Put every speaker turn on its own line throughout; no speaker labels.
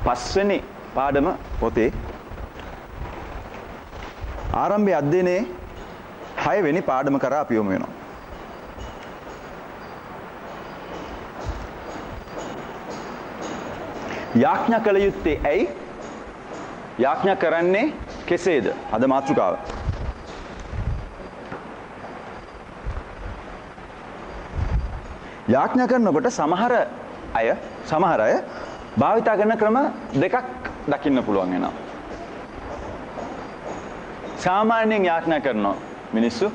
පස්වෙනි පාඩම පොතේ ආරම්භයේ අධ්‍යයනයේ 6 වෙනි පාඩම කරා අපි යමු වෙනවා. යාඥා කළ යුත්තේ ඇයි? යාඥා කරන්නේ කෙසේද? අද මාතෘකාව. යාඥා කරනකොට සමහර අය භාවිතා කරන ක්‍රම දෙකක් දකින්න පුළුවන් වෙනවා. සාමාන්‍යයෙන් යාඥා කරන මිනිස්සු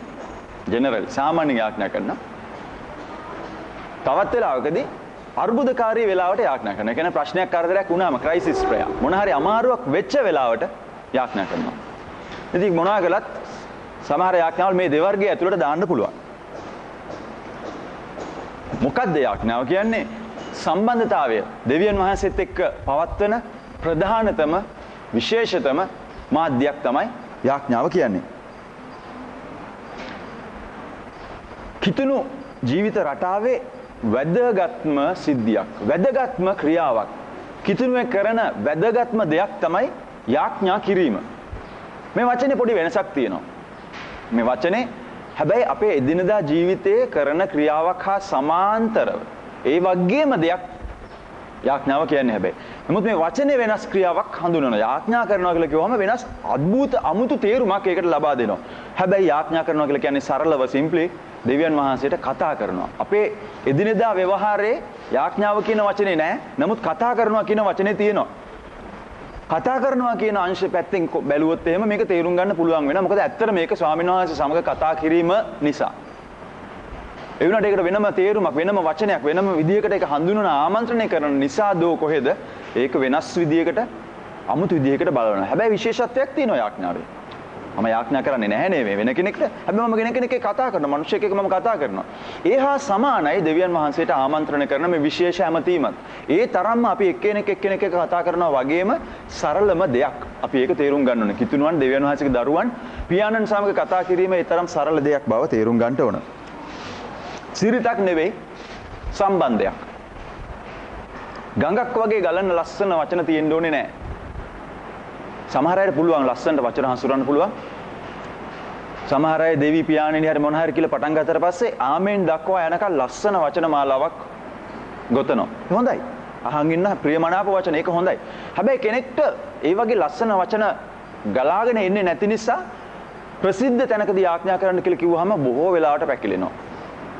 ජෙනරල් සාමාන්‍යයෙන් යාඥා කරන තවත් වෙලාවකදී අර්බුදකාරී වෙලාවට යාඥා කරනවා. ඒ කියන්නේ ප්‍රශ්නයක් කරදරයක් වුණාම ක්‍රයිසිස් ප්‍රේයර් මොන හරි අමාරුවක් වෙච්ච වෙලාවට යාඥා කරනවා. ඉතින් මොනවා කළත් සමහර යාඥාවල් මේ දෙවර්ගයේ ඇතුළට දාන්න පුළුවන්. මොකක්ද යාඥාව කියන්නේ? සම්බන්ධතාවය දෙවියන් වහන්සේත් එක්ක පවත්වන ප්‍රධානතම විශේෂතම මාධ්‍යයක් තමයි යාඥාව කියන්නේ. කිතුණු ජීවිත රටාවේ වැදගත්ම සිද්ධියක්, වැදගත්ම ක්‍රියාවක්, කිතුණුවේ කරන වැදගත්ම දෙයක් තමයි යාඥා කිරීම. මේ වචනේ පොඩි වෙනසක් තියෙනවා. මේ වචනේ හැබැයි අපේ එදිනදා ජීවිතයේ කරන ක්‍රියාවක් හා සමාන්තරව ඒ වගේම දෙයක් යාඥාව කියන්නේ හැබැයි. නමුත් මේ වචනේ වෙනස් ක්‍රියාවක් හඳුනනවා. යාඥා කරනවා කියලා කිව්වම වෙනස් අద్భుත අමුතු තේරුමක් ඒකට ලබා දෙනවා. හැබැයි යාඥා කරනවා කියලා කියන්නේ සරලව සිම්පලි දෙවියන් වහන්සේට කතා කරනවා. අපේ එදිනෙදා ව්‍යවහාරයේ යාඥාව කියන වචනේ නැහැ. නමුත් කතා කරනවා කියන වචනේ තියෙනවා. කතා කරනවා කියන අංශ පැත්තෙන් බැලුවොත් එහෙම මේක තේරුම් ගන්න පුළුවන් වෙනවා. මොකද ඇත්තට මේක ස්වාමීන් වහන්සේ සමග කතා කිරීම නිසා. ඒ වුණාට ඒකට වෙනම තේරුමක්, වෙනම වචනයක්, වෙනම විදියකට ඒක හඳුන්වන ආමන්ත්‍රණය කරන නිසා දෝ කොහෙද ඒක වෙනස් විදියකට, අමුතු විදියකට බලනවා. හැබැයි විශේෂත්වයක් තියෙනවා යාඥාවේ. මම යාඥා කරන්නේ නැහැ නේ මේ වෙන කෙනෙක්ට. හැබැයි මම කෙනෙක් කතා කරනවා, මිනිහෙක් එක්ක මම කතා කරනවා. ඒ හා සමානයි දෙවියන් වහන්සේට ආමන්ත්‍රණය කරන මේ විශේෂ ඇමතීමත්. ඒ තරම්ම අපි එක්කෙනෙක් එක්ක කතා කරනවා වගේම සරලම දෙයක්. අපි ඒක තේරුම් ගන්න ඕනේ. කිතුණුවන් දෙවියන් වහන්සේගේ දරුවන් පියාණන් සමග කතා කිරීම ඒ තරම් සරල දෙයක් බව තේරුම් ගන්න ඕන. සිරිතක් නෙවෙයි සම්බන්ධයක්. ගඟක් වගේ ගලන ලස්සන වචන තියෙන්න ඕනේ නැහැ. සමහර අයට පුළුවන් ලස්සනට වචන හසුරවන්න පුළුවන්. සමහර අය දෙවි පියාණෙනි හරි මොන හරි කියලා පටන් ගත්තට පස්සේ ආමෙන් දක්වා යනකම් ලස්සන වචන මාලාවක් ගොතනවා. හොඳයි. අහන් ඉන්න ප්‍රියමනාප වචන ඒක හොඳයි. හැබැයි කෙනෙක්ට ඒ වගේ ලස්සන වචන ගලාගෙන එන්නේ නැති නිසා ප්‍රසිද්ධ තැනකදී ආඥා කරන්න කියලා කිව්වහම බොහෝ වෙලාවට පැකිලෙනවා.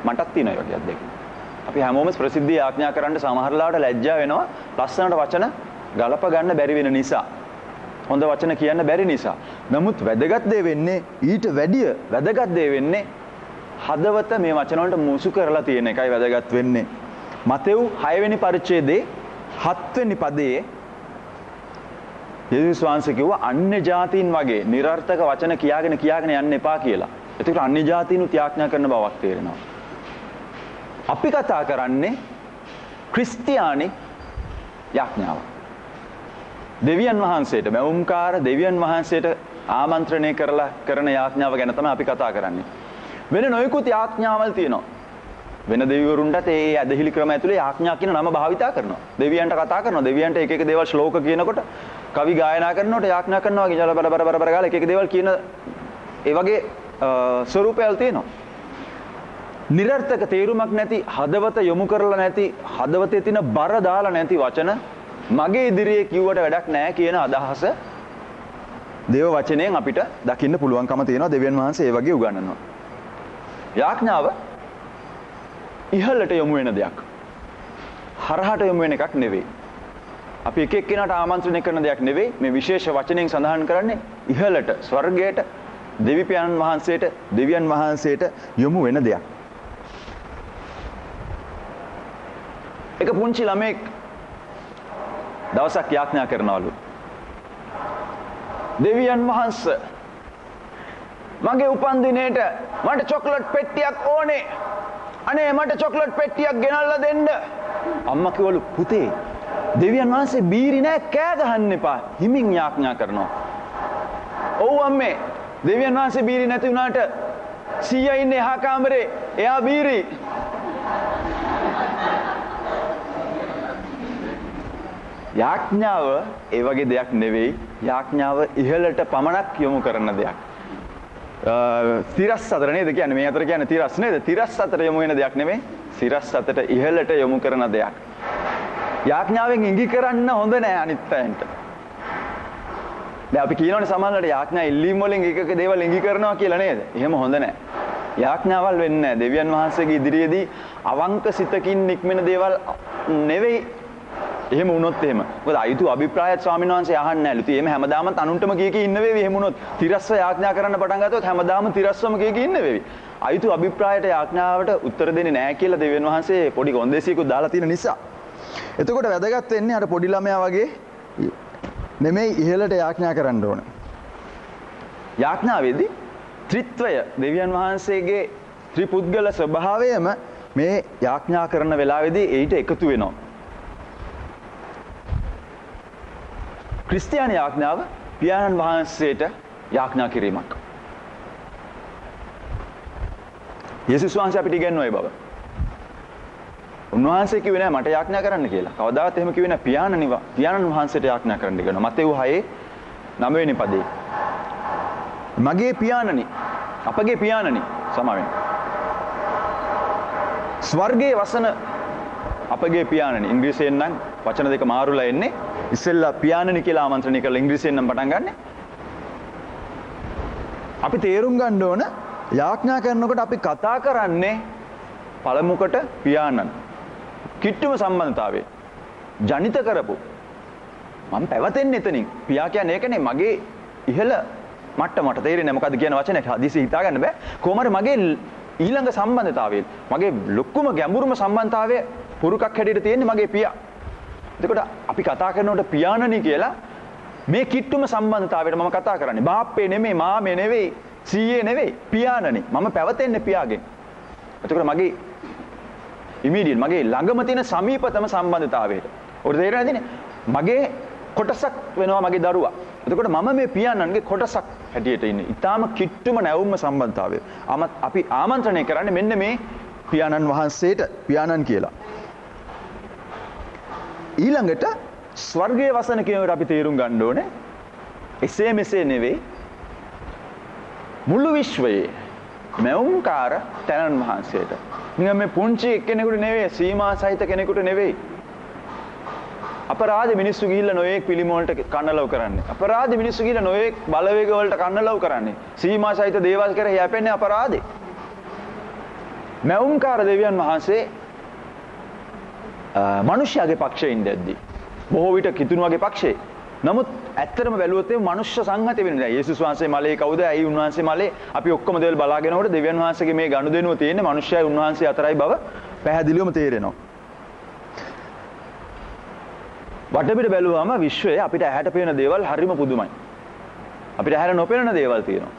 මටත් තියෙන ඒ වගේ අත්දැකීම්. අපි හැමෝම ප්‍රසිද්ධිය ආඥා කරන්න සමහරලාවට ලැජ්ජා වෙනවා. ලස්සනට වචන ගලප ගන්න බැරි වෙන නිසා. හොඳ වචන කියන්න බැරි නිසා. නමුත් වැදගත් දේ වෙන්නේ ඊට වැඩිය වැදගත් දේ වෙන්නේ හදවත මේ වචන වලට මුසු කරලා තියෙන එකයි වැදගත් වෙන්නේ. මතෙව් 6 වෙනි පරිච්ඡේදයේ 7 වෙනි පදයේ යේසුස් වහන්සේ කිව්වා අන්‍ය ජාතීන් වගේ නිර්ර්ථක වචන කියාගෙන යන්න එපා කියලා. ඒකට අන්‍ය ජාතීනුත් යාඥා කරන බවක් තේරෙනවා. අපි කතා කරන්නේ ක්‍රිස්තියානි යාඥාව. දෙවියන් වහන්සේට මෞම්කාර දෙවියන් වහන්සේට ආමන්ත්‍රණය කරලා කරන යාඥාව ගැන තමයි අපි කතා කරන්නේ. වෙන නොයෙකුත් යාඥාවල් තියෙනවා. වෙන දෙවිවරුන්ටත් ඒ ඇදහිලි ක්‍රම ඇතුලේ යාඥා කියන නම භාවිතා කරනවා. දෙවියන්ට කතා කරනවා. දෙවියන්ට එක එක දේවල් ශ්ලෝක කියනකොට, කවි ගායනා කරනකොට යාඥා කරනවා වගේ ජල බර ගාලා එක එක දේවල් කියන ඒ වගේ ස්වරූපයල් තියෙනවා. නිර්ර්ථක තේරුමක් නැති, හදවත යොමු කරලා නැති, හදවතේ තියෙන බර දාලා නැති වචන මගේ ඉදිරියේ කිව්වට වැඩක් නැහැ කියන අදහස දේව වචනයෙන් අපිට දකින්න පුළුවන්කම තියෙනවා. දෙවියන් වහන්සේ ඒ වගේ උගන්වනවා. යාඥාව ඉහළට යොමු වෙන දෙයක්. හරහට යොමු වෙන එකක් නෙවෙයි. අපි එක එක්කෙනාට ආමන්ත්‍රණය කරන දෙයක් නෙවෙයි. මේ විශේෂ වචනයෙන් සඳහන් කරන්නේ ඉහළට, ස්වර්ගයට, දෙවියන් වහන්සේට යොමු වෙන දෙයක්. එක පුංචි ළමෙක් දවසක් යාඥා කරනවලු. දෙවියන් වහන්සේ මගේ උපන්දිනේට මට චොක්ලට් පෙට්ටියක් ඕනේ. අනේ මට චොක්ලට් පෙට්ටියක් ගෙනල්ලා දෙන්න. අම්මා කිව්වලු පුතේ දෙවියන් වහන්සේ බීරි නෑ කෑ ගහන්න එපා. හිමින් යාඥා කරනවා. ඔව් අම්මේ දෙවියන් වහන්සේ බීරි නැති වුණාට සීයා ඉන්නේ එහා කාමරේ. එයා බීරි. යාඥාව ඒ වගේ දෙයක් නෙවෙයි. යාඥාව ඉහළට පමණක් යොමු කරන දෙයක්. තිරස් අතර නේද කියන්නේ මේ අතර කියන්නේ තිරස් නේද? තිරස් අතර යොමු වෙන දෙයක් නෙමෙයි. සිරස් අතට ඉහළට යොමු කරන දෙයක්. යාඥාවෙන් ඉඟි කරන්න හොඳ නෑ අනිත් අයන්ට. දැන් අපි කියනවනේ සමහරවිට යාඥා ඉල්ලීම් වලින් එකක දේවල් ඉඟි කරනවා කියලා නේද? එහෙම හොඳ නෑ. යාඥාවල් වෙන්නේ නෑ. දෙවියන් වහන්සේගේ ඉදිරියේදී අවංක සිතකින් නික්මෙන දේවල් නෙවෙයි. එහෙම වුණොත් එහෙම. මොකද අයුතු අභිප්‍රායත් ස්වාමීන් වහන්සේ අහන්නේ නැලු. ඉතින් එහෙම හැමදාම අනුන්ටම කී ඉන්න වේවි. එහෙම වුණොත් තිරස්ව යාඥා කරන්න පටන් ගත්තොත් හැමදාම තිරස්වම කී ඉන්න වේවි. අයුතු අභිප්‍රායට යාඥාවට උත්තර දෙන්නේ නැහැ කියලා දෙවියන් වහන්සේ පොඩි කොන්දේසියකුත් දාලා තියෙන නිසා. එතකොට වැදගත් වෙන්නේ අර පොඩි ළමයා වගේ නෙමෙයි ඉහළට යාඥා කරන්න ඕන. යාඥාවේදී ත්‍රිත්වය දෙවියන් වහන්සේගේ ත්‍රිපුද්ගල ස්වභාවයම මේ යාඥා කරන වෙලාවේදී ඊට එකතු වෙනවා. ක්‍රිස්තියානි යාඥාව පියාණන් වහන්සේට යාඥා කිරීමක්. යේසුස් වහන්සේ අපිට ඉගෙනුවා ඒ බව. උන්වහන්සේ කිව්වේ නෑ මට යාඥා කරන්න කියලා. කවදාවත් එහෙම කිව්වේ නෑ පියාණන් වහන්සේට යාඥා කරන්න ඉගෙනුවා. මතෙව් 6:9 වෙනි පදේ. මගේ පියාණනි අපගේ පියාණනි සමාවෙන්න. ස්වර්ගයේ වසන අපගේ පියාණනි ඉංග්‍රීසියෙන් නම් වචන දෙක මාරුලා එන්නේ. ඉස්සෙල්ලා පියාණනි කියලා ආමන්ත්‍රණය කරලා ඉංග්‍රීසියෙන් නම් පටන් ගන්න. අපි තේරුම් ගන්න ඕන යාඥා කරනකොට අපි කතා කරන්නේ පළමුකට පියාණන්. කිට්ටුම සම්බන්ධතාවය. ජනිත කරපු. මම පැවතෙන්නේ එතනින්. පියා කියන්නේ ඒකනේ මගේ ඉහළ මට්ටමට තේරෙන්නේ මොකද්ද කියන වචනේ හදිසි හිතා ගන්න බෑ. කොහොම හරි මගේ ඊළඟ සම්බන්ධතාවය. මගේ ලොකුම ගැඹුරුම සම්බන්ධතාවය පුරුකක් හැටියට තියෙන්නේ මගේ පියා. එතකොට අපි කතා කරනකොට පියාණනි කියලා මේ කිට්ටුම සම්බන්ධතාවයට මම කතා කරන්නේ. බාප්පේ නෙමෙයි, මාමේ නෙවෙයි, සීයේ නෙවෙයි, පියාණනි. මම පැවතෙන්නේ පියාගෙන්. එතකොට මගේ ඉමීඩියට් මගේ ළඟම තියෙන සමීපතම සම්බන්ධතාවයට. ඔය තේරෙන්නේ නැදිනේ. මගේ කොටසක් වෙනවා මගේ දරුවා. එතකොට මම මේ පියාණන්ගේ කොටසක් හැටියට ඉන්නේ. ඊටාම කිට්ටුම නැවුම්ම සම්බන්ධතාවය. අපි ආමන්ත්‍රණය කරන්නේ මෙන්න මේ පියාණන් වහන්සේට පියාණන් කියලා. ඊළඟට ස්වර්ගයේ වසන කියනකොට අපි තේරුම් ගන්න ඕනේ එසේ මෙසේ නෙවෙයි මුළු විශ්වයේ මෙවුම්කාර තනන් වහන්සේට. නිකන් මේ පුංචි කෙනෙකුට නෙවෙයි සීමා සහිත කෙනෙකුට නෙවෙයි. අපරාධ මිනිස්සු ගිහිල්ලා නොයේක් පිළිම වලට කන්නලව් කරන්නේ. අපරාධ මිනිස්සු ගිහිල්ලා නොයේක් බලවේග වලට කන්නලව් කරන්නේ. සීමා සහිත දේවල් කරේ යැපෙන්නේ අපරාධේ. මෙවුම්කාර දෙවියන් වහන්සේ මනුෂ්‍යයාගේ පක්ෂයේ ඉඳද්දී බොහෝ විට කිතුණුවගේ පක්ෂේ. නමුත් ඇත්තටම බැලුවොත් මේ මනුෂ්‍ය සංහත වෙන්නේ නැහැ. යේසුස් වහන්සේ මලේ කවුද? ඇයි උන්වහන්සේ මලේ? අපි ඔක්කොම දේවල් බලාගෙනකොට දෙවියන් වහන්සේගේ මේ ගනුදෙනුව තියෙන්නේ මනුෂ්‍යයයි උන්වහන්සේ අතරයි බව පැහැදිලිවම තේරෙනවා. වටපිට බැලුවාම විශ්වයේ අපිට ඇහැට පේන දේවල් හරිම පුදුමයි. අපිට ඇහැට නොපෙනෙන දේවල් තියෙනවා.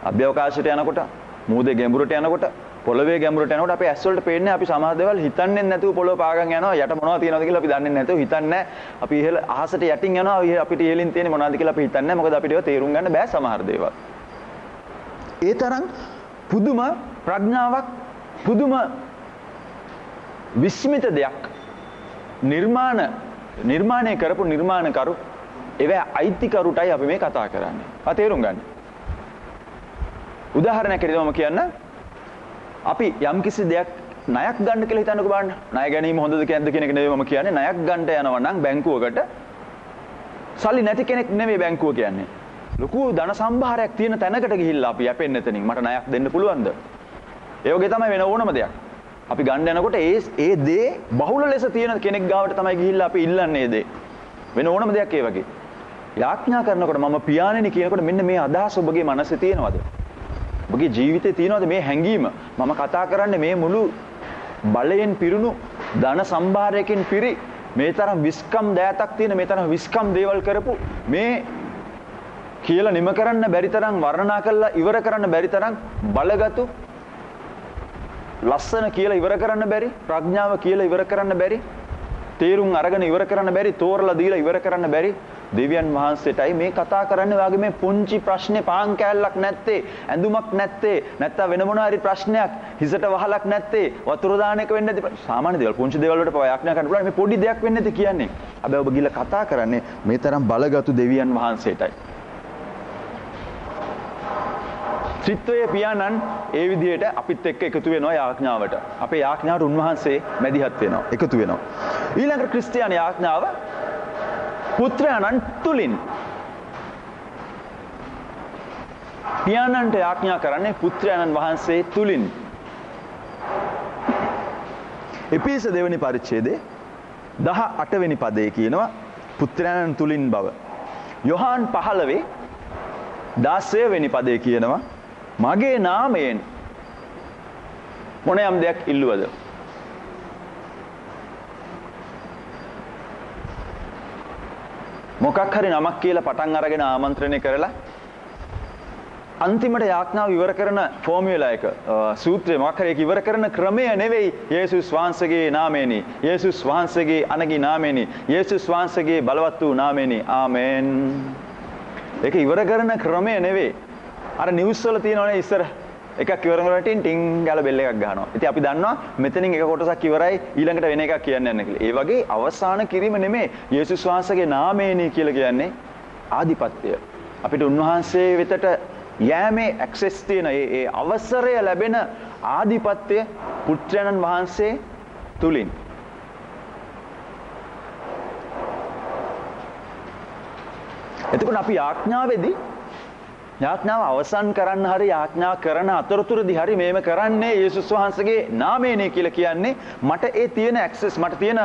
අභ්‍යවකාශයට යනකොට, මූදේ ගැඹුරට යනකොට, පොළවේ ගැඹුරට යනකොට අපි ඇස් වලට පේන්නේ අපි සමහර දේවල් හිතන්නේ නැතුව පොළොව පාගන් යනවා. යට මොනවද තියෙනවද කියලා අපි දන්නේ නැතුව හිතන්නේ අපි ඉහළ අහසට යටින් යනවා. අපිට ඉහළින් තියෙන්නේ මොනවද කියලා අපි හිතන්නේ මොකද අපිට ඒවා තේරුම් ගන්න බෑ සමහර දේවල්. ඒ තරම් පුදුම ප්‍රඥාවක් පුදුම විස්මිත දෙයක් නිර්මාණය කරපු නිර්මාණකරු ඒවා අයිතිකරුටයි අපි මේ කතා කරන්නේ. තේරුම් ගන්න. උදාහරණයක් ඇරෙද්දී මම කියන්න අපි යම්කිසි දෙයක් ණයක් ගන්න කියලා හිතන්නකෝ බලන්න. ණය ගැනීම හොඳද නැද්ද කියන එක නෙවෙයි මම කියන්නේ. ණයක් ගන්න යනවා නම් බැංකුවකට සල්ලි නැති කෙනෙක් නෙවෙයි බැංකුව කියන්නේ. ලොකු ධන සම්භාරයක් තියෙන තැනකට ගිහිල්ලා අපි යැපෙන්නේ එතනින්. මට ණයක් දෙන්න පුළුවන්ද? ඒ වගේ තමයි වෙන ඕනම දෙයක්. අපි ගන්න යනකොට ඒ දේ බහුල ලෙස තියෙන කෙනෙක් ගාවට තමයි ගිහිල්ලා අපි ඉල්ලන්නේ ඒ දේ. වෙන ඕනම දෙයක් ඒ වගේ. යාඥා කරනකොට මම පියාණෙනි කියනකොට මෙන්න මේ අදහස ඔබගේ මනසේ තියෙනවද? ඔබගේ ජීවිතේ තියෙනවද මේ හැඟීම? මම කතා කරන්නේ මේ මුළු බලයෙන් පිරුණු ධන සම්භාරයකින් පිරි මේ තරම් විස්කම් දෑතක් තියෙන මේ තරම් විස්කම් දේවල් කරපු මේ කියලා නිම කරන්න බැරි තරම් වර්ණනා කරලා ඉවර කරන්න බැරි තරම් බලගතු ලස්සන කියලා ඉවර කරන්න බැරි ප්‍රඥාව කියලා ඉවර කරන්න බැරි තේරුම් අරගෙන ඉවර කරන්න බැරි, තෝරලා දීලා ඉවර කරන්න බැරි දෙවියන් වහන්සේටයි මේ කතා කරන්නේ. වාගේ මේ පුංචි ප්‍රශ්නේ පාන් කෑල්ලක් නැත්තේ, ඇඳුමක් නැත්තේ, නැත්තම් වෙන මොනවා හරි ප්‍රශ්නයක්, හිසට වහලක් නැත්තේ, වතුර දාන එක වෙන්නේ නැති සාමාන්‍ය දේවල්, පුංචි දේවල් වලට පවා යාඥා කරන්න පුළුවන්. මේ පොඩි දෙයක් වෙන්නේ නැති කියන්නේ. හැබැයි ඔබ ගිහලා කතා කරන්නේ මේ තරම් බලගතු දෙවියන් වහන්සේටයි. ත්‍රිත්වයේ පියාණන් ඒ විදිහට අපිත් එක්ක එකතු වෙනවා යාඥාවට. අපේ යාඥාවට උන්වහන්සේ මැදිහත් වෙනවා, එකතු වෙනවා. ඊළඟට ක්‍රිස්තියානි යාඥාව පුත්‍රයන්න් තුලින්. පියාණන්ට යාඥා කරන්නේ පුත්‍රයන්න් වහන්සේ තුලින්. එපිස දෙවෙනි පරිච්ඡේදයේ 18 වෙනි පදයේ කියනවා පුත්‍රයන්න් තුලින් බව. යොහාන් 15 16 වෙනි පදයේ කියනවා මගේ නාමයෙන් මොන යම් දෙයක් ඉල්ලුවද? මොකක් හරි නමක් කියලා පටන් අරගෙන ආමන්ත්‍රණය කරලා අන්තිමට යාඥාව ඉවර කරන ෆෝමියුලා එක සූත්‍රය මොකක් හරි ඒක ඉවර කරන ක්‍රමය නෙවෙයි යේසුස් වහන්සේගේ නාමයෙනි, යේසුස් වහන්සේගේ අනගි නාමයෙනි, යේසුස් වහන්සේගේ බලවත් වූ නාමයෙනි, ආමෙන්. ඒක ඉවර කරන ක්‍රමය නෙවෙයි. අර නිවුස් වල තියෙනවනේ ඉස්සර එකක් ඉවර කරලා ටින් ගාලා බෙල් එකක් ගහනවා. ඉතින් අපි දන්නවා මෙතනින් එක කොටසක් ඉවරයි ඊළඟට වෙන එකක් කියන්න යන්න කියලා. ඒ වගේ අවසාන කිරීම නෙමෙයි යේසුස් වහන්සේගේ නාමයෙනි කියලා කියන්නේ ආධිපත්‍යය. අපිට උන්වහන්සේ වෙතට යෑමේ ඇක්සස් තියෙන ඒ අවසරය ලැබෙන ආධිපත්‍යය පුත්‍රයන්න් වහන්සේ තුලින්. එතකොට අපි යාඥාවේදී යාඥාව අවසන් කරන්න හරි යාඥා කරන අතරතුරදී හරි මේව කරන්නේ යේසුස් වහන්සේගේ නාමයෙන්යි කියලා කියන්නේ මට ඒ තියෙන ඇක්සස්, මට තියෙන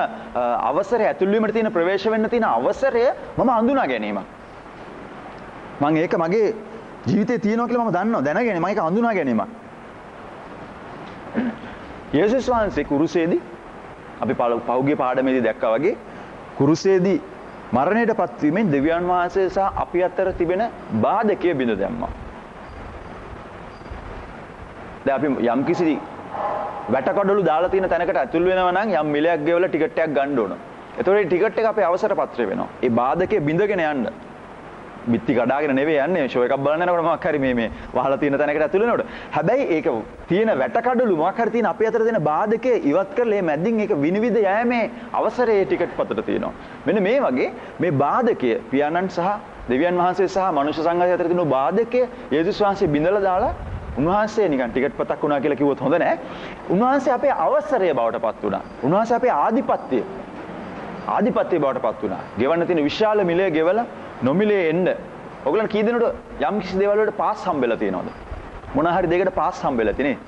අවසරය, ඇතුල් වීමට තියෙන ප්‍රවේශ වෙන්න තියෙන අවසරය මම හඳුනා ගැනීම. මම ඒක මගේ ජීවිතේ තියෙනවා කියලා මම දන්නවා, දැනගෙන මම ඒක හඳුනා ගැනීම. යේසුස් වහන්සේ කුරුසේදී අපි පෞගේ පාඩමේදී දැක්කා වගේ කුරුසේදී මරණයට පත්වීමෙන් දෙවියන් වහන්සේ සහ අපි අතර තිබෙන බාධකය බිඳ දැම්මා. දැන් අපි යම්කිසි වැටකඩලු දාලා තියෙන තැනකට ඇතුල් වෙනවා නම් යම් මිලයක් ගෙවලා ටිකට් එකක් ගන්න ඕන. ඒතකොට මේ ටිකට් එක අපේ අවසර පත්‍රය වෙනවා. ඒ බාධකය බිඳගෙන යන්න. බිත්ති කඩාගෙන නෙවෙයි යන්නේ. ෂෝ එකක් බලන්න යනකොට මොකක් හරි මේ වහලා තියෙන තැනකට ඇතුල් වෙනකොට. හැබැයි ඒක තියෙන වැටකඩලු මොකක් හරි තියෙන අපේ අතර තියෙන බාධකේ ඉවත් කරලා මේ මැදින් ඒක විනිවිද යෑමේ අවසරය ටිකට් පතට තියෙනවා. මෙන්න මේ වගේ මේ බාධකය පියාණන් සහ දෙවියන් වහන්සේ සහ මනුෂ්‍ය සංඝය අතර තියෙන බාධකය යේසුස් වහන්සේ බිඳලා දාලා උන්වහන්සේ නිකන් ටිකට් පතක් වුණා කියලා කිව්වොත් හොඳ නෑ. උන්වහන්සේ අපේ අවසරය බවට පත් වුණා. උන්වහන්සේ අපේ ආධිපත්‍යය බවට පත් වුණා. ගෙවන්න තියෙන විශාල මිලය ගෙවලා නොමිලේ එන්න. ඔයගොල්ලන් කී දෙනෙකුට යම් කිසි දේවල් වලට පාස් හම්බෙලා තියෙනවද? මොන හරි දෙයකට පාස් හම්බෙලා තියෙන්නේ.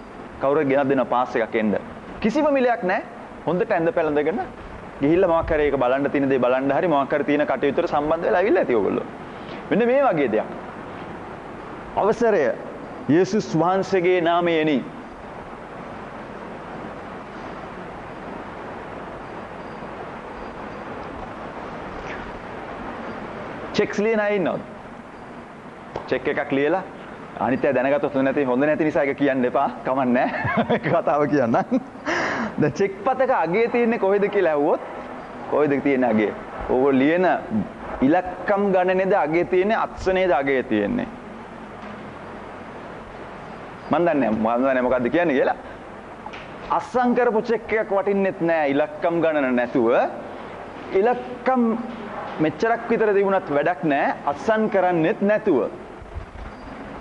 කවුරුත් ගෙනත් දෙනවා පාස් එකක් එන්න. කිසිම මිලයක් නැහැ. හොඳට ඇඳ පැළඳගෙන ගිහිල්ලා මොකක් හරි ඒක බලන්න තියෙන දේ බලන්න හරි මොකක් හරි තියෙන කටයුතුට සම්බන්ධ වෙලා ඇවිල්ලා ඇති ඔයගොල්ලෝ. මෙන්න මේ වගේ දෙයක්. අවසරය යේසුස් වහන්සේගේ නාමයෙනි. චෙක්ස් ලියන අය ඉන්නවද? චෙක් එකක් ලියලා අනිත් අය දැනගත්තොත් හොඳ නැති නිසා ඒක කියන්න එපා. කමක් නැහැ. කතාව කියන්න. දැන් චෙක් පතක අගය තියෙන්නේ කොහෙද කියලා ඇහුවොත් කොහෙද තියෙන්නේ අගය? ඕගොල්ලෝ ලියන ඉලක්කම් ගණනේද අගය තියෙන්නේ, අත්සනේද අගය තියෙන්නේ? මන් දන්නේ මොකද්ද කියන්නේ කියලා. අස්සම් කරපු චෙක් එකක් වටින්නෙත් නැහැ ඉලක්කම් ගණන නැතුව. ඉලක්කම් මෙච්චරක් විතර තිබුණත් වැඩක් නැහැ අස්සම් කරන්නෙත් නැතුව.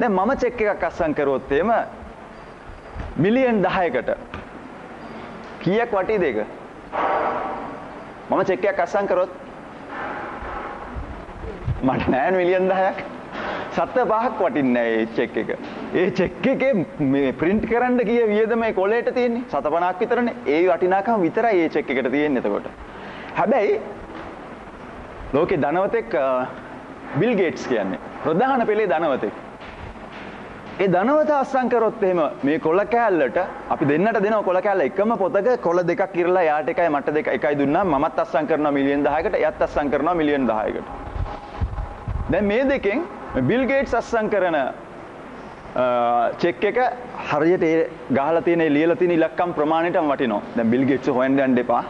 දැන් මම චෙක් එකක් අස්සම් කරුවොත් එහෙම මිලියන් 10කට කීයක් වටීද ඒක? මම චෙක් එකක් අස්සම් කරොත් මට නෑ මිලියන් 10ක්. 7.5ක් වටින්නේ නෑ ඒ චෙක් එක. ඒ චෙක් එකේ මේ print කරන්න ගිය වියදම ඒ කොලේට තියෙන්නේ 7.50ක් විතරනේ. ඒ වටිනාකම විතරයි ඒ චෙක් එකට තියෙන්නේ එතකොට. හැබැයි ලෝකේ ධනවතෙක් බිල් ගේට්ස් කියන්නේ ප්‍රධාන පෙළේ ධනවතෙක්. ඒ ධනවත අස්සම් කරොත් එහෙම මේ කොළ කෑල්ලට අපි දෙන්නට දෙනවා කොළ කෑල්ල එකම පොතක කොළ දෙකක් ඉරලා යාට එකයි මට දෙක එකයි දුන්නා මමත් අස්සම් කරනවා මිලියන් 10කට එයත් අස්සම් කරනවා මිලියන් 10කට. දැන් මේ දෙකෙන් බිල් ගේට්ස් අස්සම් කරන චෙක් එක හරියට ඒ ගහලා තියෙන ලියලා තියෙන ඉලක්කම් ප්‍රමාණයටම වටිනවා. දැන් බිල් ගේට්ස් හොයන්න යන්න එපා.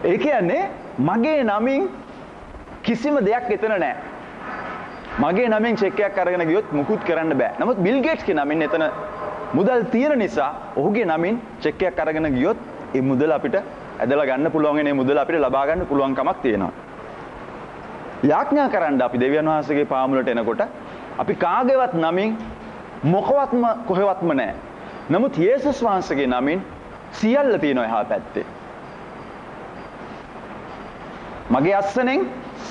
ඒ කියන්නේ මගේ නමින් කිසිම දෙයක් එතන නැහැ. මගේ නමින් චෙක් එකක් අරගෙන ගියොත් මුකුත් කරන්න බෑ. නමුත් බිල් ගේට්ස්ගේ නමින් එතන මුදල් තියෙන නිසා ඔහුගේ නමින් චෙක් එකක් අරගෙන ගියොත් ඒ මුදල අපිට ඇදලා ගන්න පුළුවන් වෙන මුදල අපිට ලබා ගන්න පුළුවන් කමක් තියෙනවා. යාඥා කරන්න අපි දෙවියන් වහන්සේගේ පාමුලට එනකොට අපි කාගේවත් නමින් මොකවත්ම කොහෙවත්ම නැහැ. නමුත් යේසුස් වහන්සේගේ නමින් සියල්ල තියෙනවා එහා පැත්තේ. මගේ අස්සනෙන්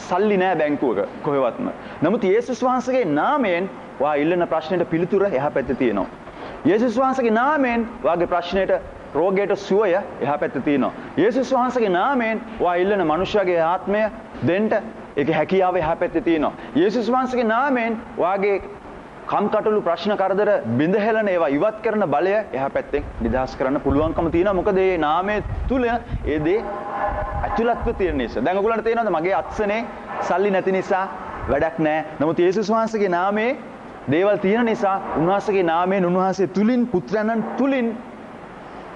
සල්ලි නැහැ බැංකුවක කොහෙවත්ම. නමුත් යේසුස් වහන්සේගේ නාමයෙන් වා ඉල්ලන ප්‍රශ්නෙට පිළිතුර එහා පැත්තේ තියෙනවා. යේසුස් වහන්සේගේ නාමයෙන් වාගේ ප්‍රශ්නෙට රෝගයට සුවය එහා පැත්තේ තියෙනවා. යේසුස් වහන්සේගේ නාමයෙන් වා ඉල්ලන මනුෂ්‍යගේ ආත්මය දෙන්න ඒකේ හැකියාව එහා පැත්තේ තියෙනවා. යේසුස් වහන්සේගේ නාමයෙන් වාගේ කම්කටොළු ප්‍රශ්න කරදර බිඳහෙලන ඒවා ඉවත් කරන බලය එහා පැත්තෙන් නිදහස් කරන්න පුළුවන්කම තියෙනවා. මොකද මේ නාමයේ තුල ඒ දේ ඇතුළත්ව තියෙන නිසා. දැන් ඔයගොල්ලන්ට තේරෙනවද මගේ අත්සනේ සල්ලි නැති නිසා වැඩක් නැහැ. නමුත් යේසුස් වහන්සේගේ නාමයේ දේවල් තියෙන නිසා උන්වහන්සේගේ නාමයෙන් උන්වහන්සේ තුලින් පුත්‍රයන්න් තුලින්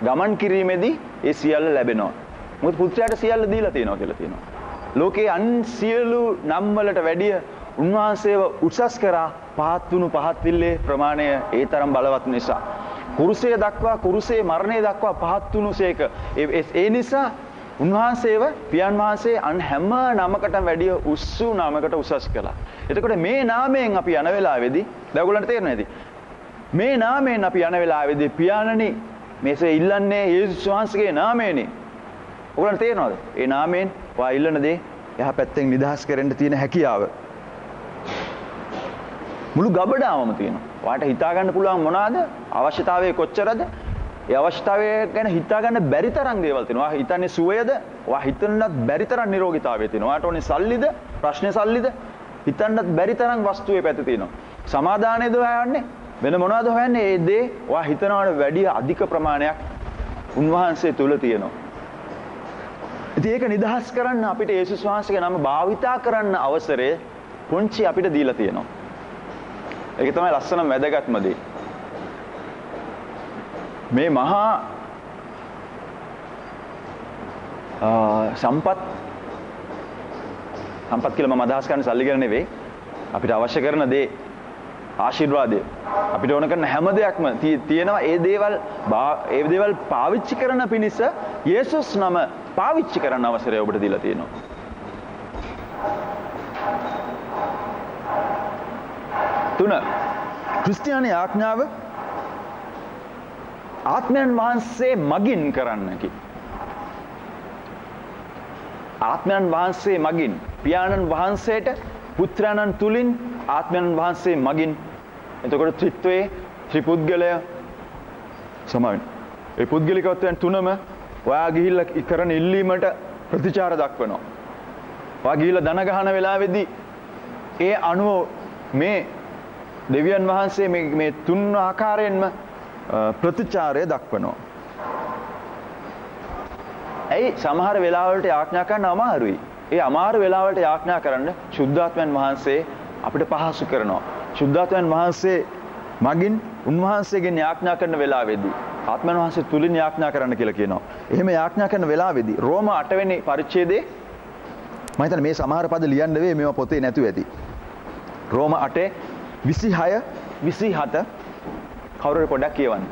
ගමන් කිරීමේදී ඒ සියල්ල ලැබෙනවා. මොකද පුත්‍රයාට සියල්ල දීලා තියෙනවා කියලා තියෙනවා. ලෝකේ අන් සියලු නම් වලට වැඩිය උන්වහන්සේව උසස් කරා පහත් වුණු පහත් විල්ලේ ප්‍රමාණය ඒ තරම් බලවත් නිසා. කුරුසයේ දක්වා කුරුසයේ මරණය දක්වා පහත් වුණුසේක. ඒ නිසා උන්වහන්සේව පියන් වහන්සේ අන් හැම නමකටම වැඩිය උස්සු නමකට උසස් කළා. එතකොට මේ නාමයෙන් අපි යන වෙලාවේදී දැන් ඔයගොල්ලන්ට තේරෙන්නේ නැති. මේ නාමයෙන් අපි යන වෙලාවේදී පියාණනි මේසේ ඉල්ලන්නේ යේසුස් වහන්සේගේ නාමයෙනි. ඔයගොල්ලන්ට තේරෙනවද? ඒ නාමයෙන් වා ඉල්ලන දේ එහා පැත්තෙන් නිදහස් කරන්න තියෙන හැකියාව. මුළු ගබඩාවම තියෙනවා. ඔයාට හිතා ගන්න පුළුවන් මොනවාද? අවශ්‍යතාවය කොච්චරද? ඒ අවශ්‍යතාවය ගැන හිතා ගන්න බැරි තරම් දේවල් තියෙනවා. ඔයා හිතන්නේ සුවයද? ඔයා හිතන්නත් බැරි තරම් නිරෝගීතාවය තියෙනවා. ඔයාට ඕනේ සල්ලිද? ප්‍රශ්නේ සල්ලිද? හිතන්නත් බැරි තරම් වස්තුවේ පැත්ත තියෙනවා. සමාදානයේද හොයන්නේ? වෙන මොනවද හොයන්නේ? ඒ දේ ඔයා හිතනවට වැඩිය අධික ප්‍රමාණයක් උන්වහන්සේ තුල තියෙනවා. ඉතින් ඒක නිදහස් කරන්න අපිට යේසුස් වහන්සේගේ නම භාවිතා කරන්න අවසරය පුංචි අපිට දීලා තියෙනවා. ඒක තමයි ලස්සනම වැදගත්ම දේ. මේ මහා සම්පත් කියලා මම අදහස් කරන්නේ සල්ලි ගැන නෙවෙයි. අපිට අවශ්‍ය කරන දේ ආශිර්වාදය. අපිට ඕන කරන හැම දෙයක්ම තියෙනවා. ඒ දේවල් පාවිච්චි කරන පිණිස යේසුස් නම පාවිච්චි කරන්න අවසරය ඔබට දීලා තියෙනවා. තුන ක්‍රිස්තියානි ආඥාව ආත්මයන් වහන්සේ මගින් කරන්නකි. ආත්මයන් වහන්සේ මගින් පියාණන් වහන්සේට පුත්‍රයන්න් තුලින් ආත්මයන් වහන්සේ මගින්. එතකොට ත්‍රිත්වයේ ත්‍රිපුද්ගලය සමාන. ඒ පුද්ගලිකත්වයන් තුනම ඔයා ගිහිල්ලා කරන ඉල්ලීමට ප්‍රතිචාර දක්වනවා. ඔයා ගිහිල්ලා දන ගහන වෙලාවේදී ඒ අනුව මේ දෙවියන් වහන්සේ මේ තුන් ආකාරයෙන්ම ප්‍රතිචාරය දක්වනවා. ඇයි සමහර වෙලාවලට යාඥා කරන්න අමාරුයි. ඒ අමාරු වෙලාවලට යාඥා කරන්න සුද්ධාත්මයන් වහන්සේ අපිට පහසු කරනවා. සුද්ධාත්මයන් වහන්සේ මගින් උන්වහන්සේගෙන් යාඥා කරන වෙලාවේදී ආත්මයන් වහන්සේ තුලින් යාඥා කරන්න කියලා කියනවා. එහෙම යාඥා කරන වෙලාවේදී රෝම 8 වෙනි පරිච්ඡේදයේ මම හිතන්නේ මේ සමහර පද ලියන්න වෙයි මේවා පොතේ නැතුව ඇති. රෝම 8 26 27 කවුරුහරි පොඩ්ඩක් කියවන්න.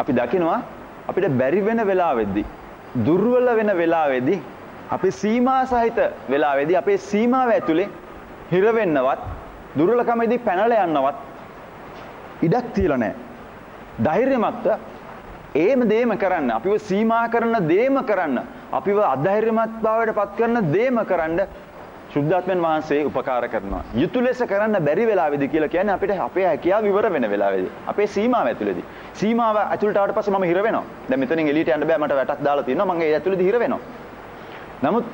අපි දකිනවා අපිට බැරි වෙන වෙලාවෙදී දුර්වල වෙන වෙලාවෙදී අපේ සීමා සහිත වෙලාවෙදී අපේ සීමාව ඇතුලේ හිර වෙන්නවත් දුර්වලකමේදී පැනලා යන්නවත් ඉඩක් තියලා නැහැ. ධෛර්යමත්ව ඒම දේම කරන්න, අපිව සීමා කරන දේම කරන්න, අපිව අධෛර්යමත් බවට පත් කරන දේම කරන්න සුද්ධාත්මයන් වහන්සේ උපකාර කරනවා. යුතු ලෙස කරන්න බැරි වෙලාවෙදී කියලා කියන්නේ අපිට අපේ හැකියාව ඉවර වෙන වෙලාවෙදී. අපේ සීමාව ඇතුළේදී. සීමාව ඇතුළට ආවට පස්සේ මම හිර වෙනවා. දැන් මෙතනින් එළියට යන්න බෑ, මට වැටක් දාලා තියෙනවා. මම ඒ ඇතුළේදී හිර වෙනවා. නමුත්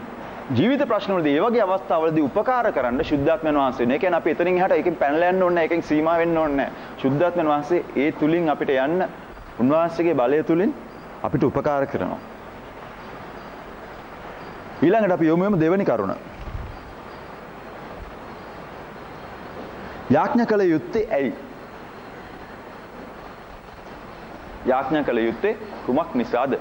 ජීවිත ප්‍රශ්නවලදී ඒ වගේ අවස්ථාවලදී උපකාර කරන්න සුද්ධාත්මයන් වහන්සේ නේ. ඒ කියන්නේ අපි එතනින් එහාට එකෙන් පැනලා යන්න ඕනේ නැහැ, එකෙන් සීමා වෙන්න ඕනේ නැහැ. සුද්ධාත්මයන් වහන්සේ ඒ තුලින් අපිට යන්න උන්වහන්සේගේ බලය තුලින් අපිට උපකාර කරනවා. ඊළඟට අපි යොමු වෙමු දෙවෙනි කරුණ. යාඥා කළ යුත්තේ ඇයි? යාඥා කළ යුත්තේ කුමක් නිසාද?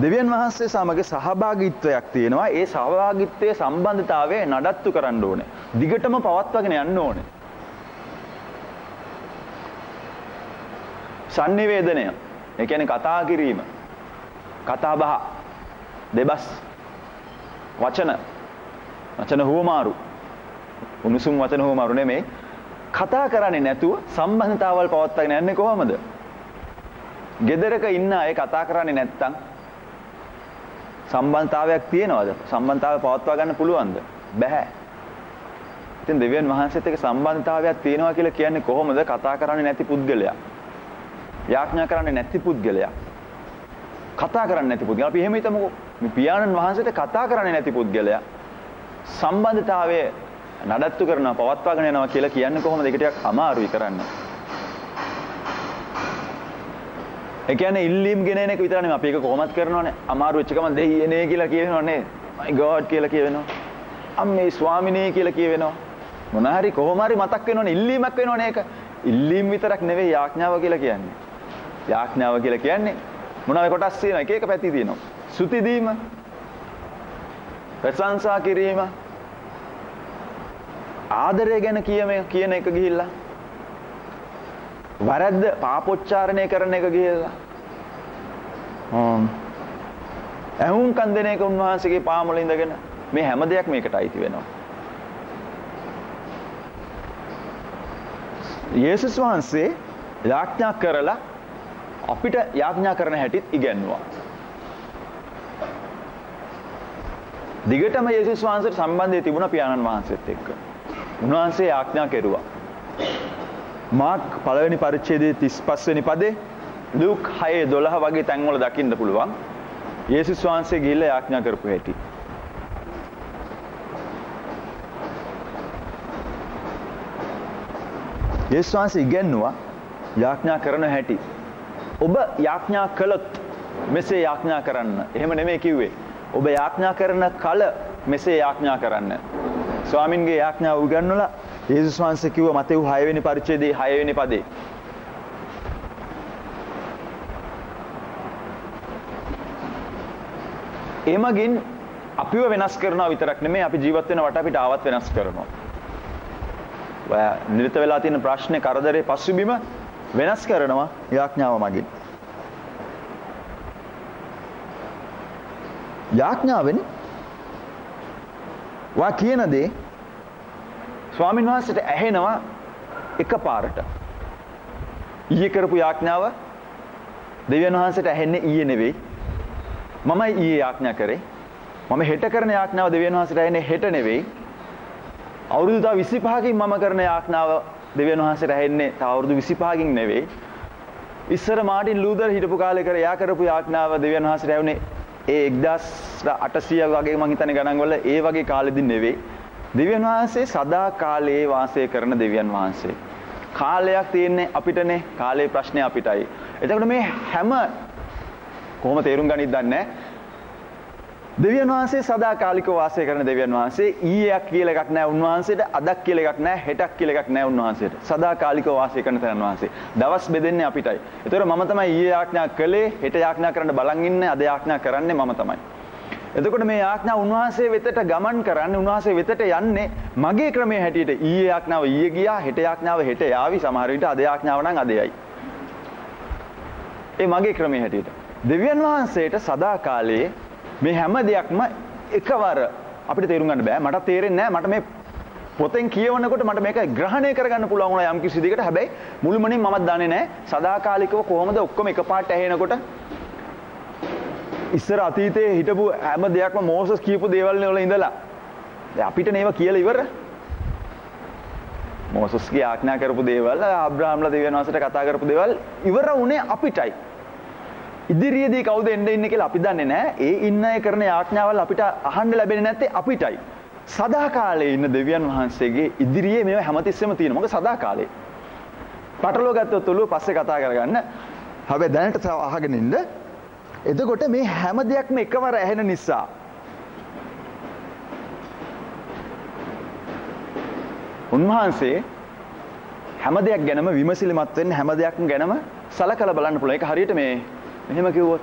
දෙවියන් වහන්සේ සමග සහභාගීත්වයක් තියෙනවා. ඒ සහභාගීත්වයේ සම්බන්ධතාවය නඩත්තු කරන්න ඕනේ. දිගටම පවත්වාගෙන යන්න ඕනේ. sannivedanaya, ඒ කියන්නේ කතා කිරීම, කතා බහ, දෙබස්, වචන හුවමාරු, උණුසුම් වචන හුවමාරු නෙමෙයි. කතා කරන්නේ නැතුව සම්බන්ධතාවල් පවත්වාගෙන යන්නේ කොහොමද? ගෙදරක ඉන්න අය කතා කරන්නේ නැත්තම් සම්බන්ධතාවයක් තියනවද? සම්බන්ධතාවය පවත්වා ගන්න පුළුවන්ද? බැහැ. ඉතින් දෙවියන් වහන්සේත් එක්ක සම්බන්ධතාවයක් තියනවා කියලා කියන්නේ කොහොමද? කතා කරන්නේ නැති පුද්ගලයා. යාඥා කරන්නේ නැති පුද්ගලයා. කතා කරන්නේ නැති පුද්ගලයා. අපි එහෙම හිතමුකෝ. මේ පියාණන් වහන්සේට කතා කරන්නේ නැති පුද්ගලයා සම්බන්ධතාවය නඩත්තු කරනවා, පවත්වාගෙන යනවා කියලා කියන්නේ කොහොමද? ඒක ටිකක් අමාරුයි කරන්න. ඒ කියන්නේ ඉල්ලීම් ගෙනෙන එක විතර නෙමෙයි. අපි ඒක කොහොමද කරනවනේ? අමාරු වෙච්ච ගමන් දෙයියනේ කියලා කියවෙනව නේ. my god කියලා කියවෙනවා. අම්මේ ස්වාමිනේ කියලා කියවෙනවා. මොන හරි කොහොම හරි මතක් වෙනවනේ. ඉල්ලීමක් වෙනවනේ ඒක. ඉල්ලීම් විතරක් නෙවෙයි යාඥාව කියලා කියන්නේ. යාඥාව කියලා කියන්නේ මොනවායි කොටස් තියෙනවා? එක එක පැති තියෙනවා. සුති දීම, ප්‍රශංසා කිරීම, ආදරය ගැන කියන එක ගිහිල්ලා, වරද්ද පාපොච්චාරණය කරන එක ගිහිල්ලා, ඇහුම්කන් දෙන එක උන්වහන්සේගේ පාමුල ඉඳගෙන මේ හැම දෙයක් මේකට අයිති වෙනවා. යේසුස් වහන්සේ යාඥා කරලා අපිට යාඥා කරන හැටිත් ඉගැන්වුවා. දිගටම යේසුස් වහන්සේට සම්බන්ධය තිබුණා පියාණන් වහන්සේත් එක්ක. උන්වහන්සේ යාඥා කෙරුවා. මාර්ක් පළවෙනි පරිච්ඡේදයේ 35 වෙනි පදේ, ලූක් 6:12 වගේ තැන්වල දකින්න පුළුවන් යේසුස් වහන්සේ ගිහිල්ලා යාඥා කරපු හැටි. යේසුස් වහන්සේ ඉගැන්නුවා යාඥා කරන හැටි. ඔබ යාඥා කළොත් මෙසේ යාඥා කරන්න. එහෙම නෙමෙයි කිව්වේ. ඔබ යාඥා කරන කල මෙසේ යාඥා කරන්න. ස්වාමින්ගේ යාඥාව උගන්වලා යේසුස් වහන්සේ කිව්ව මතෙව් 6 වෙනි පරිච්ඡේදයේ 6 වෙනි පදේ. එමගින් අපිව වෙනස් කරනවා විතරක් නෙමෙයි අපි ජීවත් වෙන වටපිටාවත් වෙනස් කරනවා. නිරත වෙලා තියෙන ප්‍රශ්නේ කරදරේ පසුබිම වෙනස් කරනවා යාඥාව මගින්. යාඥාවෙන් වා කියන දේ ස්වාමීන් වහන්සේට ඇහෙනවා එකපාරට. ඊයේ කරපු යාඥාව දෙවියන් වහන්සේට ඇහෙන්නේ ඊයේ නෙවෙයි. මමයි ඊයේ යාඥා කරේ. මම හෙට කරන යාඥාව දෙවියන් වහන්සේට ඇහෙන්නේ හෙට නෙවෙයි. අවුරුදු 25කින් මම කරන යාඥාව දෙවියන් වහන්සේට ඇහෙන්නේ තව අවුරුදු 25කින් නෙවෙයි. ඉස්සර මාටින් ලූතර් හිටපු කාලේ යා කරපු යාඥාව දෙවියන් වහන්සේට ඇහුනේ ඒ 1800 වගේ මං හිතන්නේ ගණන් වල ඒ වගේ කාලෙදි නෙවෙයි. දෙවියන් වහන්සේ සදා කාලේ වාසය කරන දෙවියන් වහන්සේ. කාලයක් තියෙන්නේ අපිටනේ. කාලේ ප්‍රශ්නේ අපිටයි. එතකොට මේ හැම කොහොම තේරුම් ගනිද්ද දන්නේ නැහැ. දෙවියන් වහන්සේ සදාකාලිකව වාසය කරන දෙවියන් වහන්සේ. ඊයක් කියලා එකක් නැහැ උන්වහන්සේට. අදක් කියලා එකක් නැහැ. හෙටක් කියලා එකක් නැහැ උන්වහන්සේට. සදාකාලිකව වාසය කරන තැන වහන්සේ. දවස් බෙදෙන්නේ අපිටයි. ඒතකොට මම තමයි ඊයේ යාඥා කළේ. හෙට යාඥා කරන්න බලන් ඉන්නේ. අද යාඥා කරන්නේ මම තමයි. එතකොට මේ යාඥා උන්වහන්සේ වෙතට ගමන් කරන්නේ, උන්වහන්සේ වෙතට යන්නේ මගේ ක්‍රමයේ හැටියට. ඊයේ යාඥාව ඊයේ ගියා. හෙට යාඥාව හෙට යාවි. සමහර විට අද යාඥාව නම් අද යයි. ඒ මගේ ක්‍රමයේ හැටියට. දෙවියන් වහන්සේට සදාකාලයේ මේ හැම දෙයක්ම එකවර අපිට තේරුම් ගන්න බෑ. මට තේරෙන්නේ නැහැ. මට මේ පොතෙන් කියවනකොට මට මේක ග්‍රහණය කරගන්න පුළුවන් වුණා යම් කිසි දෙයකට. හැබැයි මුළුමනින් මමත් දන්නේ නැහැ සදාකාලිකව කොහොමද ඔක්කොම එකපාරට ඇහෙනකොට. ඉස්සර අතීතයේ හිටපු හැම දෙයක්ම මෝසස් කියපු දේවල් වල ඉඳලා දැන් අපිට නේව කියලා ඉවර. මෝසස්ගේ ආඥා කරපු දේවල්, අබ්‍රහම්ලා දෙවියන් වහන්සේට කතා කරපු දේවල් ඉවර වුණේ අපිටයි. ඉදිරියේදී කවුද එන්න ඉන්නේ කියලා අපි දන්නේ නැහැ. ඒ ඉන්න අය කරන යාඥාවල් අපිට අහන්න ලැබෙන්නේ නැත්තේ අපිටයි. සදාකාලේ ඉන්න දෙවියන් වහන්සේගේ ඉදිරියේ මේව හැමතිස්සෙම තියෙනවා. මොකද සදාකාලේ. පටලව ගත්තොත් ඔළුව පස්සේ කතා කරගන්න. හැබැයි දැනට අහගෙන ඉන්න. එතකොට මේ හැම දෙයක්ම එකවර ඇහෙන නිසා උන්වහන්සේ හැම දෙයක් ගැනම විමසිලිමත් වෙන්න හැම දෙයක්ම ගැනම සලකලා බලන්න පුළුවන්. ඒක හරියට මෙහෙම කිව්වොත්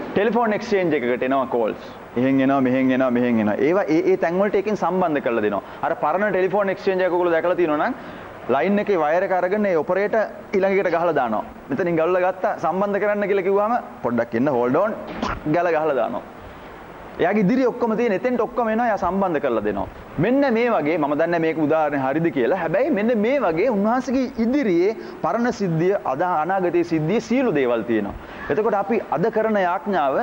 ටෙලිෆෝන් එක්ස්චේන්ජ් එකකට එනවා කෝල්ස්. එහෙන් එනවා මෙහෙන් එනවා මෙහෙන් එනවා. ඒවා ඒ තැන් වලට එකෙන් සම්බන්ධ කරලා දෙනවා. අර පරණ ටෙලිෆෝන් එක්ස්චේන්ජ් එක ඔයගොල්ලෝ දැකලා තියෙනවා නම් ලයින් එකේ වයර් එක අරගෙන ඒ ඔපරේටර් ඊළඟට ගහලා දානවා. මෙතනින් ගල්ලා ගත්තා සම්බන්ධ කරන්න කියලා කිව්වම පොඩ්ඩක් ඉන්න හෝල්ඩ් ඔන් ගල ගහලා දානවා. එයාගේ ඉදිරිය ඔක්කොම තියෙන එතෙන්ට ඔක්කොම එනවා එයා සම්බන්ධ කරලා දෙනවා. මෙන්න මේ වගේ මම දන්නේ මේක උදාහරණ හරිද කියලා. හැබැයි මෙන්න මේ වගේ උන්වහන්සේගේ ඉදිරියේ පරණ සිද්ධිය අනාගතයේ සිද්ධිය සියලු දේවල් තියෙනවා. එතකොට අපි අද කරන යාඥාව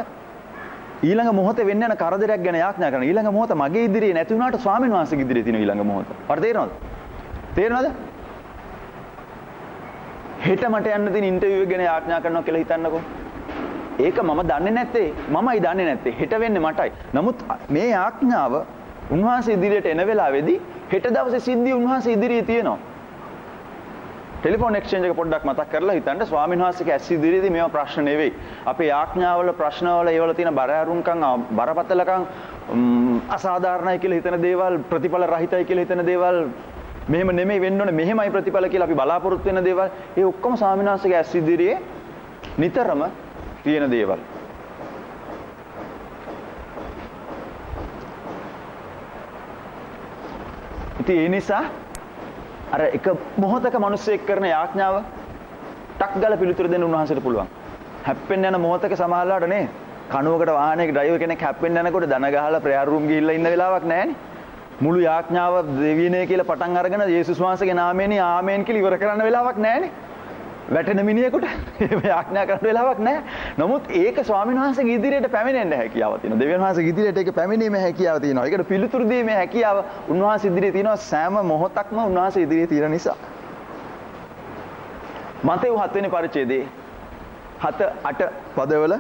ඊළඟ මොහොතේ වෙන්න යන කරදරයක් ගැන යාඥා කරනවා. ඊළඟ මොහොත මගේ ඉදිරියේ නැති වුණාට ස්වාමීන් වහන්සේගේ ඉදිරියේ තියෙන ඊළඟ මොහොත. ඔයාලට තේරෙනවද? තේරෙනවද? හෙට මට යන්න තියෙන ඉන්ටර්විව් එක ගැන යාඥා කරනවා කියලා හිතන්නකෝ. ඒක මම දන්නේ නැත්තේ. මමයි දන්නේ නැත්තේ. හෙට වෙන්නේ මටයි. නමුත් මේ යාඥාව උන්වහන්සේ ඉදිරියට එන වෙලාවේදී හෙට දවසේ සිද්ධිය උන්වහන්සේ ඉදිරියේ තියෙනවා. ටෙලිෆෝන් එක්ස්චේන්ජ් එක පොඩ්ඩක් මතක් කරලා හිතන්න ස්වාමීන් වහන්සේගේ ඇස් ඉදිරියේදී මේවා ප්‍රශ්න නෙවෙයි. අපේ යාඥාවල ප්‍රශ්නවල ඒවල තියෙන බරඅරුම්කම් බරපතලකම් අසාධාරණයි කියලා හිතන දේවල් ප්‍රතිඵල රහිතයි කියලා හිතන දේවල් මෙහෙම නෙමෙයි වෙන්න ඕනේ මෙහෙමයි ප්‍රතිඵල කියලා අපි බලාපොරොත්තු වෙන දේවල් ඒ ඔක්කොම ස්වාමීන් වහන්සේගේ ඇස් ඉදිරියේ නිතරම තියෙන දේවල්. ඉතින් ඒ නිසා අර එක මොහොතක මිනිස්සෙක් කරන යාඥාව ටක් ගාලා පිළිතුරු දෙන්න උන්වහන්සේට පුළුවන්. හැප්පෙන්න යන මොහොතක සමහරලාට නේ කණුවකට වාහනයක ඩ්‍රයිවර් කෙනෙක් හැප්පෙන්න යනකොට දන ගහලා ප්‍රෙයර් රූම් ගිහිල්ලා ඉන්න වෙලාවක් නැහැනේ. මුළු යාඥාව දෙවියනේ කියලා පටන් අරගෙන යේසුස් වහන්සේගේ නාමයෙන්ි ආමේන් කියලා ඉවර කරන්න වෙලාවක් නැහැනේ. වැටෙන මිනිහෙකුට යාඥා කරන්න වෙලාවක් නැහැ. නමුත් ඒක ස්වාමීන් වහන්සේගේ ඉදිරියට පැමිණෙන්න හැකියාව තියෙනවා. දෙවියන් වහන්සේගේ ඉදිරියට ඒක පැමිණීමේ හැකියාව තියෙනවා. ඒකට පිළිතුරු දීමේ හැකියාව උන්වහන්සේ ඉදිරියේ තියෙනවා. සෑම මොහොතක්ම උන්වහන්සේ ඉදිරියේ තියෙන නිසා. මතෙව් 7 වෙනි පරිච්ඡේදයේ 7-8 පදවල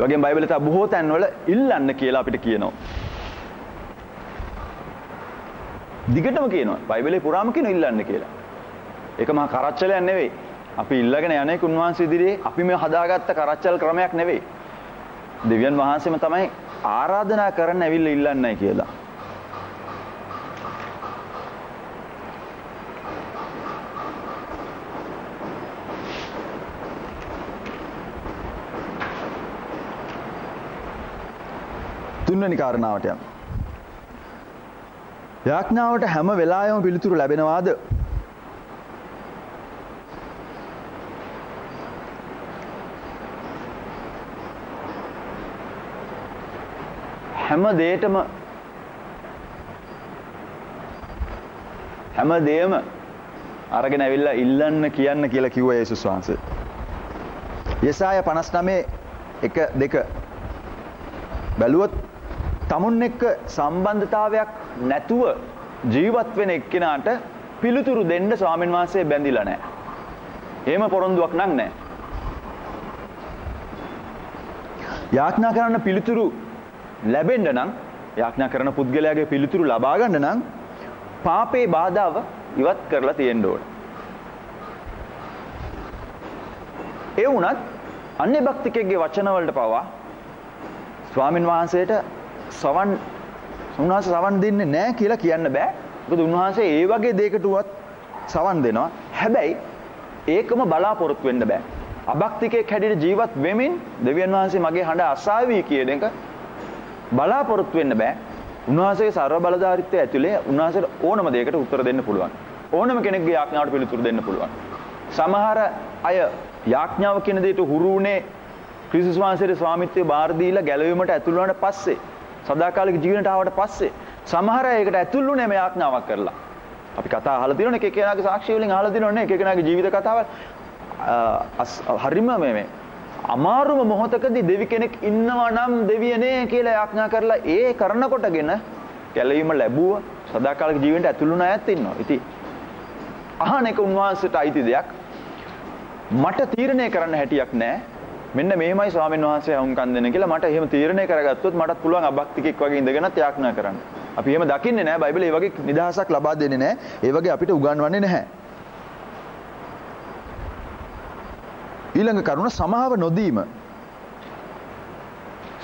වගේම බයිබලයේ තව බොහෝ තැන්වල ඉල්ලන්න කියලා අපිට කියනවා. දිගටම කියනවා. බයිබලයේ පුරාම කියන ඉල්ලන්න කියලා. ඒක මහා කරච්චලයක් නෙවෙයි. අපි ඉල්ලගෙන යන්නේ උන්වහන්සේ ඉදිරියේ අපි මේ හදාගත්ත කරච්චල් ක්‍රමයක් නෙවෙයි. දෙවියන් වහන්සේම තමයි ආරාධනා කරන්න ඇවිල්ලා ඉල්ලන්නයි කියලා. තුන්වෙනි කාරණාවට යමු. යාඥාවට හැම වෙලාවෙම පිළිතුරු ලැබෙනවාද? හැම දෙයක්ම අරගෙන ඇවිල්ලා ඉල්ලන්න කියන්න කියලා කිව්වා යේසුස් වහන්සේ. යෙසාය 59:1-2 බැලුවොත් තමුන් එක්ක සම්බන්ධතාවයක් නැතුව ජීවත් වෙන එක්කෙනාට පිළිතුරු දෙන්න ස්වාමීන් වහන්සේ බැඳිලා නැහැ. එහෙම පොරොන්දුවක් නැහැ. යාඥා කරන්න පිළිතුරු ලැබෙන්න නම් යාඥා කරන පුද්ගලයාගේ පිළිතුරු ලබා ගන්න නම් පාපේ බාධාව ඉවත් කරලා තියෙන්න ඕන. ඒ වුණත් අන්‍ය භක්තිකයෙක්ගේ වචන වලට පවා ස්වාමින් වහන්සේට සවන් දෙන්නේ නැහැ කියලා කියන්න බෑ. මොකද උන්වහන්සේ ඒ වගේ දෙයකටවත් සවන් දෙනවා. හැබැයි ඒකම බලාපොරොත්තු වෙන්න බෑ. අභක්තිකයෙක් හැටියට ජීවත් වෙමින් දෙවියන් වහන්සේ මගේ හඬ අසාවි කියන එක බලාපොරොත්තු වෙන්න බෑ. උන්වහන්සේගේ ਸਰව බලධාරීත්වය ඇතුලේ උන්වහන්සේට ඕනම දෙයකට උත්තර දෙන්න පුළුවන්. ඕනම කෙනෙක්ගේ යාඥාවට පිළිතුරු දෙන්න පුළුවන්. සමහර අය යාඥාව කියන දෙයට හුරු වුණේ ක්‍රිස්තුස් වහන්සේගේ ස්වාමිත්වය බාර දීලා ගැලවීමට ඇතුළු වුණාට පස්සේ සදාකාලික ජීවිතයට ආවට පස්සේ සමහර අය ඒකට ඇතුළු වුණේ මේ යාඥාවක් කරලා. අපි කතා අහලා තියෙනවනේ එක එකනාගේ සාක්ෂි වලින් අහලා තියෙනවනේ එක එකනාගේ ජීවිත කතාවල් හරිම මේ අමාරුම මොහොතකදී දෙවි කෙනෙක් ඉන්නවා නම් දෙවියනේ කියලා යාඥා කරලා ඒ කරනකොටගෙන ගැලවීම ලැබුව සදාකාලික ජීවිතයට ඇතුළු වුණ අයත් ඉන්නවා. ඉතින් අහන එක උන්වහන්සේට අයිති දෙයක්. මට තීරණය කරන්න හැටියක් නැහැ. මෙන්න මෙහෙමයි ස්වාමීන් වහන්සේ වුන්කම් දෙන්න කියලා මට එහෙම තීරණය කරගත්තොත් මටත් පුළුවන් අභක්තිකෙක් වගේ ඉඳගෙනත් යාඥා කරන්න. අපි එහෙම දකින්නේ නැහැ. බයිබලයේ ඒ වගේ නිදහසක් ලබා දෙන්නේ නැහැ. ඒ වගේ අපිට උගන්වන්නේ නැහැ. ඊළඟ කරුණ සමාව නොදීම.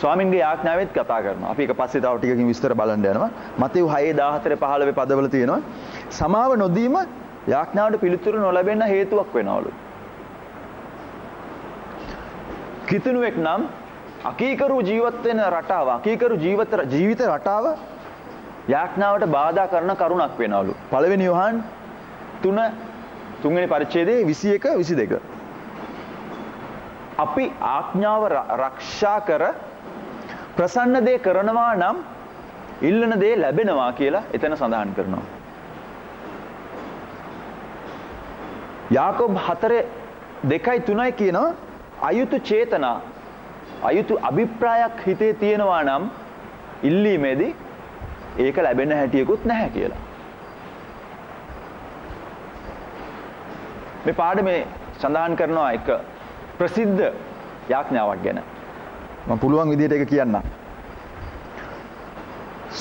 ස්වාමින්ගේ යාඥාවෙත් කතා කරනවා. අපි ඒක පස්සේ තව ටිකකින් විස්තර බලන්න යනවා. මතෙව් 6:14 15 පදවල තියෙනවා. සමාව නොදීම යාඥාවට පිළිතුරු නොලැබෙන්න හේතුවක් වෙනවලු. කිතුණුවෙක් නම් අකීකරු ජීවත් වෙන රටාව, අකීකරු ජීවිත රටාව යාඥාවට බාධා කරන කරුණක් වෙනවලු. පළවෙනි යොහන් 3 තුන්වෙනි පරිච්ඡේදයේ 21 22. අපි ආඥාව ආරක්ෂා කර ප්‍රසන්න දේ කරනවා නම් ඉල්ලන දේ ලැබෙනවා කියලා එතන සඳහන් කරනවා. යාකෝබ් 4:2-3 කියනවා අයුතු චේතනා, අයුතු අභිප්‍රායක් හිතේ තියෙනවා නම් ඉල්ලීමේදී ඒක ලැබෙන්න හැටියකුත් නැහැ කියලා. මේ පාඩමේ සඳහන් කරනවා එක ප්‍රසිද්ධ යාඥාවක් ගැන. මම පුළුවන් විදිහට ඒක කියන්නම්.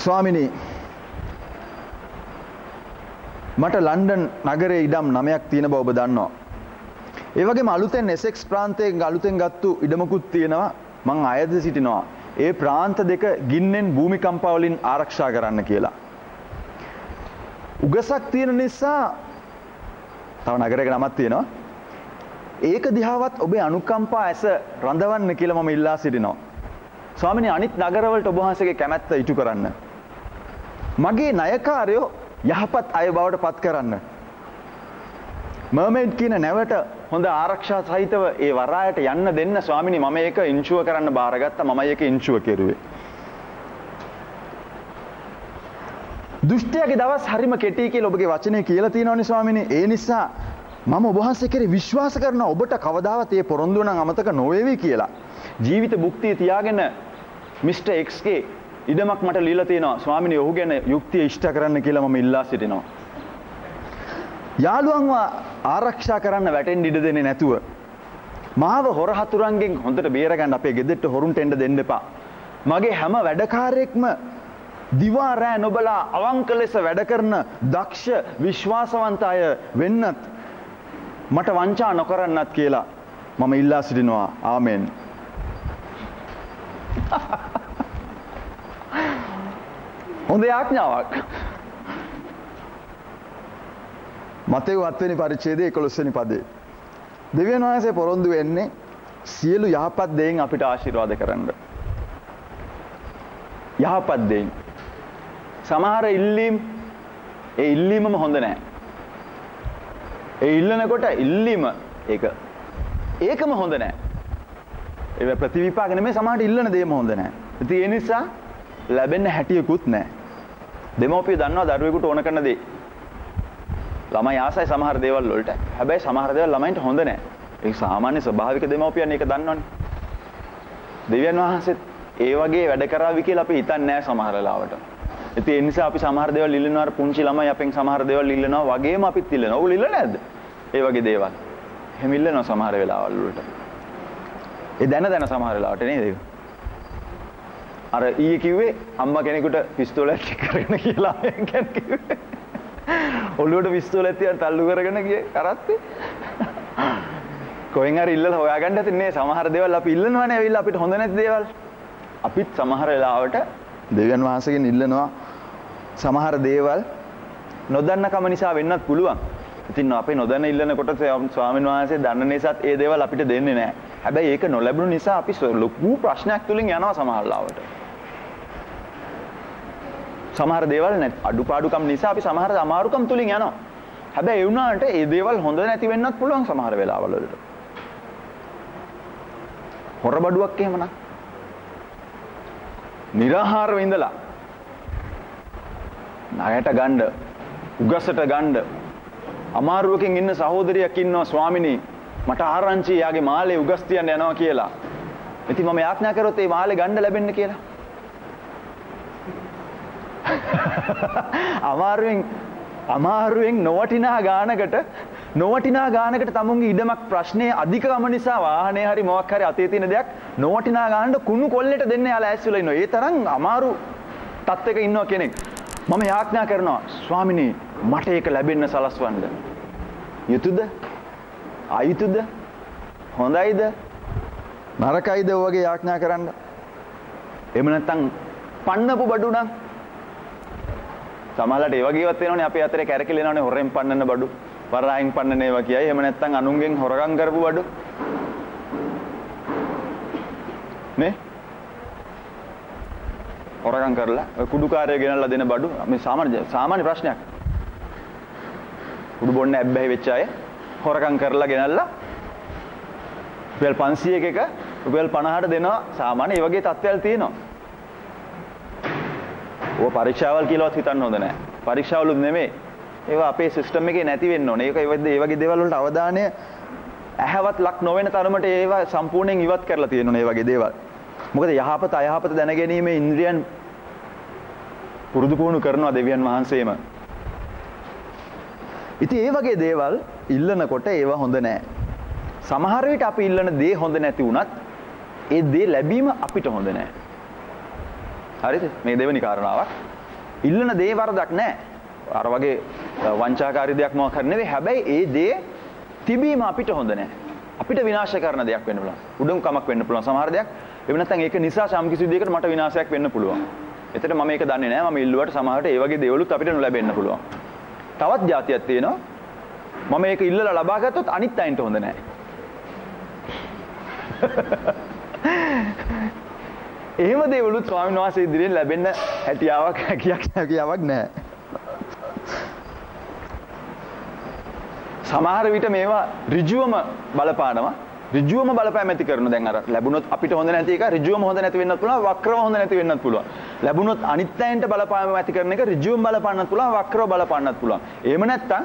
ස්වාමිනී, මට ලන්ඩන් නගරයේ ඉඩම් 9ක් තියෙන බව ඔබ දන්නවා. ඒ වගේම අලුතෙන් එසෙක්ස් ප්‍රාන්තයෙන් අලුතෙන් ගත්තු ඉඩමකුත් තියෙනවා. මං අයද සිටිනවා ඒ ප්‍රාන්ත දෙක ගින්නෙන් භූමිකම්පා වලින් ආරක්ෂා කරන්න කියලා. උගසක් තියෙන නිසා තව නගරයක නමක් තියෙනවා. ඒක දිහාවත් ඔබේ අනුකම්පා ඇස රඳවන්න කියලා මම ඉල්ලා සිටිනවා. ස්වාමිනේ, අනිත් නගරවලට ඔබ වහන්සේගේ කැමැත්ත ඉටු කරන්න. මගේ ණයකාරයෝ යහපත් අය බවට පත් කරන්න. මර්මේඩ් කියන නැවට හොඳ ආරක්ෂා සහිතව ඒ වරායට යන්න දෙන්න ස්වාමිනේ, මම ඒක ඉන්ෂුව කරන්න බාරගත්තා. මමයි ඒක ඉන්ෂුව කෙරුවේ. දුෂ්ටයාගේ දවස් හරිම කෙටි කියලා ඔබගේ වචනේ කියලා තියෙනවනේ ස්වාමිනේ. ඒ නිසා මම ඔබ වහන්සේ කෙරේ විශ්වාස කරනවා ඔබට කවදාවත් මේ පොරොන්දුව නම් අමතක නොවේවි කියලා. ජීවිත භුක්තිය තියාගෙන මිස්ටර් එක්ස්ගේ ඉඩමක් මට ලියලා තියෙනවා. ස්වාමිනේ, ඔහු ගැන යුක්තිය ඉෂ්ට කරන්න කියලා මම ඉල්ලා සිටිනවා. යාළුවන්ව ආරක්ෂා කරන්න වැටෙන්න ඉඩ දෙන්නේ නැතුව මාව හොර හතුරන්ගෙන් හොඳට බේරගන්න අපේ ගෙදරට හොරුන්ට එන්න දෙන්න එපා. මගේ හැම වැඩකාරයෙක්ම දිවා රෑ නොබලා අවංක ලෙස වැඩ කරන දක්ෂ විශ්වාසවන්ත අය වෙන්නත් මට වංචා නොකරන්නත් කියලා මම ඉල්ලා සිටිනවා. ආමෙන්. හොඳ යාඥාවක්. මතෙව් 7 වෙනි පරිච්ඡේදයේ 11 වෙනි පදේ. දෙවියන් වහන්සේ පොරොන්දු වෙන්නේ සියලු යහපත් දේෙන් අපිට ආශිර්වාද කරන්න. යහපත් දේෙන්. සමහර ඉල්ලීම් ඒ ඉල්ලීමම හොඳ නැහැ. ඒ ඉල්ලනකොට ඉල්ලීම ඒකම හොඳ නැහැ. ඒ ප්‍රතිවිපාක නෙමෙයි, සමහරට ඉල්ලන දේම හොඳ නැහැ. ඉතින් ඒ නිසා ලැබෙන්න හැටියකුත් නැහැ. දෙමව්පිය දන්නවා දරුවෙකුට ඕන කරන දේ. ළමයි ආසයි සමහර දේවල් වලට. හැබැයි සමහර දේවල් ළමයින්ට හොඳ නැහැ. ඒක සාමාන්‍ය ස්වභාවික දෙමව්පියන් ඒක දන්නවනේ. දෙවියන් වහන්සේත් ඒ වගේ වැඩ කරાવી කියලා අපි හිතන්නේ නැහැ සමහර වෙලාවට. ඉතින් ඒ නිසා අපි සමහර දේවල් ඉල්ලනවා. පුංචි ළමයි අපෙන් සමහර දේවල් ඉල්ලනවා වගේම අපිත් ඉල්ලනවා. ඔයගොල්ලෝ ඉල්ලන්නේ නැද්ද? ඒ වගේ දේවල්. එහෙම ඉල්ලනවා සමහර වෙලාවල් වලට. ඒ දැන සමහර වෙලාවට නේද ඒක? අර ඊයේ කිව්වේ අම්මා කෙනෙකුට පිස්තෝලයක් කරගෙන කියලා ගැන කිව්වේ. ඔළුවට පිස්තෝලයක් තියන් තල්ලු කරගෙන ගියේ කරත්තේ. කොහෙන් හරි ඉල්ලලා හොයාගන්න ඇති නේ සමහර දේවල් අපි ඉල්ලනවානේ. ඇවිල්ලා අපිට හොඳ නැති දේවල්. අපිත් සමහර වෙලාවට දෙවියන් වහන්සේගෙන් ඉල්ලනවා සමහර දේවල් නොදන්නකම නිසා වෙන්නත් පුළුවන්. ඉතින් අපි නොදන්න ඉල්ලනකොට ස්වාමීන් වහන්සේ දන්න නිසාත් ඒ දේවල් අපිට දෙන්නේ නැහැ. හැබැයි ඒක නොලැබුණු නිසා අපි ලොකු ප්‍රශ්නයක් තුලින් යනවා සමහර ලාවට. සමහර දේවල් අඩුපාඩුකම් නිසා අපි සමහර අමාරුකම් තුලින් යනවා. හැබැයි ඒ වුණාට ඒ දේවල් හොඳ නැති වෙන්නත් පුළුවන් සමහර වෙලාවල් වලට. හොරබඩුවක් එහෙමනම් නිරාහාරව ඉඳලා ණයට ගන්න, උගසට ගන්න අමාරුවකින් ඉන්න සහෝදරියක් ඉන්නවා. ස්වාමිනී, මට ආරංචි යාගේ මාළේ උගස් තියන්න යනවා කියලා. ඉතින් මම යාඥා කරොත් ඒ මාළේ ගන්න ලැබෙන්න කියලා. අමාරුවෙන් නොවටිනා ගානකට තමුන්ගේ ඉඩමක් ප්‍රශ්නේ අධිකම නිසා වාහනේ හරි මොකක් හරි අතේ තියෙන දෙයක් නොවටිනා ගානට කුණු කොල්ලෙට දෙන්න යාලා ඇස්විලා ඉන්නවා. ඒ තරම් අමාරු තත්ත්වයක ඉන්නවා කෙනෙක්. මම යාඥා කරනවා, ස්වාමිනී, මට ඒක ලැබෙන්න සලස්වන්න. යුතුයද? අයුතුයද? හොඳයිද? නරකයිද? වගේ යාඥා කරන්න. එහෙම නැත්නම් පන්නපු බඩු නම් සමහරවිට ඒ වගේවත් වෙනවනේ අපි අතරේ කැරකිලෙනවනේ හොරෙන් පන්නන බඩු. වරායින් පන්නන ඒවා කියයි. එහෙම නැත්නම් අනුන්ගෙන් හොරගම් කරපු බඩු. නේ? හොරගම් කරලා කුඩුකාරය ගෙනල්ලා දෙන බඩු මේ සාමාන්‍ය ප්‍රශ්නයක්. කුඩු බොන්න ඇබ්බැහි වෙච්ච අය හොරගම් කරලා ගෙනල්ලා රුපියල් 500ක එක රුපියල් 50ට දෙනවා සාමාන්‍ය ඒ වගේ තත්ත්වයල් තියෙනවා. ඕව පරීක්ෂාවල් කියලාවත් හිතන්න හොඳ නැහැ. පරීක්ෂාවලුත් නෙමෙයි. ඒවා අපේ සිස්ටම් එකේ නැති වෙන්න ඕනේ. ඒක ඒ වගේ දේවල් වලට අවධානය ඇහැවත් ලක් නොවන තරමට ඒවා සම්පූර්ණයෙන් ඉවත් කරලා තියෙනවා මේ වගේ දේවල්. මොකද යහපත අයහපත දැනගැනීමේ ඉන්ද්‍රියන් පුරුදු පුහුණු කරනවා දෙවියන් වහන්සේම. ඉතින් ඒ වගේ දේවල් ඉල්ලනකොට ඒවා හොඳ නැහැ. සමහර විට අපි ඉල්ලන දේ හොඳ නැති වුණත් ඒ දේ ලැබීම අපිට හොඳ නැහැ. හරිද? මේ දෙවෙනි කාරණාවක්. ඉල්ලන දේ වරදක් නැහැ. අර වගේ වංචාකාරී දෙයක් මොකක් හරි නෙවෙයි. හැබැයි ඒ දේ තිබීම අපිට හොඳ නැහැ. අපිට විනාශ කරන දෙයක් වෙන්න පුළුවන්. උඩඟුකමක් වෙන්න පුළුවන්. සමහර දෙයක් එහෙම නැත්නම් ඒක නිසා සම්කිසි දෙයකට මට විනාශයක් වෙන්න පුළුවන්. එතකොට මම ඒක දන්නේ නැහැ. මම ඉල්ලුවට සමහරට ඒ වගේ දේවලුත් අපිට නොලැබෙන්න පුළුවන්. තවත් જાතියක් තියෙනවා. මම ඒක ඉල්ලලා ලබා ගත්තොත් අනිත් අයින්ට හොඳ නැහැ. එහෙම දේවලුත් ස්වාමීන් වහන්සේ ඉදිරියෙන් ලැබෙන්න හැකියාවක් නැහැ. සමහර විට මේවා ඍජුවම බලපානවා. ඍජුවම බලපෑම ඇති කරන දැන් අර ලැබුණොත් අපිට හොඳ නැති එක ඍජුවම හොඳ නැති වෙන්නත් පුළුවන් වක්‍රව හොඳ නැති වෙන්නත් පුළුවන්. ලැබුණොත් අනිත්‍යයෙන්ට බලපෑම ඇති කරන එක ඍජුවම බලපාන්නත් පුළුවන් වක්‍රව බලපාන්නත් පුළුවන්. එහෙම නැත්තම්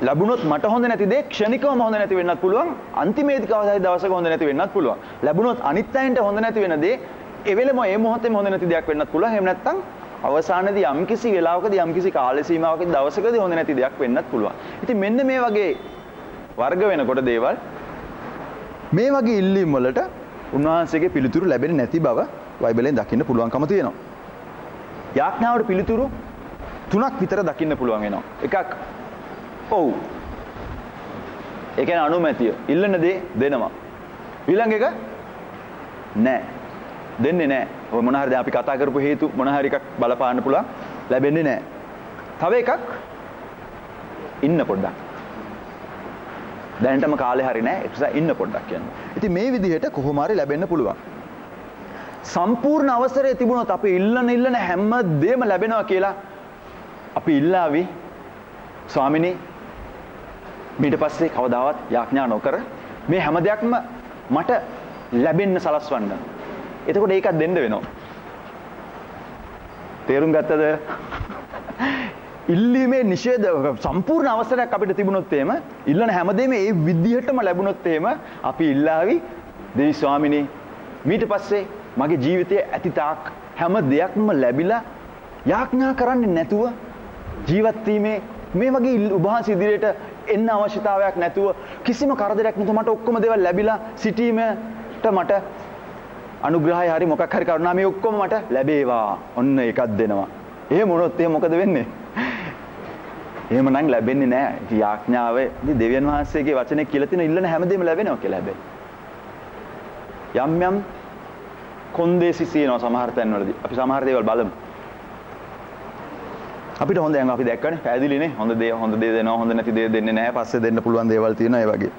ලැබුණොත් මට හොඳ නැති දේ ක්ෂණිකවම හොඳ නැති වෙන්නත් පුළුවන්. අන්තිමේදී කවදාහරි දවසක හොඳ නැති වෙන්නත් පුළුවන්. ලැබුණොත් අනිත්‍යයෙන්ට හොඳ නැති වෙන දේ එවෙලම ඒ මොහොතේම හොඳ නැති දෙයක් වෙන්නත් පුළුවන්. එහෙම නැත්තම් අවසානයේදී යම්කිසි වෙලාවකදී යම්කිසි කාල සීමාවකදී දවසකදී හොඳ නැති දෙයක් වෙන්නත් පුළුවන්. ඉතින් මෙන්න මේ වගේ වර්ග වෙනකොට දේවල් මේ වගේ ඉල්ලීම් වලට උන්වහන්සේගේ පිළිතුරු ලැබෙන්නේ නැති බව බයිබලෙන් දකින්න පුළුවන්කම තියෙනවා. යාඥාවට පිළිතුරු 3ක් විතර දකින්න පුළුවන් වෙනවා. එකක් ඔව්. ඒ කියන්නේ අනුමැතිය. ඉල්ලන දේ දෙනවා. ඊළඟ එක නෑ. දෙන්නේ නෑ. ඔය මොන හරි දැන් අපි කතා කරපු හේතු මොන හරි එකක් බලපාන්න පුළුවන් ලැබෙන්නේ නෑ. තව එකක් ඉන්න පොඩ්ඩක්. දැනටම කාලේ හරි නෑ. ඒ නිසා ඉන්න පොඩ්ඩක් කියන්නේ. ඉතින් මේ විදිහට කොහොම හරි ලැබෙන්න පුළුවන්. සම්පූර්ණ අවසරය තිබුණොත් අපි ඉල්ලන හැම දෙයක්ම ලැබෙනවා කියලා අපි ඉල්ලාවි. ස්වාමිනේ ඊට පස්සේ කවදාවත් යාඥා නොකර මේ හැම දෙයක්ම මට ලැබෙන්න සලස්වන්න. එතකොට ඒකත් දෙන්න වෙනවා. තේරුම් ගත්තද? ඉල්ලීමේ නිෂේධ සම්පූර්ණ අවසරයක් අපිට තිබුණොත් එහෙම ඉල්ලන හැමදේම ඒ විදිහටම ලැබුණොත් එහෙම අපි ඉල්ලාවි දෙවි ස්වාමිනේ ඊට පස්සේ මගේ ජීවිතයේ ඇති තාක් හැම දෙයක්ම ලැබිලා යාඥා කරන්නේ නැතුව ජීවත් වීමේ මේ වගේ උභාස ඉදිරියට එන්න අවශ්‍යතාවයක් නැතුව කිසිම කරදරයක් නැතුව මට ඔක්කොම දේවල් ලැබිලා සිටීමට මට අනුග්‍රහය හරි මොකක් හරි කරුණා මේ ඔක්කොම මට ලැබේවා. ඔන්න එකක් දෙනවා. එහෙම වුණොත් එහෙම මොකද වෙන්නේ? එහෙමනම් ලැබෙන්නේ නැහැ. ඉතින් යාඥාවේ දෙවියන් වහන්සේගේ වචනේ කියලා තියෙන ඉල්ලන හැමදේම ලැබෙනවා කියලා හැබැයි. යම් කොන්දේසි තියෙනවා සමහර තැන්වලදී. අපි සමහර දේවල් බලමු. අපිට හොඳ දැන් අපි දැක්කනේ පැහැදිලිනේ හොඳ දේ දෙනවා හොඳ නැති දේ දෙන්නේ නැහැ. පස්සේ දෙන්න පුළුවන් දේවල් තියෙනවා ඒ වගේ.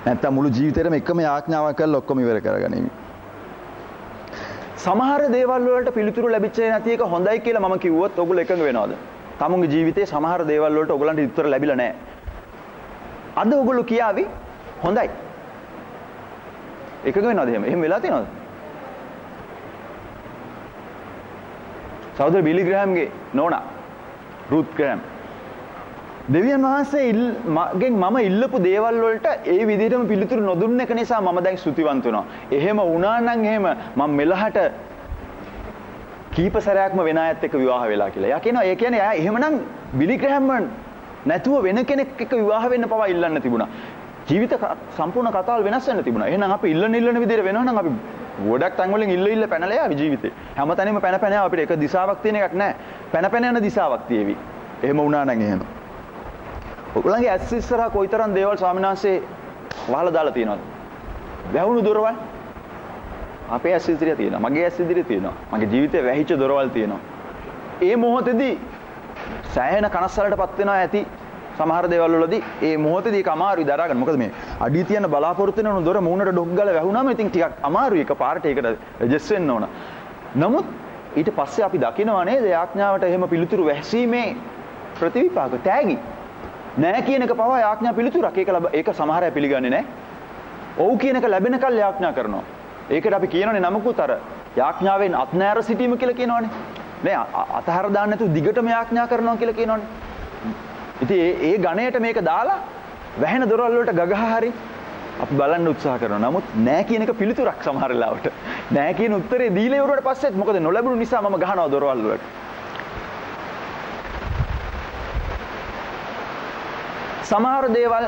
නැත්තම් මුළු ජීවිතේටම එකම යාඥාවක් කරලා ඔක්කොම ඉවර කරගනිමි. සමහර දේවල් වලට පිළිතුරු ලැබිච්ච නැති එක හොඳයි කියලා මම කිව්වොත් ඔයගොල්ලෝ එකඟ වෙනවද? තමුන්ගේ ජීවිතේ සමහර දේවල් වලට ඔයගලන්ට උත්තර ලැබිලා නැහැ. අද ඔයගොල්ලෝ කියාවි හොඳයි. එකඟ වෙනවද එහෙම? එහෙම වෙලා තියෙනවද? සහෝදර බිලි ග්‍රෑම්ගේ නෝනා රුත් ග්‍රෑම් දෙවියන් වහන්සේ මම ඉල්ලපු දේවල් වලට ඒ විදිහටම පිළිතුරු නොදුන්න එක නිසා මම දැන් ස්තුතිවන්ත වෙනවා. එහෙම වුණා නම් එහෙම මම මෙලහට කීප සැරයක්ම වෙන අයත් එක්ක විවාහ වෙලා කියලා. යා කියනවා ඒ කියන්නේ එයා එහෙමනම් බිලි ග්‍රෑම් නැතුව වෙන කෙනෙක් එක්ක විවාහ වෙන්න පවා ඉල්ලන්න තිබුණා. ජීවිත සම්පූර්ණ කතාවල් වෙනස් වෙන්න තිබුණා. එහෙනම් අපි ඉල්ලන විදිහට වෙනවා නම් අපි ගොඩක් තැන් වලින් ඉල්ල පැනලා යාවි ජීවිතේ. හැමතැනම පැන යාව අපිට එක දිශාවක් තියෙන එකක් නැහැ. පැන යන දිශාවක් තියෙවි. එහෙම වුණා නම් එහෙම. ඔයගොල්ලන්ගේ ඇස් ඉස්සරහා කොයිතරම් දේවල් ස්වාමීන් වහන්සේ වහලා දාලා තියෙනවද? වැහුණු දොරවල් අපේ ඇස් ඉදිරිය තියෙනවා. මගේ ඇස් ඉදිරිය තියෙනවා. මගේ ජීවිතේ වැහිච්ච දොරවල් තියෙනවා. ඒ මොහොතේදී සෑහෙන කනස්සලටපත් වෙනවා ඇති සමහර දේවල් වලදී ඒ මොහොතේදී ඒක අමාරුයි දරා ගන්න. මොකද මේ අඩිය තියන බලාපොරොත්තු වෙන දොර මූණට ඩොක් ගාලා වැහුණාම ඉතින් ටිකක් අමාරුයි එක පාරට ඒකට ඇඩ්ජස්ට් වෙන්න ඕන. නමුත් ඊට පස්සේ අපි දකිනවා නේද යාඥාවට එහෙම පිළිතුරු වැසීමේ ප්‍රතිවිපාක තෑගි. නෑ කියන එක පවා යාඥා පිළිතුරක්. ඒක සමහර අය පිළිගන්නේ නෑ. ඔව් කියන එක ලැබෙනකල් යාඥා කරනවා. ඒකට අපි කියනනේ නමකුත් අර යාඥාවෙන් අත්නෑර සිටීම කියලා කියනවනේ. නේ අතහර දාන්න නැතුව දිගටම යාඥා කරනවා කියලා කියනවනේ. ඉතින් ඒ ගණයට මේක දාලා වැහෙන දොරවල් වලට ගගහ හරි අපි බලන්න උත්සාහ කරනවා. නමුත් නෑ කියන එක පිළිතුරක් සමහර වෙලාවට. නෑ කියන උත්තරේ දීලා ඉවරුවට පස්සෙත් මොකද නොලැබුණු නිසා මම ගහනවා දොරවල් වලට. සමහර දේවල්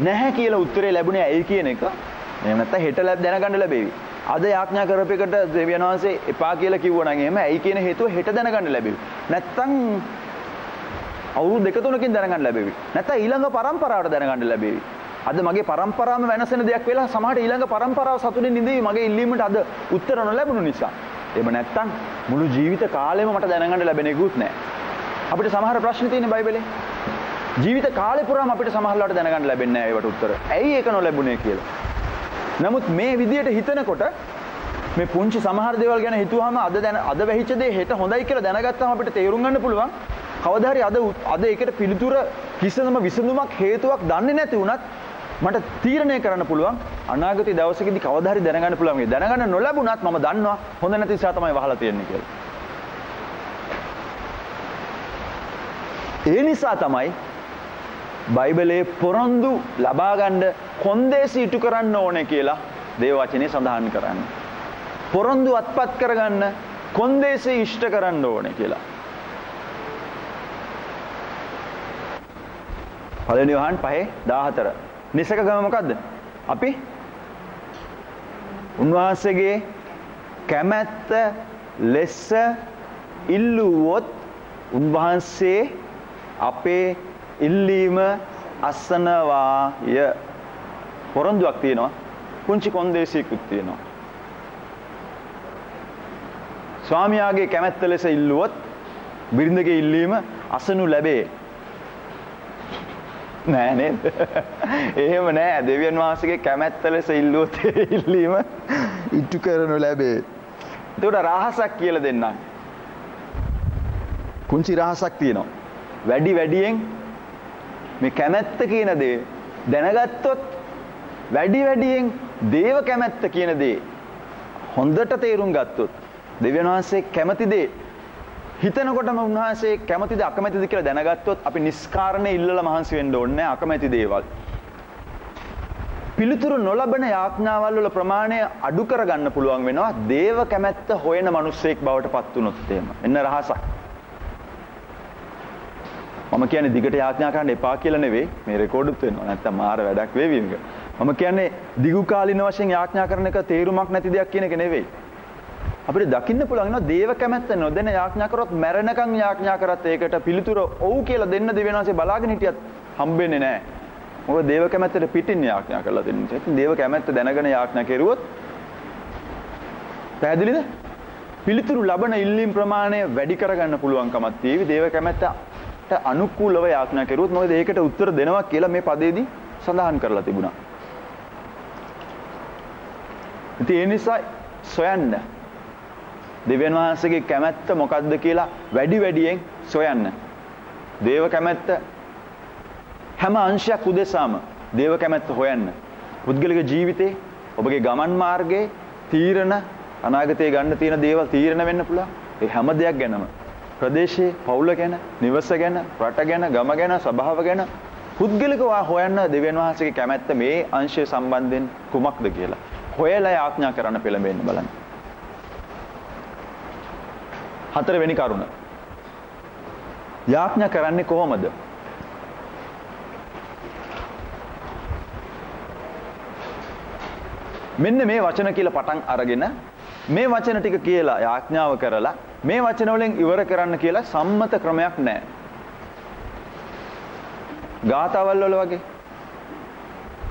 නැහැ කියලා උත්තරේ ලැබුණේ ඇයි කියන එක එහෙම නැත්නම් හෙට දැනගන්න ලැබෙවි. අද යාඥා කරපෙකට දෙවියන් වහන්සේ එපා කියලා කිව්වනම් එහෙම ඇයි කියන හේතුව හෙට දැනගන්න ලැබෙවි. නැත්නම් අවුරුදු දෙක තුනකින් දැනගන්න ලැබෙවි. නැත්නම් ඊළඟ පරම්පරාවට දැනගන්න ලැබෙවි. අද මගේ පරම්පරාවම වෙනසෙන දෙයක් වෙලා සමහරට ඊළඟ පරම්පරාව සතුටින් ඉඳී මගේ ඉල්ලීමට අද උත්තර නොලැබුණු නිසා. එහෙම නැත්නම් මුළු ජීවිත කාලෙම මට දැනගන්න ලැබෙන එකකුත් නැහැ. අපිට සමහර ප්‍රශ්න තියෙන බයිබලේ. ජීවිත කාලේ පුරාම අපිට සමහරවට දැනගන්න ලැබෙන්නේ නැහැ ඒවට උත්තර. ඇයි ඒක නොලැබුණේ කියලා. නමුත් මේ විදියට හිතනකොට මේ පුංචි සමහර දේවල් ගැන හිතුවාම අද වෙහිච්ච දේ හෙට හොඳයි කියලා දැනගත්තාම අපිට තේරුම් ගන්න පුළුවන්. කවදා හරි අද ඒකට පිළිතුර කිසිම විසඳුමක් හේතුවක් දන්නේ නැති වුණත් මට තීරණය කරන්න පුළුවන් අනාගත දවසකදී කවදා හරි දැනගන්න පුළුවන්. මේ දැනගන්න නොලැබුණත් මම දන්නවා හොඳ නැති නිසා තමයි වහලා තියෙන්නේ කියලා. ඒ නිසා තමයි බයිබලයේ පොරොන්දු ලබා ගන්න කොන්දේසි ඉටු කරන්න ඕනේ කියලා දේව වචනේ සඳහන් කරන්නේ. පොරොන්දු අත්පත් කරගන්න කොන්දේසි ඉෂ්ට කරන්න ඕනේ කියලා. පළවෙනි යෝහන් 5:14. නිසක ගම මොකද්ද? අපි උන්වහන්සේගේ කැමැත්ත ලෙස ඉල්ලුවොත් උන්වහන්සේ අපේ ඉල්ලීම අසනවාය. පොරොන්දුවක් තියෙනවා. පුංචි කොන්දේසියකුත් තියෙනවා. ස්වාමියාගේ කැමැත්ත ලෙස ඉල්ලුවොත් බිරිඳගේ ඉල්ලීම අසනු ලැබේ. නෑ නේද? එහෙම නෑ. දෙවියන් වහන්සේගේ කැමැත්ත ලෙස ඉල්ලුවොත් ඉල්ලීම ඉටු කරනු ලැබේ. ඒකට රහසක් කියලා දෙන්නම්. පුංචි රහසක් තියෙනවා. වැඩියෙන් මේ කැමැත්ත කියන දේ දැනගත්තොත් වැඩියෙන් දේව කැමැත්ත කියන දේ හොඳට තේරුම් ගත්තොත් දෙවියන් වහන්සේ කැමති දේ හිතනකොටම උන්වහන්සේ කැමතිද අකමැතිද කියලා දැනගත්තොත් අපි නිස්කාරණේ ඉල්ලලා මහන්සි වෙන්න ඕනේ නැහැ අකමැති දේවල්. පිළිතුරු නොලබන යාඥාවල් වල ප්‍රමාණය අඩු කරගන්න පුළුවන් වෙනවා දේව කැමැත්ත හොයන මිනිස්සෙක් බවට පත් වුණොත් එහෙම. එන්න රහසක්. මම කියන්නේ දිගට යාඥා කරන්න එපා කියලා නෙවෙයි. මේ රෙකෝඩුත් වෙනවා. නැත්තම් මාර වැඩක් වේවි මේක. මම කියන්නේ දිගු කාලින වශයෙන් යාඥා කරන එක තේරුමක් නැති දෙයක් කියන එක නෙවෙයි. අපිට දකින්න පුළුවන් වෙනවා දේව කැමැත්ත නොදෙන යාඥා කරොත් මැරෙනකන් යාඥා කරත් ඒකට පිළිතුර ඔව් කියලා දෙන්න දෙවියන් වහන්සේ බලාගෙන හිටියත් හම්බෙන්නේ නැහැ. මොකද දේව කැමැත්තට පිටින් යාඥා කරලා දෙන්නේ. ඒත් දේව කැමැත්ත දැනගෙන යාඥා කෙරුවොත් පැහැදිලිද? පිළිතුරු ලබන ඉල්ලීම් ප්‍රමාණය වැඩි කරගන්න පුළුවන්කමක් තියෙවි දේව කැමැත්තට අනුකූලව යාඥා කෙරුවොත්. මොකද ඒකට උත්තර දෙනවා කියලා මේ පදේදී සඳහන් කරලා තිබුණා. ඉතින් ඒ නිසා සොයන්න දෙවියන් වහන්සේගේ කැමැත්ත මොකක්ද කියලා වැඩියෙන් සොයන්න. දේව කැමැත්ත හැම අංශයක් උදෙසාම දේව කැමැත්ත හොයන්න. පුද්ගලික ජීවිතේ ඔබගේ ගමන් මාර්ගයේ තීරණ අනාගතයේ ගන්න තියෙන දේවල් තීරණ වෙන්න පුළුවන්. ඒ හැම දෙයක් ගැනම ප්‍රදේශයේ පවුල ගැන, නිවස ගැන, රට ගැන, ගම ගැන, සභාව ගැන පුද්ගලිකව හොයන්න දෙවියන් වහන්සේගේ කැමැත්ත මේ අංශය සම්බන්ධයෙන් කුමක්ද කියලා. හොයලා යාඥා කරන්න පෙළඹෙන්න බලන්න. හතරවෙනි කරුණ. යාඥා කරන්නේ කොහොමද? මෙන්න මේ වචන කියලා පටන් අරගෙන මේ වචන ටික කියලා යාඥාව කරලා මේ වචන වලින් ඉවර කරන්න කියලා සම්මත ක්‍රමයක් නැහැ. ගාථාවල් වල වගේ.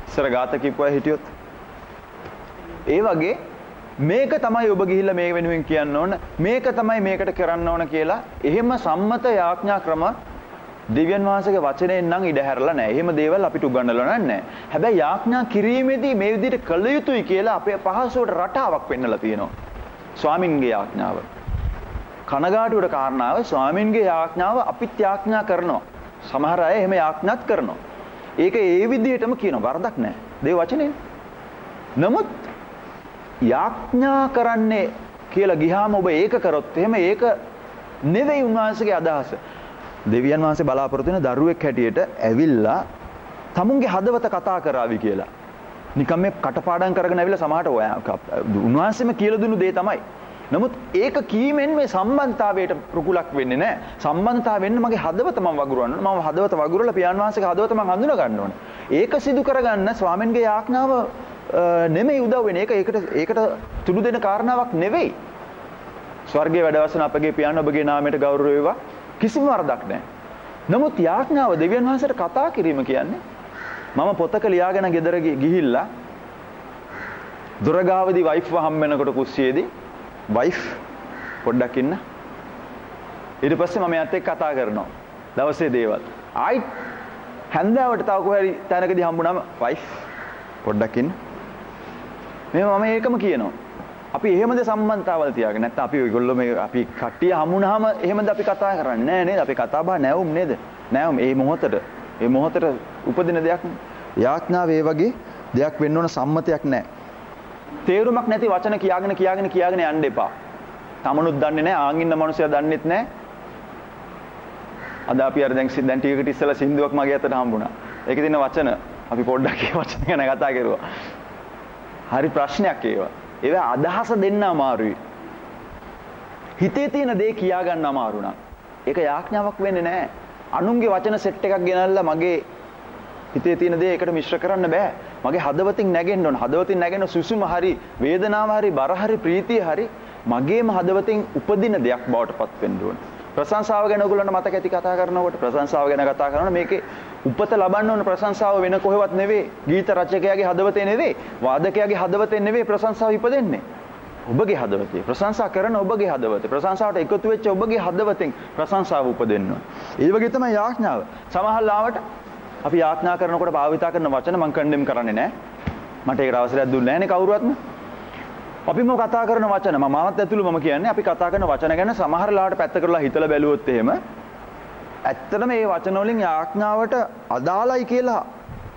ඉස්සර ගාථා කිව්වා හිටියොත් ඒ වගේ මේක තමයි ඔබ ගිහිල්ලා මේ වෙනුවෙන් කියන්න ඕන. මේක තමයි මේකට කරන්න ඕන කියලා එහෙම සම්මත යාඥා ක්‍රම දෙවියන් වහන්සේගේ වචනයෙන් නම් ඉඩ හැරලා නැහැ. එහෙම දේවල් අපිට උගන්වලා නැහැ. හැබැයි යාඥා කිරීමේදී මේ විදිහට කළ යුතුයි කියලා අපේ පහසුවට රටාවක් පෙන්නලා තියෙනවා. ස්වාමින්ගේ යාඥාව. කනගාටුවට කාරණාව ස්වාමින්ගේ යාඥාව අපිත් යාඥා කරනවා. සමහර අය එහෙම යාඥාත් කරනවා. ඒක ඒ විදිහටම කියනවා. වරදක් නැහැ. දේව වචනේ. නමුත් යාඥා කරන්නේ කියලා ගියාම ඔබ ඒක කරොත් එහෙම ඒක නෙවෙයි උන්වහන්සේගේ අදහස. දෙවියන් වහන්සේ බලාපොරොත්තු වෙන දරුවෙක් හැටියට ඇවිල්ලා තමුන්ගේ හදවත කතා කරાવી කියලා. නිකම් මේ කටපාඩම් කරගෙන ඇවිල්ලා සමහරට උන්වහන්සේම කියලා දුන්නු දේ තමයි. නමුත් ඒක කීමෙන් මේ සම්බන්ධතාවයට රුකුලක් වෙන්නේ නැහැ. සම්බන්ධතාව වෙන්න මගේ හදවත මම වගුරවන්න ඕනේ. මම හදවත වගුරලා පියාණන් වහන්සේගේ හදවත මම හඳුනා ගන්න ඕනේ. ඒක සිදු කරගන්න ස්වාමින්ගේ යාඥාව නෙමෙයි උදව් වෙන්නේ. ඒකට තුඩු දෙන කාරණාවක් නෙවෙයි. ස්වර්ගයේ වැඩවසන අපගේ පියාණන් ඔබගේ නාමයට ගෞරව වේවා. කිසිම වරදක් නැහැ. නමුත් යාඥාව දෙවියන් වහන්සේට කතා කිරීම කියන්නේ මම පොතක ලියාගෙන ගෙදර ගිහිල්ලා දොරගාවදී වයිෆ්ව හම් වෙනකොට කුස්සියේදී වයිෆ් පොඩ්ඩක් ඉන්න. ඊට පස්සේ මම එයාත් එක්ක කතා කරනවා. දවසේ දේවල්. ආයි හැන්දෑවට තව කොහරි තැනකදී හම්බුනම වයිෆ් පොඩ්ඩක් ඉන්න. මම ඒකම කියනවා. අපි එහෙමද සම්බන්ධතාවල් තියාගෙන නැත්නම් අපි ඔයගොල්ලෝ මේ අපි කට්ටිය හමුනහම එහෙමද අපි කතා කරන්නේ නෑ නේද? අපි කතා බහ නැවුම් නේද? නැවුම් මේ මොහොතට උපදින දෙයක්. යාඥාව ඒ වගේ දෙයක් වෙන්න ඕන සම්මතයක් නෑ. තේරුමක් නැති වචන කියාගෙන යන්න එපා. තමනුත් දන්නේ නෑ, ආන් ඉන්න මිනිස්සයා දන්නෙත් නෑ. අද අපි අර දැන් ටිකකට ඉස්සලා සින්දුවක් මගේ අතට හම්බුණා. ඒකේ තියෙන වචන අපි පොඩ්ඩක් ඒ වචන ගැන කතා කරුවා. හරි ප්‍රශ්නයක් ඒවා. ඒවා අදහස දෙන්න අමාරුයි. හිතේ තියෙන දේ කියා ගන්න අමාරු නම් ඒක යාඥාවක් වෙන්නේ නැහැ. අනුන්ගේ වචන සෙට් එකක් ගෙනල්ලා මගේ හිතේ තියෙන දේ ඒකට මිශ්‍ර කරන්න බෑ. මගේ හදවතින් නැගෙන්න ඕන. හදවතින් නැගෙන සුසුම හරි, වේදනාව හරි, බර හරි, ප්‍රීතිය හරි මගේම හදවතින් උපදින දෙයක් බවට පත් වෙන්න ඕන. ප්‍රශංසාව ගැන ඔයගොල්ලන්ට මතක ඇති කතා කරනකොට ප්‍රශංසාව ගැන කතා කරනකොට මේකේ උපත ලබන්න ඕන ප්‍රශංසාව වෙන කොහෙවත් නෙවෙයි. ගීත රචකයාගේ හදවතේ නෙවෙයි. වාදකයාගේ හදවතේ නෙවෙයි ප්‍රශංසාව ඉපදෙන්නේ. ඔබගේ හදවතේ. ප්‍රශංසා කරන ඔබගේ හදවතේ. ප්‍රශංසාවට එකතු වෙච්ච ඔබගේ හදවතෙන් ප්‍රශංසාව උපදින්න ඕන. ඒ වගේ තමයි යාඥාව. සමහර ලාවට අපි යාඥා කරනකොට භාවිතා කරන වචන මම කන්ඩෙම් කරන්නේ නැහැ. මට ඒක අවසරයක් දුන්නේ නැහැනේ කවුරුවත්ම. අපිම කතා කරන වචන මමවත් ඇතුළු මම කියන්නේ අපි කතා කරන වචන ගැන සමහර ලාවට පැත්ත කරලා හිතලා බැලුවොත් එහෙම ඇත්තටම මේ වචන වලින් යාඥාවට අදාළයි කියලා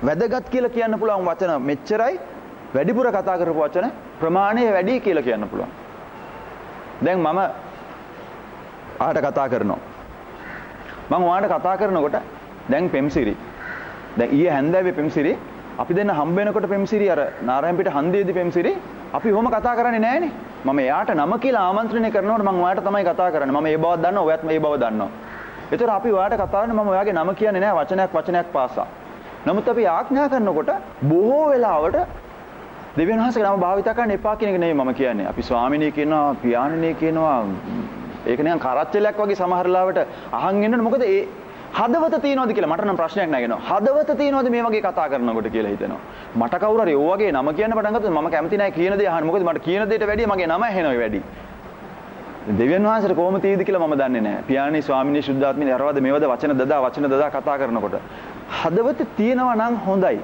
වැදගත් කියලා කියන්න පුළුවන් වචන මෙච්චරයි වැඩිපුර කතා කරපු වචන ප්‍රමාණය වැඩි කියලා කියන්න පුළුවන්. දැන් මම ආට කතා කරනවා. මම ඔයාලට කතා කරනකොට දැන් පෙම්සිරි. දැන් ඊයේ හැන්දෑවේ පෙම්සිරි අපි දෙන්න හම්බ වෙනකොට පෙම්සිරි අර නාරයන්පිට හන්දියේදී පෙම්සිරි අපි ඔහොම කතා කරන්නේ නැහනේ. මම එයාට නම කියලා ආමන්ත්‍රණය කරනකොට මම ඔයාට තමයි කතා කරන්නේ. මම ඒ බවක් දන්නවා, ඔයත් මේ බව දන්නවා. ඒතර අපි ඔයාට කතා කරන්නේ මම ඔයාගේ නම කියන්නේ නැහැ වචනයක් පාසා. නමුත් අපි ආඥා කරනකොට බොහෝ වෙලාවට දෙවියන් වහන්සේගේ නම භාවිත කරන්න එපා කියන එක නෙවෙයි මම කියන්නේ. අපි ස්වාමිනී කියනවා, පියාණනේ කියනවා. ඒක නිකන් කරච්චලයක් වගේ සමහර ලාවට අහන් ඉන්නකොට මොකද ඒ හදවත තියනවද කියලා මට නම් ප්‍රශ්නයක් නැගෙනවා. හදවත තියනවද මේ වගේ කතා කරනකොට කියලා හිතෙනවා. මට කවුරු හරි ඕ වගේ නම කියන්න පටන් ගත්තොත් මම කැමති නැහැ කියන දේ අහන්න. මොකද මට කියන දේට වැඩිය මගේ නම ඇහෙනවා වැඩි. දෙවියන් වහන්සේට කොහොම තීයද කියලා මම දන්නේ නැහැ. පියාණනි ස්වාමිනී සුද්ධාත්මනි අරවද මේවද වචන දදා කතා කරනකොට හදවත තියනවා නම් හොඳයි.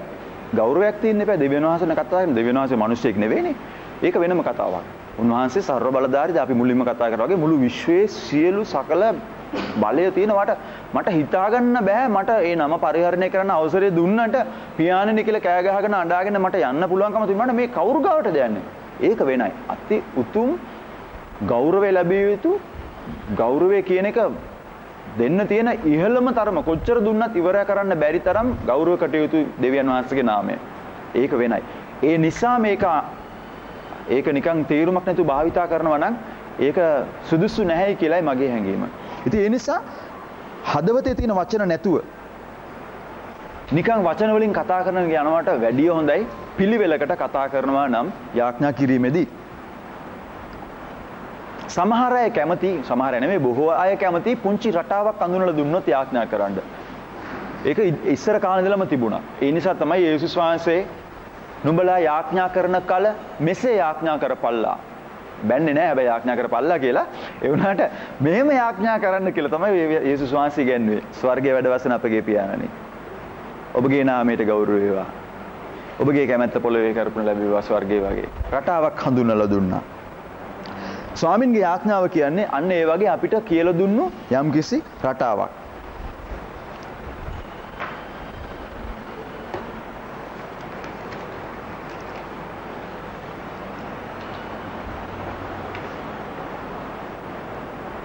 ගෞරවයක් තියෙන්න එපා. දෙවියන් වහන්සේන කතා කරන දෙවියන් වහන්සේ මිනිස්සෙක් නෙවෙයිනේ. ඒක වෙනම කතාවක්. උන්වහන්සේ සර්ව බලධාරීද අපි මුලින්ම කතා කරා වගේ මුළු විශ්වයේ සියලු සකල බලය තියෙනවට මට හිතා ගන්න බෑ මට ඒ නම පරිහරණය කරන්න අවසරය දුන්නට පියාණනි කියලා කෑ ගහගෙන අඬාගෙන මට යන්න පුළුවන්කම තිබුණාට මේ කවුරු ගාවටද යන්නේ? ඒක වෙනයි. අති උතුම් ගෞරවය ලැබිය යුතු ගෞරවය කියන එක දෙන්න තියෙන ඉහළම තරම කොච්චර දුන්නත් ඉවර කරන්න බැරි තරම් ගෞරව කටයුතු දෙවියන් වහන්සේගේ නාමය. ඒක වෙනයි. ඒ නිසා ඒක නිකන් තේරුමක් නැතුව භාවිතා කරනවා නම් ඒක සුදුසු නැහැයි කියලායි මගේ හැඟීම. ඉතින් ඒ නිසා හදවතේ තියෙන වචන නැතුව නිකන් වචන වලින් කතා කරන යනවට වැඩිය හොඳයි පිළිවෙලකට කතා කරනවා නම් යාඥා කිරීමේදී. සමහර අය කැමති, සමහර අය නෙමෙයි බොහෝ අය කැමති පුංචි රටාවක් අඳුනලා දුන්නොත් යාඥා කරන්න. ඒක ඉස්සර කාලේ ඉඳලම තිබුණා. ඒ නිසා තමයි යේසුස් වහන්සේ නුඹලා යාඥා කරන කල මෙසේ යාඥා කරපල්ලා. බැන්නේ නැහැ හැබැයි යාඥා කරපල්ලා කියලා. ඒ වුණාට මෙහෙම යාඥා කරන්න කියලා තමයි යේසුස් වහන්සේ ඉගැන්වුවේ. ස්වර්ගයේ වැඩ වසන අපගේ පියාණනි. ඔබගේ නාමයට ගෞරව වේවා. ඔබගේ කැමැත්ත පොළොවේ කරපුණ ලැබේවා ස්වර්ගයේ වගේ. රටාවක් හඳුන්වලා දුන්නා. ස්වාමින්ගේ යාඥාව කියන්නේ අන්න ඒ වගේ අපිට කියලා දුන්නු යම්කිසි රටාවක්.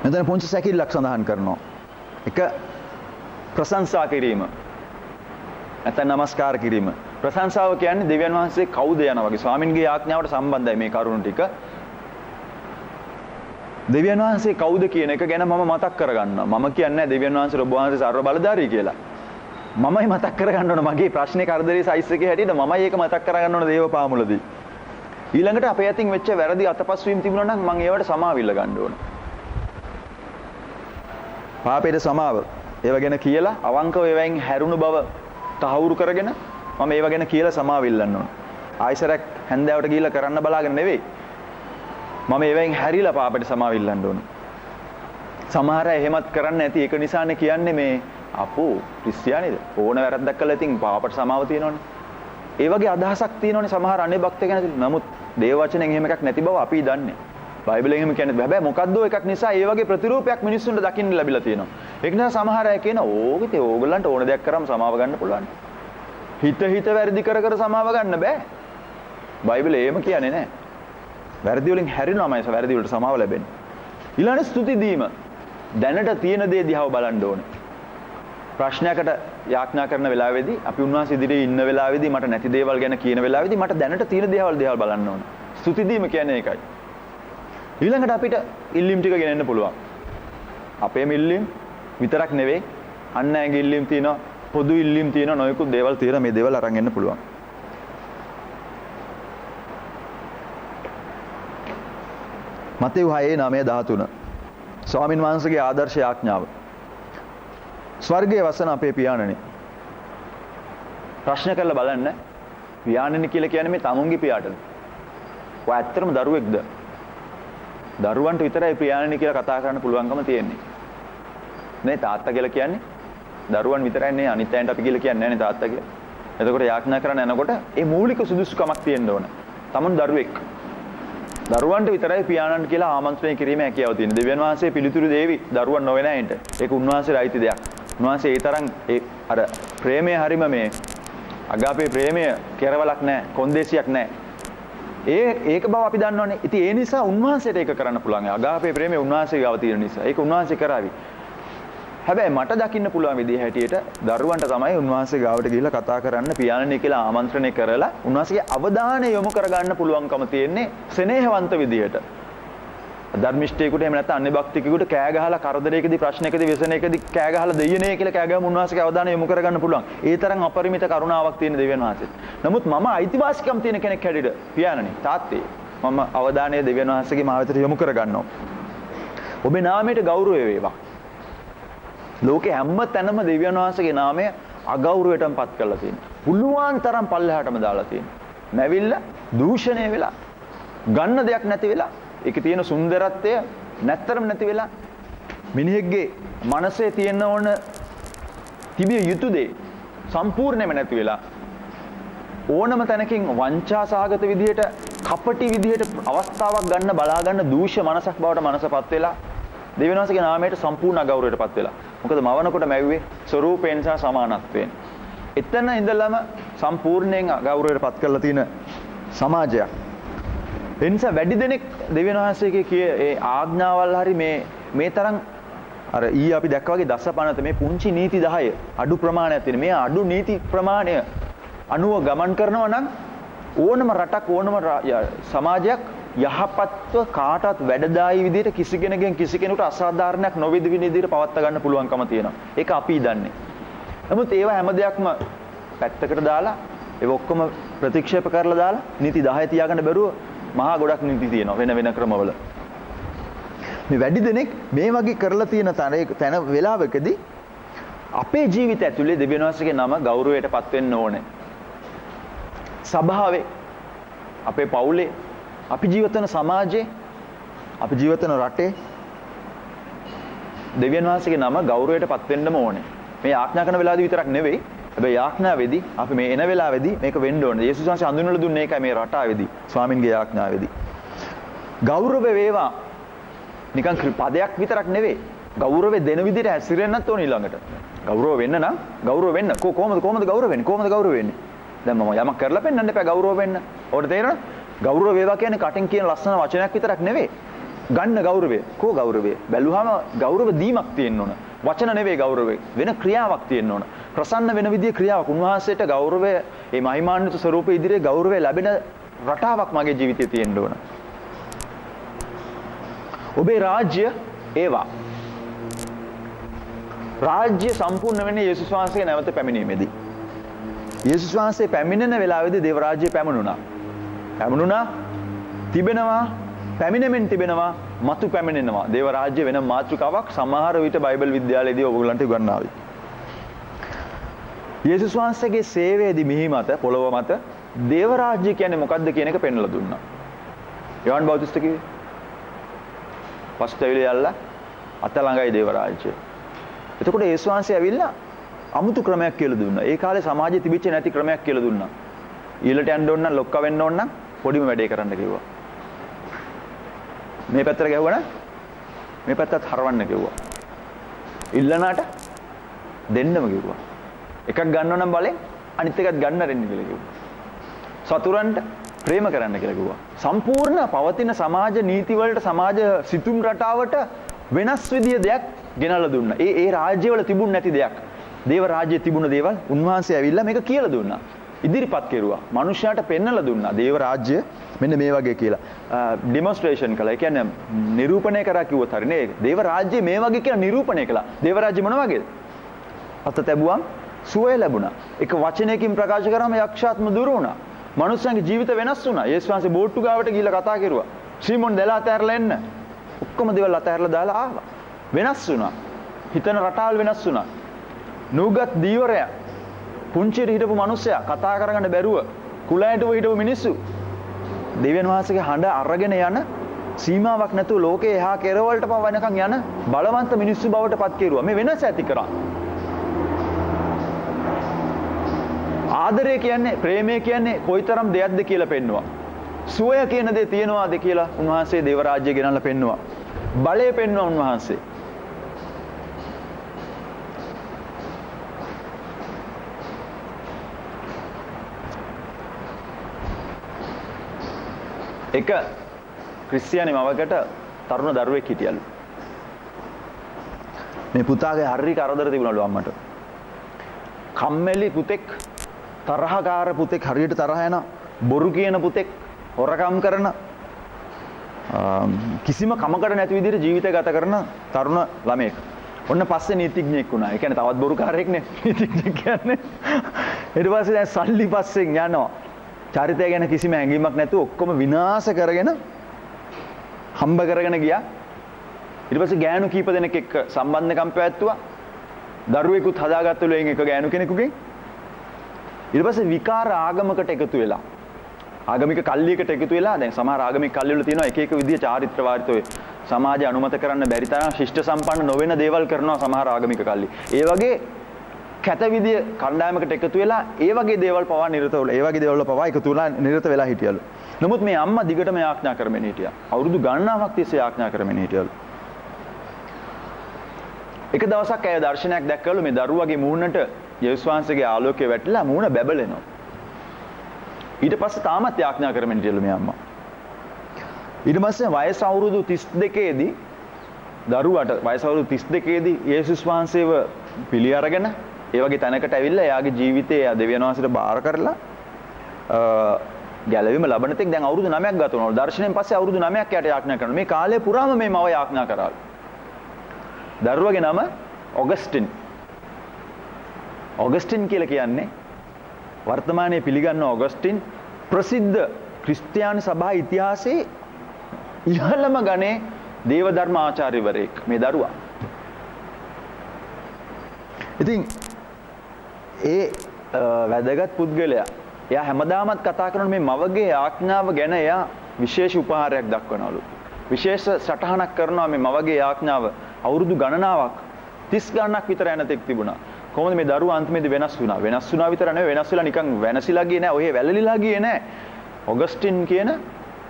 මෙතන පුංචි සැකිල්ලක් සඳහන් කරනවා. එක ප්‍රශංසා කිරීම. නැත්නම් නමස්කාර කිරීම. ප්‍රශංසාව කියන්නේ දෙවියන් වහන්සේ කවුද යන වගේ. ස්වාමින්ගේ ආඥාවට සම්බන්ධයි මේ කරුණු ටික. දෙවියන් වහන්සේ කවුද කියන එක ගැන මම මතක් කරගන්නවා. මම කියන්නේ දෙවියන් වහන්සේ ඔබ වහන්සේ සර්ව බලධාරී කියලා. මමයි මතක් කරගන්න ඕන මගේ ප්‍රශ්නේ කරදරේ සයිස් එකේ හැටියට මමයි ඒක මතක් කරගන්න ඕන දේව පාමුලදී. ඊළඟට අපේ අතින් වෙච්ච වැරදි අතපසු වීම තිබුණා නම් මම ඒවට සමාවිල්ල ගන්න ඕන. පාපේට සමාව ඒව ගැන කියලා අවංකව ඒවෙන් හැරුණු බව තහවුරු කරගෙන මම ඒව ගැන කියලා සමාවිල්ලන්න ඕන. ආයිසරක් හැන්දෑවට ගිහිල්ලා කරන්න බලාගෙන නෙවෙයි. මම ඒවෙන් හැරිලා පාපේට සමාවිල්ලන්න ඕන. සමහර අය එහෙමත් කරන්නේ නැති ඒක නිසානේ කියන්නේ මේ අපෝ ක්‍රිස්තියානිද ඕන වැරද්දක් කළා ඉතින් පාපට සමාව තියෙනවනේ. ඒ වගේ අදහසක් තියෙනවනේ සමහර අනේ භක්තය ගැන. නමුත් දේව වචනෙන් එහෙම එකක් නැති බව අපි දන්නේ. බයිබලෙන් එහෙම කියන්නේ හැබැයි මොකද්ද එකක් නිසා ඒ වගේ ප්‍රතිරූපයක් මිනිස්සුන්ට දකින්න ලැබිලා තියෙනවා. ඒක නිසා සමහර අය කියන ඕකේ ඕගොල්ලන්ට ඕන දෙයක් කරාම සමාව ගන්න පුළුවන්. හිත වැරදි කර සමාව ගන්න බෑ. බයිබලේ එහෙම කියන්නේ නැහැ. වැරදි වලින් හැරිනවමයි වැරදි වලට සමාව ලැබෙන්නේ. ඊළඟට ස්තුති දීම. දැනට තියෙන දේ දිහාව බලන්න ඕනේ. ප්‍රශ්නයකට යාඥා කරන වෙලාවේදී අපි උන්වහන්සේ ඉදිරියේ ඉන්න වෙලාවේදී මට නැති දේවල් ගැන කියන වෙලාවේදී මට දැනට තියෙන දේවල් බලන්න ඕනේ. ස්තුති දීම කියන්නේ ඒකයි. ඊළඟට අපිට ඉල්ලීම් ටික ගෙනෙන්න පුළුවන්. අපේම ඉල්ලීම් විතරක් නෙවෙයි අන් අයගේ ඉල්ලීම් තියෙනවා, පොදු ඉල්ලීම් තියෙනවා, නොයෙකුත් දේවල් තියෙනවා. මේ දේවල් අරන් එන්න පුළුවන්. මතෙව් 6:9-13 ස්වාමින් වහන්සේගේ ආදර්ශ යාඥාව. ස්වර්ගයේ වසන අපේ පියාණනි. ප්‍රශ්න කරලා බලන්න. පියාණනි කියලා කියන්නේ මේ තමුන්ගේ පියාටද? ඔය ඇත්තටම දරුවෙක්ද? දරුවන්ට විතරයි පියාණනි කියලා කතා කරන්න පුළුවන්කම තියෙන්නේ. නේ තාත්තා කියලා කියන්නේ දරුවන් විතරයි නේ අනිත් අයන්ට අපි කියලා කියන්නේ නැහැ නේ තාත්තා කියලා. එතකොට යාඥා කරන්න යනකොට ඒ මූලික සුදුසුකමක් තියෙන්න ඕන. තමන් දරුවෙක්. දරුවන්ට විතරයි පියාණන් කියලා ආමන්ත්‍රණය කිරීමේ හැකියාව තියෙන. දෙවියන් වහන්සේ පිළිතුරු දෙවි දරුවන් නොවන අයට. ඒක උන්වහන්සේට අයිති දෙයක්. උන්වහන්සේ ඒ තරම් අර ප්‍රේමය හරීම මේ අගාපේ ප්‍රේමය කෙරවලක් නැහැ, කොන්දේසියක් නැහැ. ඒක බව අපි දන්නවනේ. ඉතින් ඒ නිසා උන්වහන්සේට ඒක කරන්න පුළුවන්. අගාපේ ප්‍රේමය උන්වහන්සේ ගාව තියෙන නිසා. ඒක උන්වහන්සේ කරાવી. හැබැයි මට දකින්න පුළුවන් විදිහ හැටියට දරුවන්ට තමයි උන්වහන්සේ ගාවට ගිහිල්ලා කතා කරන්න පියාණනි කියලා ආමන්ත්‍රණය කරලා උන්වහන්සේගේ අවධානය යොමු කරගන්න පුළුවන්කම තියෙන්නේ ස්නේහවන්ත විදිහට. ධර්මිෂ්ඨයෙකුට එහෙම නැත්නම් අන්‍ය භක්තිකයෙකුට කෑ ගහලා කරදරයකදී ප්‍රශ්නයකදී ව්‍යසනයකදී කෑ ගහලා දෙයියනේ කියලා කෑ ගහම උන්වහන්සේගේ අවධානය යොමු කරගන්න පුළුවන්. ඒ තරම් අපරිමිත කරුණාවක් තියෙන දෙවියන් වහන්සේ. නමුත් මම අයිතිවාසිකම් තියෙන කෙනෙක් හැටියට පියාණනි තාත්තේ මම අවධානය දෙවියන් වහන්සේගේ මහ වෙතට යොමු කරගන්නවා. ඔබේ නාමයට ගෞරවය වේවා. ලෝකේ හැම තැනම දෙවියන් වහන්සේගේ නාමය අගෞරවයටම පත් කරලා තියෙනවා. පුළුවන් තරම් පල්ලෙහාටම දාලා තියෙනවා. නැවිල්ලා දූෂණය වෙලා ගන්න දෙයක් නැති වෙලා ඒකේ තියෙන සුන්දරත්වය නැත්තරම නැති වෙලා මිනිහෙක්ගේ මනසේ තියෙන ඕන තිබිය යුතු දේ සම්පූර්ණයෙන්ම නැති වෙලා ඕනම තැනකින් වංචා සහගත විදිහට කපටි විදිහට අවස්ථාවක් ගන්න බලා ගන්න දූෂ්‍ය මනසක් බවට මනසපත් වෙලා දෙවියන් වහන්සේගේ නාමයට සම්පූර්ණ අගෞරවයටපත් වෙලා. මොකද මවනකොට මැව්වේ ස්වරූපයෙන් සහ සමානත්වයෙන්. එතන ඉඳලම සම්පූර්ණයෙන් අගෞරවයටපත් කරලා තියෙන සමාජයක්. ඒ නිසා වැඩි දෙනෙක් දෙවියන් වහන්සේගේ ඒ ආඥාවල් හරි මේ තරම් අර ඊ අපි දැක්කා වගේ දසපනත මේ පුංචි නීති 10 අඩු ප්‍රමාණයක් තියෙන. මේ අඩු නීති ප්‍රමාණය අනුව ගමන් කරනවා නම් ඕනම රටක් ඕනම සමාජයක් යහපත්ව කාටවත් වැඩදායි විදිහට කිසි කෙනෙකුගෙන් කිසි කෙනෙකුට අසාධාරණයක් නොවේද වෙන විදිහට පවත්වා ගන්න පුළුවන්කම තියෙනවා. ඒක අපි දන්නේ. නමුත් ඒවා හැම දෙයක්ම පැත්තකට දාලා ඒව ඔක්කොම ප්‍රතික්ෂේප කරලා දාලා නීති 10 තියාගන්න බැරුව මහා ගොඩක් නීති තියෙනවා වෙන වෙන ක්‍රමවල. මේ වැඩි දෙනෙක් මේ වගේ කරලා තියෙන තැන වෙලාවකදී අපේ ජීවිතය ඇතුලේ දෙවියන් වහන්සේගේ නම ගෞරවයටපත් වෙන්න ඕනේ. සභාවේ, අපේ පවුලේ, අපි ජීවත් වෙන සමාජයේ, අපි ජීවත් වෙන රටේ දෙවියන් වහන්සේගේ නම ගෞරවයට පත් වෙන්නම ඕනේ. මේ යාඥා කරන වෙලාවදී විතරක් නෙවෙයි. හැබැයි යාඥාවේදී අපි මේ එන වෙලාවේදී මේක වෙන්න ඕනේ. යේසුස් වහන්සේ හඳුන්වලා දුන්නේ ඒකයි මේ රටාවේදී, ස්වාමින්ගේ යාඥාවේදී. ගෞරව වේවා. නිකන් පදයක් විතරක් නෙවෙයි. ගෞරවෙ දෙන විදිහට හැසිරෙන්නත් ඕනේ ඊළඟට. ගෞරව වෙන්න නම් ගෞරව වෙන්න. කොහොමද ගෞරව වෙන්නේ? කොහොමද ගෞරව වෙන්නේ? දැන් මම යමක් කරලා පෙන්නන්න එපා ගෞරව වෙන්න. ඔකට තේරෙනවද? ගෞරව වේවා කියන්නේ කටින් කියන ලස්සන වචනයක් විතරක් නෙවෙයි. ගන්න ගෞරවය. කෝ ගෞරවය? බැලුවාම ගෞරව දීමක් තියෙන්න ඕන. වචන නෙවෙයි ගෞරවය. වෙන ක්‍රියාවක් තියෙන්න ඕන. ප්‍රසන්න වෙන විදිහේ ක්‍රියාවක්. උන්වහන්සේට ගෞරවය, මේ මහිමාන්විත ස්වරූපය ඉදිරියේ ගෞරවය ලැබෙන රටාවක් මගේ ජීවිතේ තියෙන්න ඕන. ඔබේ රාජ්‍ය ඒවා. රාජ්‍ය සම්පූර්ණ වෙන්නේ යේසුස් වහන්සේගේ නැවත පැමිණීමේදී. යේසුස් වහන්සේ පැමිණෙන වෙලාවේදී දේව රාජ්‍යය පැමුණුණා. පැමුණුණා, තිබෙනවා, පැමිණෙමින් තිබෙනවා, මතු පැමිණෙනවා. දේව රාජ්‍ය වෙන මාතෘකාවක් සමහර විට බයිබල් විද්‍යාලයේදී ඔයගොල්ලන්ට උගන්වනවා. යේසුස් වහන්සේගේ සේවයේදී මිහි මත, පොළොව මත දේව රාජ්‍ය කියන්නේ මොකක්ද කියන එක පෙන්වලා දුන්නා. යෝහන් බෞතිස්ත කිව්වේ පස්තවිලේ යල්ලා අත ළඟයි දේව රාජ්‍යය. එතකොට යේසුස් වහන්සේ ඇවිල්ලා අමුතු ක්‍රමයක් කියලා දුන්නා. ඒ කාලේ සමාජයේ තිබිච්ච නැති ක්‍රමයක් කියලා දුන්නා. ඊළට යන්න ඕන නම් ලොක්ක වෙන්න ඕන නම් පොඩිම වැඩේ කරන්න කිව්වා. මේ පැත්තට ගැහුවා නම් මේ පැත්තත් හරවන්න කිව්වා. ඉල්ලනාට දෙන්නම කිව්වා. එකක් ගන්නව නම් බලෙන් අනිත් එකත් ගන්න රෙන්න කියලා කිව්වා. සතුරන්ට ප්‍රේම කරන්න කියලා කිව්වා. සම්පූර්ණ පවතින සමාජ නීති වලට, සමාජ සිතුම් රටාවට වෙනස් විදිය දෙයක් ගෙනල්ලා දුන්නා. ඒ රාජ්‍යවල තිබුණ නැති දෙයක්. දේව රාජ්‍යයේ තිබුණ දේවල් උන්වහන්සේ ඇවිල්ලා මේක කියලා දුන්නා. ඉදිරිපත් කෙරුවා. මනුෂ්‍යයාට පෙන්වලා දුන්නා. දේව රාජ්‍ය මෙන්න මේ වගේ කියලා. ඩෙමොන්ස්ට්‍රේෂන් කළා. ඒ කියන්නේ නිරූපණය කරා කිව්වොත් හරි නේ. දේව රාජ්‍ය මේ වගේ කියලා නිරූපණය කළා. දේව රාජ්‍ය මොන වගේද? අත තැබුවම් සුවය ලැබුණා. එක වචනයකින් ප්‍රකාශ කරාම යක්ෂාත්ම දුර වුණා. මනුස්සයන්ගේ ජීවිත වෙනස් වුණා. යේසුස් වහන්සේ බෝට්ටු ගාවට ගිහිල්ලා කතා කරුවා. සීමොන් දැලා අතහැරලා එන්න. ඔක්කොම දේවල් අතහැරලා දාලා ආවා. වෙනස් වුණා. හිතන රටාවල් වෙනස් වුණා. නුගත් දීවරයා, පුංචිට හිටපු මිනිස්සයා, කතා කරගන්න බැරුව කුලයටව හිටපු මිනිස්සු දෙවියන් වහන්සේගේ හඬ අරගෙන යන, සීමාවක් නැතුව ලෝකේ එහා කෙරවලට පවනකම් යන බලවන්ත මිනිස්සු බවට පත් කෙරුවා. මේ වෙනස ඇති කරා. ආදරය කියන්නේ, ප්‍රේමය කියන්නේ කොයිතරම් දෙයක්ද කියලා පෙන්නවා. සුවය කියන දේ තියනවාද කියලා උන්වහන්සේ දේව රාජ්‍යය ගෙනල්ලා පෙන්නවා. බලය පෙන්නවා උන්වහන්සේ. එක ක්‍රිස්තියානි මවකට තරුණ දරුවෙක් හිටියලු. මේ පුතාගේ හරි කරදර තිබුණලු අම්මට. කම්මැලි පුතෙක්, තරහකාර පුතෙක්, හරියට තරහ යන, බොරු කියන පුතෙක්, හොරකම් කරන, කිසිම කමකට නැති විදිහට ජීවිතය ගත කරන තරුණ ළමයෙක්. ඔන්න පස්සේ නීතිඥයෙක් වුණා. ඒ කියන්නේ තවත් බොරුකාරයෙක් නේ නීතිඥයෙක් කියන්නේ. ඊට පස්සේ දැන් සල්ලි පස්සෙන් යනවා. චරිතය ගැන කිසිම හැඟීමක් නැතුව ඔක්කොම විනාශ කරගෙන හම්බ කරගෙන ගියා. ඊට පස්සේ ගෑනු කීප දෙනෙක් එක්ක සම්බන්ධකම් පැවැත්තුවා. දරුවෙකුත් හදාගත්තලු එයින් එක ගෑනු කෙනෙකුගෙන්. ඊට පස්සේ විකාර ආගමකට එකතු වෙලා, ආගමික කල්ලියකට එකතු වෙලා, දැන් සමහර ආගමික කල්ලි වල තියෙනවා එක එක විදිය චාරිත්‍ර වාරිත්‍ර ඔය සමාජය අනුමත කරන්න බැරි තරම් ශිෂ්ට සම්පන්න නොවන දේවල් කරනවා සමහර ආගමික කල්ලි. ඒ වගේ කැත විදිය කණ්ඩායමකට එකතු වෙලා ඒ වගේ දේවල් පවා නිරත වෙලා, ඒ වගේ දේවල් පවා එකතු වෙලා නිරත වෙලා හිටියලු. නමුත් මේ අම්මා දිගටම යාඥා කරමින් හිටියා. අවුරුදු ගණනාවක් තිස්සේ යාඥා කරමින් හිටියලු. එක දවසක් ඇය දර්ශනයක් දැක්කලු. මේ දරුවගේ මූණට යේසුස් වහන්සේගේ ආලෝකය වැටිලා මූණ බැබලෙනවා. ඊට පස්සේ තාමත් යාඥා කරමින් හිටියලු මේ අම්මා. ඊට පස්සේ වයස අවුරුදු 32ේදී දරුවට වයස අවුරුදු 32ේදී යේසුස් වහන්සේව පිළි අරගෙන ඒ වගේ තැනකට ඇවිල්ලා එයාගේ ජීවිතය දෙවියන් වහන්සේට බාර කරලා ගැලවීම ලබන තෙක් දැන් අවුරුදු 9ක් ගත වුණා. දර්ශනයෙන් පස්සේ අවුරුදු 9ක් යට යාඥා කරනවා. මේ කාලය පුරාම මේ මව යාඥා කරාලු. දරුවගේ නම ඔගස්ටින්. ඔගස්ටින් කියලා කියන්නේ වර්තමානයේ පිළිගන්න ඔගස්ටින් ප්‍රසිද්ධ ක්‍රිස්තියානි සභා ඉතිහාසයේ ඉහළම ගණේ දේව ධර්ම ආචාර්යවරයෙක් මේ දරුවා. ඉතින් ඒ වැදගත් පුද්ගලයා එයා හැමදාමත් කතා කරන මේ මවගේ ආඥාව ගැන එයා විශේෂ උපහාරයක් දක්වනවලු. විශේෂ සටහනක් කරනවා මේ මවගේ ආඥාව අවුරුදු ගණනාවක් 30 ගණනක් විතර යනතෙක් තිබුණා. කොහොමද මේ දරුවා අන්තිමේදී වෙනස් වුණා? වෙනස් වුණා විතර නෙවෙයි වෙනස් වෙලා නිකන් වෙනසිලා ගියේ නෑ. ඔහේ වැළලිලා ගියේ නෑ. ඔගස්ටින් කියන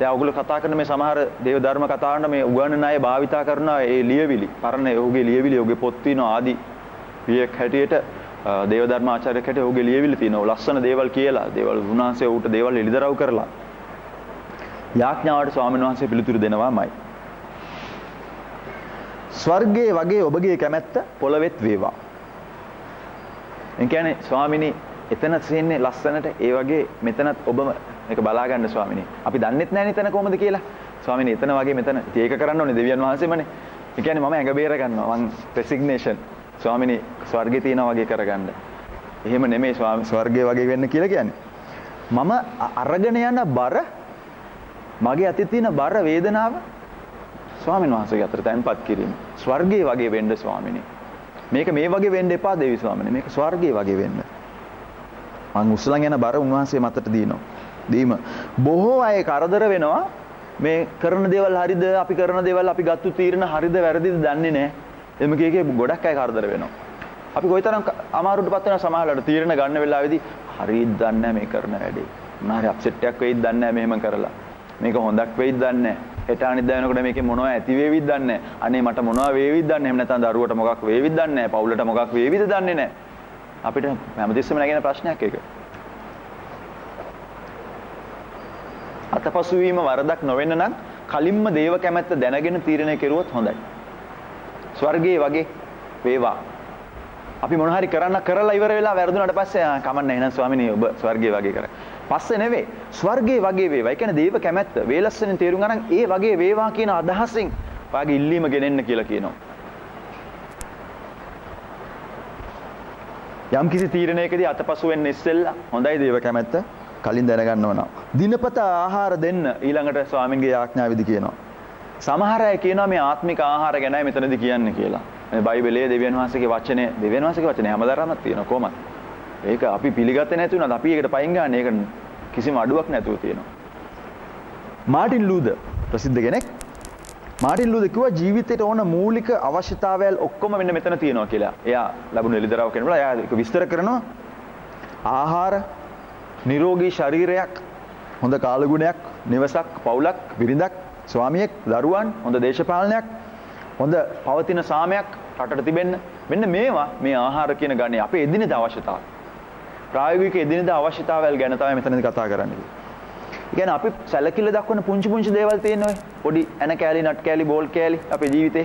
දැන් ඔයගොල්ලෝ කතා කරන මේ සමහර දේව ධර්ම කතාවන මේ උගන්වන අය භාවිතා කරන ඒ ලියවිලි පරණ ඔහුගේ ලියවිලි ඔහුගේ පොත් තියෙනවා ආදි වියක් හැටියට දේව ධර්ම ආචාර්යයෙක් හැටියට ඔහුගේ ලියවිලි තියෙනවා ලස්සන දේවල් කියලා දේවල් උන්වහන්සේ ඌට දේවල් එළිදරව් කරලා යාඥාවට ස්වාමීන් වහන්සේ පිළිතුරු දෙනවාමයි ස්වර්ගයේ වගේ ඔබගේ කැමැත්ත පොළවෙත් වේවා. ඒ කියන්නේ ස්වාමිනී එතන තියෙන්නේ ලස්සනට ඒ වගේ මෙතනත් ඔබම මේක බලා ගන්න ස්වාමිනී. අපි දන්නෙත් නැහැ නේ එතන කොහොමද කියලා. ස්වාමිනී එතන වගේ මෙතන ඉතින් ඒක කරන්න ඕනේ දෙවියන් වහන්සේමනේ. ඒ කියන්නේ මම ඇඟ බේර ගන්නවා. මං රෙසිග්නේෂන් ස්වාමිනී ස්වර්ගේ තියෙනා වගේ කරගන්න. එහෙම නෙමෙයි ස්වර්ගයේ වගේ වෙන්න කියලා කියන්නේ. මම අරගෙන යන බර මගේ අතේ තියෙන බර වේදනාව ස්වාමීන් වහන්සේගේ අතට තැන්පත් කිරීම. ස්වර්ගයේ වගේ වෙන්න ස්වාමිනී. මේක මේ වගේ වෙන්න එපා දෙවි ස්වාමිනී. මේක ස්වර්ගයේ වගේ වෙන්න. මං උස්සලන් යන බර උන්වහන්සේ මතට දිනනවා. දීම බොහෝ අය කරදර වෙනවා මේ කරන දේවල් හරිද අපි කරන දේවල් අපි ගත්තු තීරණ හරිද වැරදිද දන්නේ නැහැ. එමෙ කීකේ ගොඩක් අය කරදර වෙනවා. අපි කොයිතරම් අමාරුවටපත් වෙනව සමහරවල්ලාට තීරණ ගන්න වෙලාවේදී හරියද දන්නේ නැහැ මේ කරන වැඩේ. මොනාරි අප්සෙට් එකක් වෙයිද දන්නේ නැහැ මෙහෙම කරලා. මේක හොඳක් වෙයිද දන්නේ නැහැ. හෙට අනිද්දා වෙනකොට මේකේ මොනවා ඇති වේවිද දන්නේ නැහැ. අනේ මට මොනවා වේවිද දන්නේ නැහැ. එහෙම නැත්නම් දරුවට මොකක් වේවිද දන්නේ නැහැ. පවුලට මොකක් වේවිද දන්නේ නැහැ. අපිට හැමතිස්සෙම නැගෙන ප්‍රශ්නයක් ඒක. අතපසු වීම වරදක් නොවෙන්න නම් කලින්ම දේව කැමැත්ත දැනගෙන තීරණය කෙරුවොත් හොඳයි. ස්වර්ගයේ වගේ වේවා. අපි මොන හරි කරලා ඉවර වෙලා වැරදුනට පස්සේ කමන්න එහෙනම් ස්වාමිනී ඔබ ස්වර්ගයේ වගේ කරා. පස්සේ නෙවෙයි ස්වර්ගයේ වගේ වේවා. ඒ කියන්නේ දේව කැමැත්ත වේලස්සෙන් තේරුම් ගන්න ඒ වගේ වේවා කියන අදහසින් වාගේ ඉල්ලීම ගෙනෙන්න කියලා කියනවා. යම් කිසි තීරණයකදී අතපසු වෙන්න ඉස්සෙල්ලා හොඳයි දේව කැමැත්ත කලින් දැනගන්න ඕන. දිනපතා ආහාර දෙන්න ඊළඟට ස්වාමින්ගේ ආඥාවෙදි කියනවා. සමහර අය කියනවා මේ ආත්මික ආහාර ගැනයි මෙතනදී කියන්නේ කියලා. මේ බයිබලයේ දෙවියන් වහන්සේගේ වචනේ හැමදාම තියෙනවා කොහමද? ඒක අපි පිළිගත්තේ නැති වුණාද අපි ඒකට පයින් ගන්න ඒක කිසිම අඩුවක් නැතුව තියෙනවා. මාටින් ලූදර් ප්‍රසිද්ධ කෙනෙක්. මාටින් ලූදර් කිව්වා ජීවිතේට ඕන මූලික අවශ්‍යතාවයල් ඔක්කොම මෙන්න මෙතන තියෙනවා කියලා. එයා ලැබුණු එළිදරව් කෙනෙකුලා එයා ඒක විස්තර කරනවා. ආහාර නිරෝගී ශරීරයක් හොඳ කාලගුණයක් නිවසක් පවුලක් බිරිඳක් ස්වාමියෙක් දරුවන් හොඳ දේශපාලනයක් හොඳ පවතින සාමයක් රටට තිබෙන්න මෙන්න මේවා මේ ආහාර කියන ගන්නේ අපේ එදිනෙදා අවශ්‍යතාවය ප්‍රායෝගික එදිනෙදා අවශ්‍යතාවල් ගැන තමයි මෙතනදී කතා කරන්නේ. ඒ කියන්නේ අපි සැලකිල්ල දක්වන පුංචි දේවල් තියෙනවා පොඩි ඇන කෑලි නට් කෑලි බෝල් කෑලි අපේ ජීවිතේ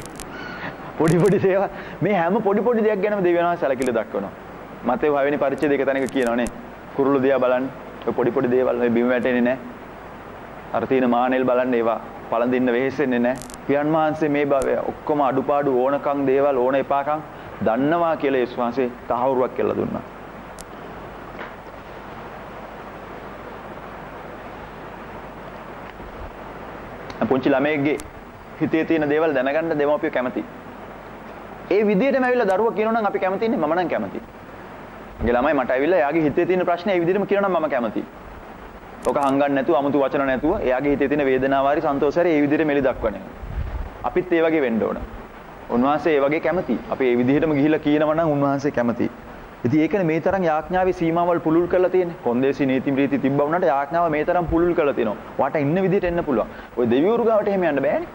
පොඩි දේවල් මේ හැම පොඩි දෙයක් ගැනම දෙවියන්වහන්සේ සැලකිල්ල දක්වනවා. මතේ 6 වෙනි පරිච්ඡේදය එක තැනක කියනවානේ කුරුළු දිහා බලන්න ඔය පොඩි දේවල් මේ බිම වැටෙන්නේ නැහැ. අර තියෙන මානෙල් බලන්න ඒවා පළඳින්න වෙහෙසෙන්නේ නැහැ. පියන් වහන්සේ මේ භවය ඔක්කොම අඩුපාඩු ඕනකම් දේවල් ඕන එපාකම් දන්නවා කියලා යේසුස් වහන්සේ තහවුරුවක් කියලා දුන්නා. පුංචි ළමයෙක්ගේ හිතේ තියෙන දේවල් දැනගන්න දෙමව්පියෝ කැමති. ඒ විදිහටම ඇවිල්ලා දරුවා කියනවා නම් අපි කැමතිනේ මම නම් කැමතියි. මගේ ළමයි මට ඇවිල්ලා එයාගේ හිතේ තියෙන ප්‍රශ්නේ ඒ විදිහටම කියනවා නම් මම කැමතියි. ඔක හංගන්න නැතුව අමුතු වචන නැතුව එයාගේ හිතේ තියෙන වේදනාව හරි සන්තෝෂය හරි ඒ විදිහට මෙලි දක්වන්නේ. අපිත් ඒ වගේ වෙන්න ඕන. උන්වහන්සේ ඒ වගේ කැමතියි. අපි ඒ විදිහටම ගිහිල්ලා කියනවා නම් උන්වහන්සේ කැමතියි. ඉතින් ඒකනේ මේ තරම් යාඥාවේ සීමාවල් පුලුල් කරලා තියෙන්නේ. කොන්දේසි නීති රීති තිබ්බා වුණාට යාඥාව මේ තරම් පුලුල් කරලා තියෙනවා. වාට ඉන්න විදිහට එන්න පුළුවන්. ඔය දෙවිවරු ගාවට එහෙම යන්න බෑනේ.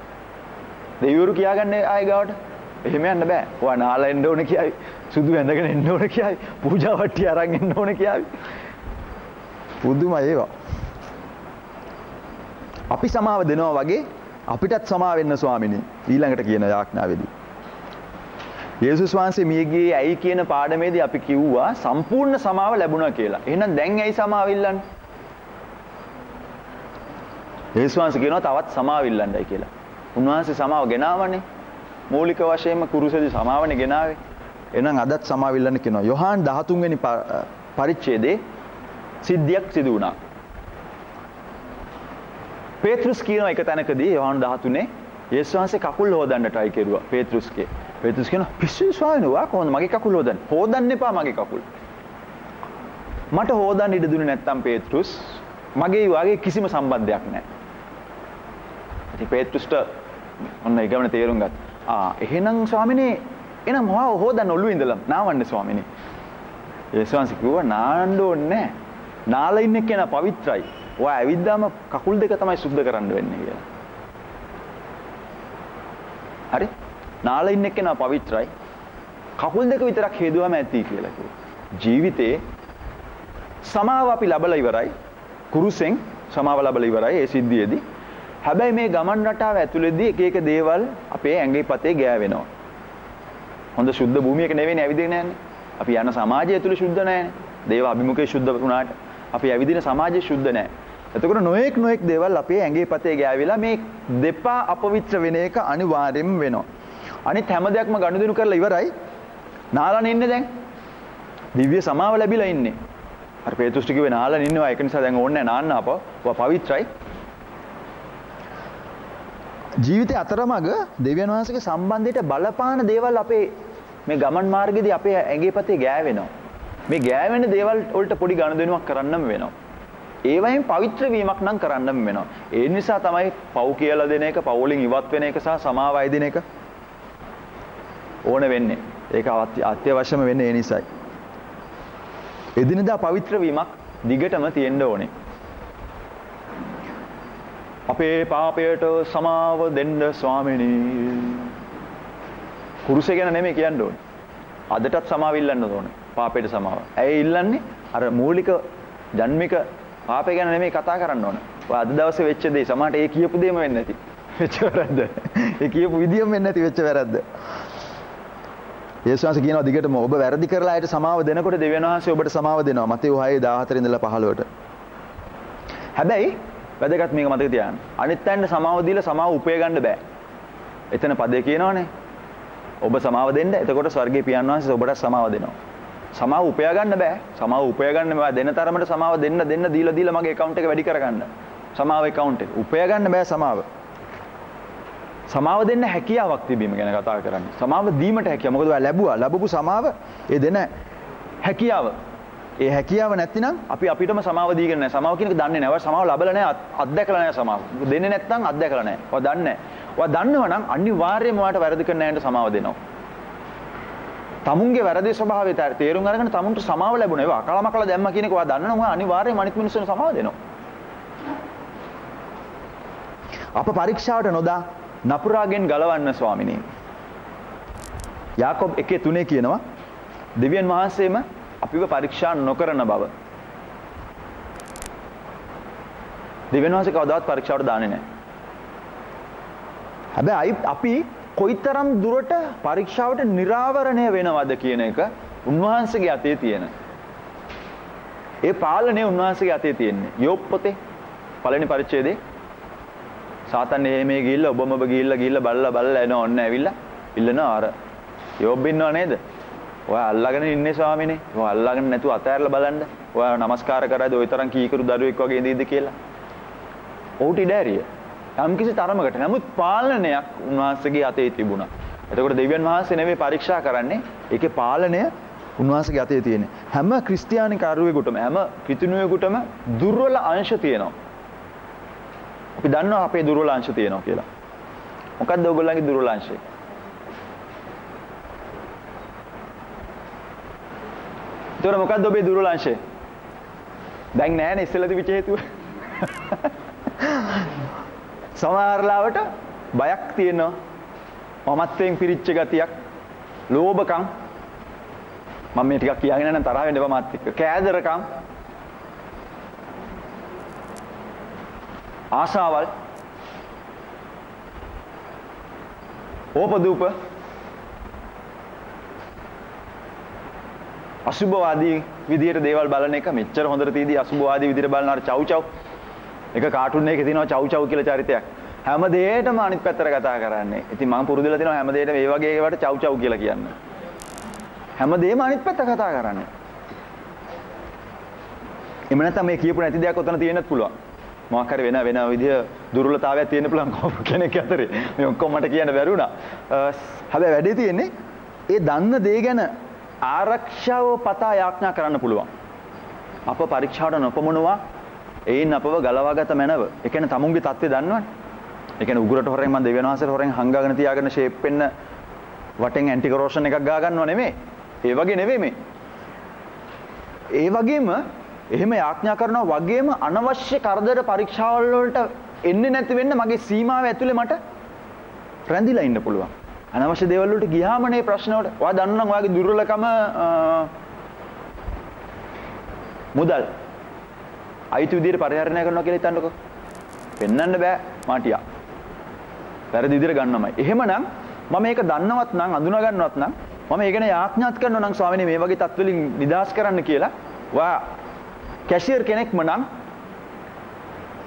දෙවිවරු කියාගන්නේ ආයෙ ගාවට එහෙම යන්න බෑ. ඔයා නාලා එන්න ඕන කියයි. සුදු ඇඳගෙන එන්න ඕන කියයි. පූජා වට්ටිය අරන් එන්න ඕන කියයි. පුදුමයි ඒවා. අපි සමාව දෙනවා වගේ අපිටත් සමාව වෙන්න ස්වාමිනේ ඊළඟට කියන යාඥාවේදී. යේසුස් වහන්සේ මියගියේ ඇයි කියන පාඩමේදී අපි කිව්වා සම්පූර්ණ සමාව ලැබුණා කියලා. එහෙනම් දැන් ඇයි සමාව ඉල්ලන්නේ? යේසුස් වහන්සේ කියනවා තවත් සමාව ඉල්ලන්නයි කියලා. උන්වහන්සේ සමාව ගෙනාවනේ. මූලික වශයෙන්ම කුරුසෙදි සමාවනේ ගෙනාවේ. එහෙනම් අදත් සමාව ඉල්ලන්න කියනවා. යොහාන් 13 වෙනි පරිච්ඡේදයේ සිද්ධියක් සිදු වුණා. පේත්‍රුස් කියන එක තැනකදී යොහාන් 13 යේසුස් වහන්සේ කකුල් හොදන්න try කෙරුවා පේත්‍රුස්ගේ. පේත්‍රුස් කියනවා පිස්සු ස්වාමීනි ඔයා කොහොමද මගේ කකුල් හොදන්නේ? හොදන්න එපා මගේ කකුල්. මට හොදන්න ඉඩ දුන්නේ නැත්තම් පේත්‍රුස් මගේ වාගේ කිසිම සම්බන්ධයක් නැහැ. ඉතින් පේත්‍රුස්ට ඔන්න ඒ ගමන තේරුම් ගත්තා. එහෙනම් ස්වාමිනේ එහෙනම් මොහා හොදන්න ඔළුවේ ඉඳලා නාවන්නේ ස්වාමිනේ. යේසුස් කිව්වා නාන්න ඕනේ නැහැ. නාලා ඉන්න කෙනා පවිත්‍රයි. ඔයා ඇවිද්දාම කකුල් දෙක තමයි සුද්ධ කරන්න වෙන්නේ කියලා. හරි? නාලා ඉන්න කෙනා පවිත්‍රයි. කකුල් දෙක විතරක් හේදුවම ඇති කියලා කිව්වා. ජීවිතේ සමාව අපි ලැබලා ඉවරයි. කුරුසෙන් සමාව ලැබලා ඉවරයි ඒ සිද්ධියේදී. හැබැයි මේ ගමන් රටාව ඇතුළේදී එක එක දේවල් අපේ ඇඟේ පතේ ගෑවෙනවා. හොඳ සුද්ධ භූමියක නෙවෙයිනේ ඇවිදින්නේ නැන්නේ. අපි යන සමාජය ඇතුළේ සුද්ධ නැහැනේ. දේව අභිමුඛයේ සුද්ධ වුණාට අපි ඇවිදින සමාජය සුද්ධ නැහැ. එතකොට නොඑක් දේවල් අපේ ඇඟේ පතේ ගෑවිලා මේ දෙපා අපවිත්‍ර වෙන එක අනිවාර්යෙන්ම වෙනවා. අනිත් හැම දෙයක්ම ගනුදෙනු කරලා ඉවරයි. නාලානේ ඉන්නේ දැන්. දිව්‍ය සමාව ලැබිලා ඉන්නේ. අර පේතුස් කිව්වේ නාලානේ ඉන්නවා ඒක නිසා දැන් ඕනේ නැහැ නාන්න අපව. ඔයා පවිත්‍රයි. ජීවිතේ අතරමඟ දෙවියන් වහන්සේගේ සම්බන්ධයට බලපාන දේවල් අපේ මේ ගමන් මාර්ගයේදී අපේ ඇඟේ පතේ ගෑවෙනවා. මේ ගෑවෙන දේවල් වලට පොඩි ගනුදෙනුවක් කරන්නම වෙනවා. ඒවයින් පවිත්‍ර වීමක් නම් කරන්නම වෙනවා. ඒ නිසා තමයි පව් කියලා දෙන එක, පවුලින් ඉවත් වෙන එක සහ සමාවයි දෙන එක ඕන වෙන්නේ. ඒක අත්‍යවශ්‍යම වෙන්නේ ඒ නිසායි. එදිනදා පවිත්‍ර වීමක් දිගටම තියෙන්න ඕනේ. අපේ පාපයට සමාව දෙන්න ස්වාමිනී. කුරුසේ ගැන නෙමෙයි කියන්න ඕනේ. අදටත් සමාව ඉල්ලන්න ඕනේ. පාපයට සමාව. ඇයි ඉල්ලන්නේ? අර මූලික ජන්මික පාපය ගැන නෙමෙයි කතා කරන්න ඕනේ. ඔය අද දවසේ වෙච්ච දේ සමහරට ඒ කියපු දෙයම වෙන්නේ නැති. වෙච්ච වැරද්ද. ඒ කියපු විදියම වෙන්නේ නැති වෙච්ච වැරද්ද. යේසුස් වහන්සේ කියනවා දිගටම ඔබ වැරදි කරලා ආයෙත් සමාව දෙනකොට දෙවියන් වහන්සේ ඔබට සමාව දෙනවා. මතේ 6:14 ඉඳලා 15ට. හැබැයි වැදගත් මේක මතක තියාගන්න. අනිත් අයන්ට සමාව දීලා සමාව උපය ගන්න බෑ. එතන පදේ කියනවනේ. ඔබ සමාව දෙන්න. එතකොට ස්වර්ගයේ පියාණන් වහන්සේ ඔබට සමාව දෙනවා. සමාව උපය ගන්න බෑ. සමාව උපය ගන්න බෑ. දෙන තරමට සමාව දෙන්න දීලා මගේ account එක වැඩි කරගන්න. සමාව account එක. උපය ගන්න බෑ සමාව. සමාව දෙන්න හැකියාවක් තිබීම ගැන කතා කරන්නේ. සමාව දීමට හැකියාව. මොකද ඔයා ලැබුවා. ලැබපු සමාව ඒ දෙන හැකියාව. ඒ හැකියාව නැතිනම් අපි අපිටම සමාව දීගෙන නැහැ. සමාව කියන එක දන්නේ නැහැ. ඔයා සමාව ලැබලා නැහැ. අත්දැකලා නැහැ සමාව. දෙන්නේ නැත්නම් අත්දැකලා නැහැ. ඔයා දන්නේ නැහැ. ඔයා දන්නව නම් අනිවාර්යයෙන්ම ඔයාට වැරදි කරන්න යන්න සමාව දෙනවා. තමුන්ගේ වැරදි ස්වභාවය තේරුම් අරගෙන තමුන්ට සමාව ලැබුණා. ඒවා අකලමකල දැම්ම කියන එක ඔයා දන්නනම් ඔයා අනිවාර්යයෙන්ම අනිත් මිනිස්සුන්ට සමාව දෙනවා. අප පරීක්ෂාවට නොදා නපුරාගෙන් ගලවන්න ස්වාමිනී. යාකොබ් 1:3 කියනවා දෙවියන් වහන්සේම අපිව පරීක්ෂා නොකරන බව. දෙවියන් වහන්සේ කවදාවත් පරීක්ෂාවට දාන්නේ නැහැ. හැබැයි අපි කොයිතරම් දුරට පරීක්ෂාවට නිරාවරණය වෙනවද කියන එක උන්වහන්සේගේ අතේ තියෙන. ඒ පාලනය උන්වහන්සේගේ අතේ තියෙන්නේ. යෝබ් පොතේ පළවෙනි පරිච්ඡේදයේ සාතන් එහෙමේ ගිහිල්ලා ඔබම ගිහිල්ලා බලලා එනවා ඔන්න ඇවිල්ලා ඉල්ලනවා අර යෝබ් ඉන්නව නේද? ඔයා අල්ලගෙන ඉන්නේ ස්වාමිනේ. ඔයා අල්ලගෙන නැතුව අතෑරලා බලන්න. ඔයා නමස්කාර කරද්දී ওই තරම් කීකරු දරුවෙක් වගේ ඉඳීද කියලා. ඔහුට ඉඩ ඇරිය. යම්කිසි තරමකට. නමුත් පාලනයක් උන්වහන්සේගේ අතේ තිබුණා. එතකොට දෙවියන් වහන්සේ නෙමෙයි පරීක්ෂා කරන්නේ. ඒකේ පාලනය උන්වහන්සේගේ අතේ තියෙන්නේ. හැම ක්‍රිස්තියානි කරුවෙකුටම හැම කිතුණුවෙකුටම දුර්වල අංශ තියෙනවා. අපි දන්නවා අපේ දුර්වල අංශ තියෙනවා කියලා. මොකක්ද ඔයගොල්ලන්ගේ දුර්වල අංශය? ඒතර මොකක්ද ඔබේ දුර්වල අංශය? දැන් නෑනේ ඉස්සෙල්ලා තිබිච්ච හේතුව. සමහරලාවට බයක් තියෙනවා. මමත්වයෙන් පිරිච්ච ගතියක්, ලෝභකම්. මම මේ ටිකක් කියගෙන යන තරහ වෙන්න එපා මාත් එක්ක. කෑදරකම්. ආශාවල්. ඕපදූප. අසුභවාදී විදියට දේවල් බලන එක මෙච්චර හොඳට තීදී අසුභවාදී විදියට බලන අර චව් චව් එක කාටුන් එකේ තියෙනවා චව් චව් කියලා චරිතයක්. හැම දෙයකටම අනිත් පැත්තට කතා කරන්නේ. ඉතින් මම පුරුදුලා තියෙනවා හැම දෙයකටම මේ වගේ ඒවට චව් චව් කියලා කියන්නේ. හැම දෙයක්ම අනිත් පැත්ත කතා කරන්නේ. එමෙ නැත්නම් මේ කියපු නැති දෙයක් ඔතන තියෙන්නත් පුළුවන්. මොකක් හරි වෙන විදිය දුර්වලතාවයක් තියෙන්න පුළුවන් කෙනෙක් අතරේ. මේ ඔක්කොම මට කියන්න බැරි වුණා. හැබැයි වැඩේ තියෙන්නේ ඒ දන්න දේ ගැන ආරක්ෂාව පතා යාඥා කරන්න පුළුවන්. අප පරීක්ෂාවට නොපමුණුවා එයින් අපව ගලවාගත මැනව. ඒ කියන්නේ තමුන්ගේ தත්ත්වය දන්නවනේ. ඒ කියන්නේ උගුරට හොරෙන් මම දෙවියන් වහන්සේට හොරෙන් හංගාගෙන තියාගෙන ෂේප් වෙන්න වටෙන් ඇන්ටි කරෝෂන් එකක් ගා ගන්නව නෙමෙයි. ඒ වගේ නෙවෙයි මේ. ඒ වගේම එහෙම යාඥා කරනවා වගේම අනවශ්‍ය කරදර පරීක්ෂාවල් වලට එන්නේ නැති වෙන්න මගේ සීමාව ඇතුලේ මට රැඳිලා ඉන්න පුළුවන්. අනවශ්‍ය දේවල් වලට ගියාම නේ ප්‍රශ්න වලට. ඔයා දන්නවා නම් ඔයාගේ දුර්වලකම මුදල් අයිති විදිහට පරිහරණය කරනවා කියලා හිතන්නකෝ. පෙන්වන්න බෑ මාටියා. වැරදි විදිහට ගන්නවමයි. එහෙමනම් මම මේක දන්නවත් නම් අඳුනා ගන්නවත් නම් මම ඒ ගැන යාඥාත් කරනවා නම් ස්වාමීනි මේ වගේ තත්ත්වලින් නිදහස් කරන්න කියලා. ඔයා කැෂියර් කෙනෙක්ම නම්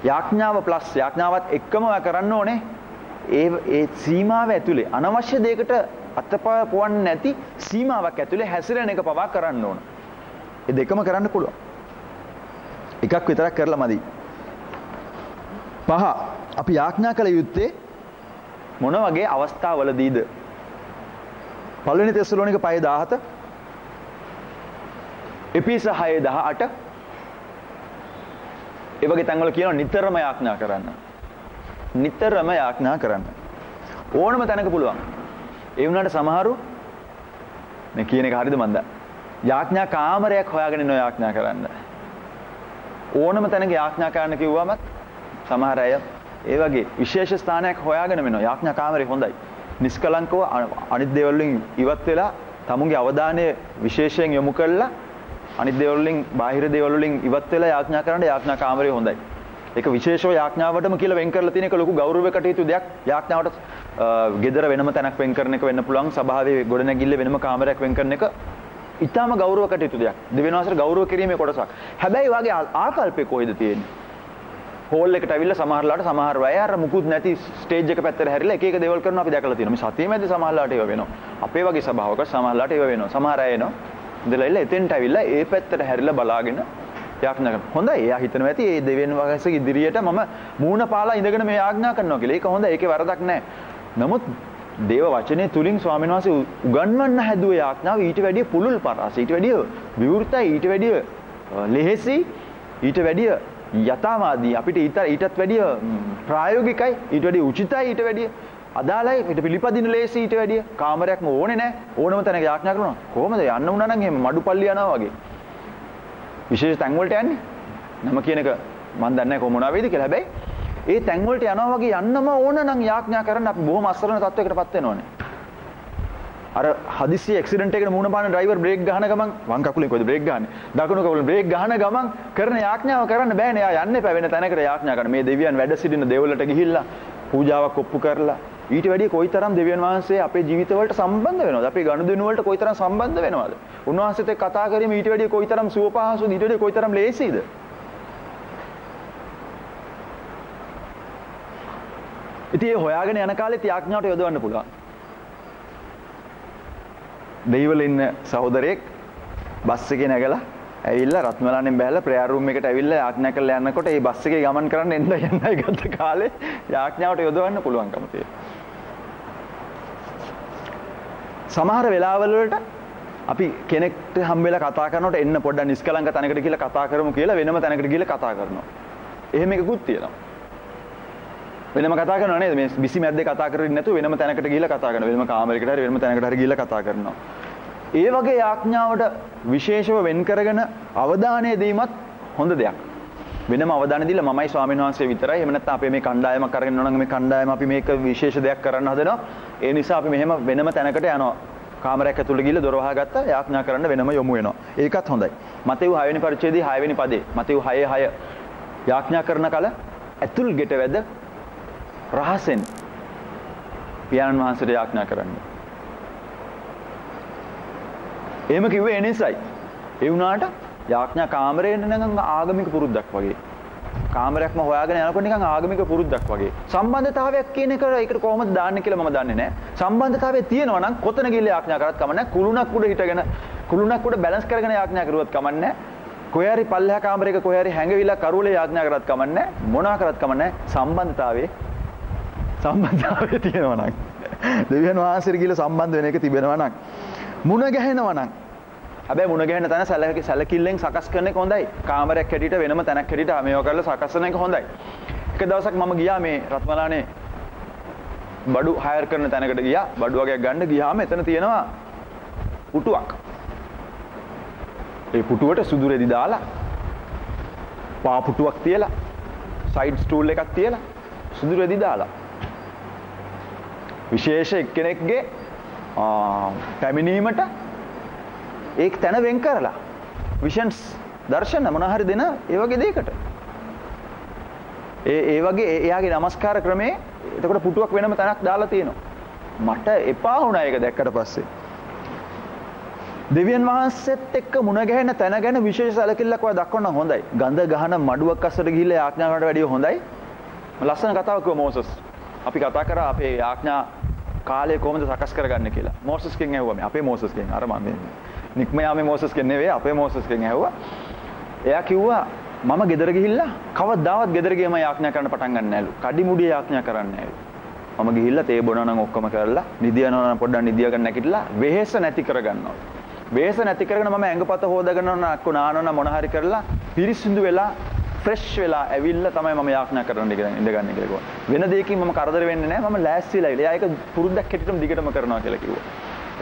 යාඥාව ප්ලස් යාඥාවත් එක්කම ඔයා කරන්න ඕනේ ඒ සීමාව ඇතුලේ අනවශ්‍ය දෙයකට අතපය පොවන්නේ නැති සීමාවක් ඇතුලේ හැසිරෙන එක පවා කරන්න ඕන. ඒ දෙකම කරන්න පුළුවන්. එකක් විතරක් කරලා මදි. 5 අපි යාඥා කළ යුත්තේ මොන වගේ අවස්ථාවලදීද? පළවෙනි තෙසලෝනික 5:17 එපිස 6:18 ඒ වගේ තැන්වල කියනවා නිතරම යාඥා කරන්න. නිතරම යාඥා කරන්න. ඕනම තැනක පුළුවන්. ඒ වුණාට සමහරු මේ කියන එක හරියද මන්ද? යාඥා කාමරයක් හොයාගෙන ඉන්න යාඥා කරන්න. ඕනම තැනක යාඥා කරන්න කිව්වම සමහර අය ඒ වගේ විශේෂ ස්ථානයක් හොයාගෙන මෙනවා. යාඥා කාමරේ හොඳයි. නිෂ්කලංකව අනිත් දේවල් වලින් ඉවත් වෙලා තමුන්ගේ අවධානය විශේෂයෙන් යොමු කරලා අනිත් දේවල් වලින් බාහිර දේවල් වලින් ඉවත් වෙලා යාඥා කරන්න යාඥා කාමරේ හොඳයි. ඒක විශේෂව යාඥාවටම කියලා වෙන් කරලා තියෙන එක ලොකු ගෞරවයකට යුතු දෙයක්. යාඥාවට ගෙදර වෙනම තැනක් වෙන් කරන එක වෙන්න පුළුවන්. සභාවේ ගොඩනැගිල්ල වෙනම කාමරයක් වෙන් කරන එක ඊටාම ගෞරවකට යුතු දෙයක්. දෙවියන් වහන්සේට ගෞරව කිරීමේ කොටසක්. හැබැයි වාගේ ආකල්පේ කොහෙද තියෙන්නේ? හෝල් එකට ඇවිල්ලා සමහරලාට සමහර අය අර මුකුත් නැති ස්ටේජ් එක පැත්තට හැරිලා එක එක දේවල් කරනවා අපි දැකලා තියෙනවා. මේ සතියේ මැද සමහරලාට ඒව වෙනවා. අපේ වගේ සභාවක සමහරලාට ඒව වෙනවා. සමහර අය එනවා. ඉඳලා එතෙන්ට ඇවිල්ලා ඒ පැත්තට හැරිලා බලාගෙන යාඥා කරනවා. හොඳයි. එයා හිතනවා ඇති මේ දෙවියන් වහන්සේ ඉදිරියට මම මූණ පාලා ඉඳගෙන මේ යාඥා කරනවා කියලා. ඒක හොඳයි. ඒකේ වරදක් නැහැ. නමුත් දේව වචනේ තුලින් ස්වාමීන් වහන්සේ උගන්වන්න හැදුවේ යාඥාව ඊට වැඩිය පුළුල් පරාස. ඊට වැඩිය විවෘතයි. ඊට වැඩිය ලෙහෙසි. ඊට වැඩිය යථාවාදී අපිට ඊටත් වැඩිය ප්‍රායෝගිකයි. ඊට වැඩිය උචිතයි. ඊට වැඩිය අදාළයි. ඊට පිළිපදින ලේසි. ඊට වැඩිය කාමරයක්ම ඕනේ නැහැ. ඕනම තැනක යාඥා කරනවා. කොහොමද යන්න උනා නම් එහෙම මඩුපල්ලි යනවා වගේ. විශේෂ තැන් වලට යන්නේ. නම කියන එක මම දන්නේ නැහැ කොහොම වුණා වේද කියලා. හැබැයි ඒ තැන් වලට යනවා වගේ යන්නම ඕන නම් යාඥා කරන්න අපි බොහොම අසරණ තත්වයකටපත් වෙනවනේ. අර හදිස්සි ඇක්සිඩන්ට් එකකට මුහුණ පාන ඩ්‍රයිවර් බ්‍රේක් ගහන ගමන් වම් කකුලෙන් කොහෙද බ්‍රේක් ගහන්නේ? දකුණු කකුලෙන් බ්‍රේක් ගහන ගමන් කරන යාඥාව කරන්න බෑනේ. යා යන්න එපා වෙන තැනකට යාඥා කරන්න. මේ දෙවියන් වැඩ සිටින දේවලට ගිහිල්ලා පූජාවක් ඔප්පු කරලා ඊට වැඩිය කොයිතරම් දෙවියන් වහන්සේ අපේ ජීවිතවලට සම්බන්ධ වෙනවද? අපේ ගනුදෙනු වලට කොයිතරම් සම්බන්ධ වෙනවද? උන්වහන්සේත් එක්ක කතා කිරීම ඊට වැඩිය කොයිතරම් සුවපහසුද? ඊට වැඩිය කොයිතරම් ලේසිද? ඉතින් ඒ හොයාගෙන යන කාලෙත් යාඥාවට යොදවන්න පුළුවන්. දෙයිවල ඉන්න සහෝදරයෙක් බස් එකේ නැගලා ඇවිල්ලා රත්මලානෙන් බැලලා ප්‍රේයර් රූම් එකට ඇවිල්ලා යාඥා කරලා යනකොට ඒ බස් එකේ ගමන් කරන්න එන්නයි ගත කාලේ යාඥාවට යොදවන්න පුළුවන්කම තියෙනවා. සමහර වෙලාවල් වලට අපි කෙනෙක්ට හම් වෙලා කතා කරනකොට එන්න පොඩ්ඩක් නිස්කලංක තැනකට ගිහලා කතා කරමු කියලා වෙනම තැනකට ගිහලා කතා කරනවා. එහෙම එකකුත් තියෙනවා. වෙනම කතා කරනව නේද? මේ බිසි මැද්දේ කතා කරන්නේ නැතුව වෙනම තැනකට ගිහලා කතා කරනවා. වෙනම කාමරයකට හරි වෙනම තැනකට හරි ගිහලා කතා කරනවා. ඒ වගේ යාඥාවට විශේෂව වෙන් කරගෙන අවධානය දීමත් හොඳ දෙයක්. වෙනම අවධානය දීලා මමයි ස්වාමීන් වහන්සේ විතරයි. එහෙම නැත්නම් අපේ මේ කණ්ඩායමක් අරගෙන යනවා නම් මේ කණ්ඩායම අපි මේක විශේෂ දෙයක් කරන්න හදනවා. ඒ නිසා අපි මෙහෙම වෙනම තැනකට යනවා. කාමරයක් ඇතුළට ගිහලා දොර වහගත්තා යාඥා කරන්න වෙනම යොමු වෙනවා. ඒකත් හොඳයි. මතෙව් 6 වෙනි පරිච්ඡේදයේ 6 වෙනි පදේ මතෙව් 6:6 යාඥා කරන කල ඇතුල් ගෙට වැද රහසෙන් පියාණන් වහන්සේට යාඥා කරන්න. එහෙම කිව්වේ ඒ නිසයි. ඒ වුණාට යාඥා කාමරේ නිකන් ආගමික පුරුද්දක් වගේ. කාමරයක්ම හොයාගෙන යනකොට නිකන් ආගමික පුරුද්දක් වගේ. සම්බන්ධතාවයක් කියන එක ඒකට කොහොමද දාන්නේ කියලා මම දන්නේ නැහැ. සම්බන්ධතාවය තියෙනවා නම් කොතන ගිහලා යාඥා කරත් කමක් නැහැ. කුළුණක් උඩ හිටගෙන කුළුණක් උඩ බැලන්ස් කරගෙන යාඥා කරුවත් කමක් නැහැ. කොහේ හරි පල්ලෙහා කාමරයක කොහේ හරි හැංගවිලා කරුවලේ යාඥා කරත් කමක් නැහැ. මොනවා කරත් කමක් නැහැ. සම්බන්ධතාවයේ තියෙනවා නම් දෙවියන් වහන්සේට කියලා සම්බන්ධ වෙන එක තිබෙනවා නම් මුණ ගැහෙනවා නම් හැබැයි මුණ ගැහෙන තැන සැලකිල්ලෙන් සකස් කරන එක හොඳයි. කාමරයක් හැටියට වෙනම තැනක් හැටියට මේවා කරලා සකස් කරන එක හොඳයි. එක දවසක් මම ගියා මේ රත්මලානේ බඩු හයර් කරන තැනකට ගියා. බඩු වගේක් ගන්න ගියාම එතන තියෙනවා පුටුවක්. ඒ පුටුවට සුදු රෙදි දාලා පා පුටුවක් තියලා සයිඩ් ස්ටූල් එකක් තියලා සුදු රෙදි දාලා විශේෂ එක්කෙනෙක්ගේ පැමිණීමට ඒක තැන වෙන් කරලා විෂන්ස් දර්ශන මොන හරි දෙන ඒ වගේ දෙයකට ඒ වගේ එයාගේ নমස්කාර ක්‍රමේ එතකොට පුටුවක් වෙනම තැනක් දාලා තියෙනවා. මට එපා වුණා ඒක දැක්කට පස්සේ. දෙවියන් වහන්සේත් එක්ක මුණ ගැහෙන තැන ගැන විශේෂ සැලකිල්ලක් ඔය දක්වන්න හොඳයි. ගඳ ගහන මඩුවක් අස්සට ගිහිල්ලා යාඥා කරනට වැඩිය හොඳයි. ලස්සන කතාවක් කිව්වා මෝසස්. අපි කතා කරා අපේ යාඥා කාලය කොහොමද සකස් කරගන්නේ කියලා. මෝසස්ගෙන් ඇහුවා මේ අපේ මෝසස්ගෙන්. අර මම නික්මයාමේ මෝසස්ගෙන් නෙවෙයි අපේ මෝසස්ගෙන් ඇහුවා. එයා කිව්වා මම ගෙදර ගිහිල්ලා කවදාවත් ගෙදර ගියම යාඥා කරන්න පටන් ගන්න නැලු. කඩි මුඩිය යාඥා කරන්නේ නැලු. මම ගිහිල්ලා තේ බොනවා නම් ඔක්කොම කරලා නිදියනවා නම් පොඩ්ඩක් නිදිය ගන්න නැගිටලා වෙහෙස නැති කරගන්නවා. වෙහෙස නැති කරගෙන මම ඇඟපත හොදාගෙන අක්කු නානන මොන හරි කරලා පිරිසිදු වෙලා ෆ්‍රෙෂ් වෙලා ඇවිල්ලා තමයි මම යාඥා කරන්න ඉඳගන්නේ කියලා කිව්වා. වෙන දෙයකින් මම කරදර වෙන්නේ නැහැ. මම ලෑස්තිලා ඉල. එයා ඒක පුරුද්දක් හැටියටම දිගටම කරනවා කියලා කිව්වා.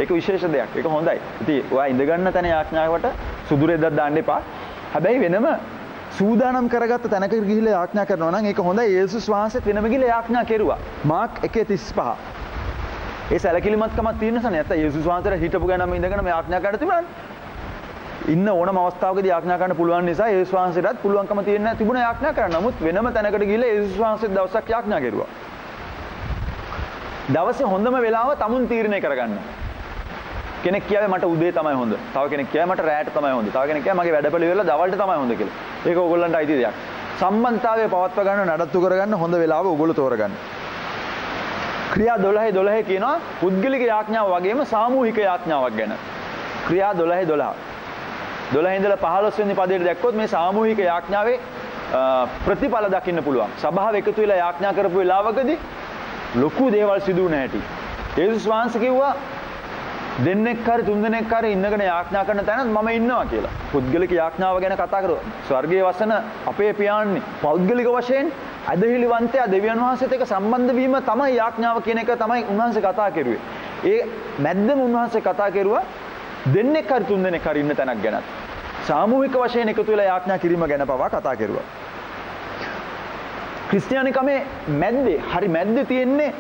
ඒක විශේෂ දෙයක්. ඒක හොඳයි. ඉතින් ඔයා ඉඳගන්න තැන යාඥාවට සුදු රෙද්දක් දාන්න එපා. හැබැයි වෙනම සූදානම් කරගත්ත තැනක ගිහිල්ලා යාඥා කරනවා නම් ඒක හොඳයි. යේසුස් වහන්සේත් වෙනම ගිහිල්ලා යාඥා කෙරුවා. මාර්ක් 1:35. ඒ සැලකිලිමත්කමක් තියෙන නිසා නැත්නම් යේසුස් වහන්සේට හිටපු ගණන්ම ඉඳගෙන මේ යාඥා කරන්න තිබුණානේ. ඉන්න ඕනම අවස්ථාවකදී යාඥා කරන්න පුළුවන් නිසා යේසුස් වහන්සේටත් පුළුවන්කම තියෙන තිබුණ යාඥා කරන්න. නමුත් වෙනම තැනකට ගිහිල්ලා යේසුස් වහන්සේ දවසක් යාඥා කෙරුවා. දවසේ හොඳම වෙලාව තමුන් තීරණය කරගන්න. කෙනෙක් කියාවේ මට උදේ තමයි හොඳ. තව කෙනෙක් කියාවේ මට රැයට තමයි හොඳ. තව කෙනෙක් කියාවේ මගේ වැඩපිළිවෙල දවල්ට තමයි හොඳ කියලා. ඒක ඕගොල්ලන්ට අයිති දෙයක්. සම්බන්ධතාවය පවත්වා ගන්න නඩත්තු කරගන්න හොඳ වෙලාව ඕගොල්ලෝ තෝරගන්න. ක්‍රියා 12 කියනවා පුද්ගලික යාඥාව වගේම සාමූහික යාඥාවක් ගැන. ක්‍රියා 12 ඉඳලා 15 වෙනි පදයට දැක්කොත් මේ සාමූහික යාඥාවේ ප්‍රතිඵල දකින්න පුළුවන්. සභාව එකතු වෙලා යාඥා කරපු වෙලාවකදී ලොකු දේවල් සිදු වුණ හැටි. යේසුස් වහන්සේ කිව්වා දෙන්නෙක් හරි තුන් දෙනෙක් හරි ඉන්නගෙන යාඥා කරන තැනත් මම ඉන්නවා කියලා. පුද්ගලික යාඥාව ගැන කතා කරුවා. ස්වර්ගයේ වසන අපේ පියාණන් පෞද්ගලික වශයෙන් අදහිලිවන්තයා දෙවියන් වහන්සේත් එක්ක සම්බන්ධ වීම තමයි යාඥාව කියන එක තමයි උන්වහන්සේ කතා කරුවේ. ඒ මැද්දම උන්වහන්සේ කතා කරුවා දෙන්නෙක් හරි තුන් දෙනෙක් හරි ඉන්න තැනක් ගැනත්. සාමූහික වශයෙන් එකතු වෙලා යාඥා කිරීම ගැන පවා කතා කරුවා. ක්‍රිස්තියානිකමේ මැද්දේ තියෙන්නේ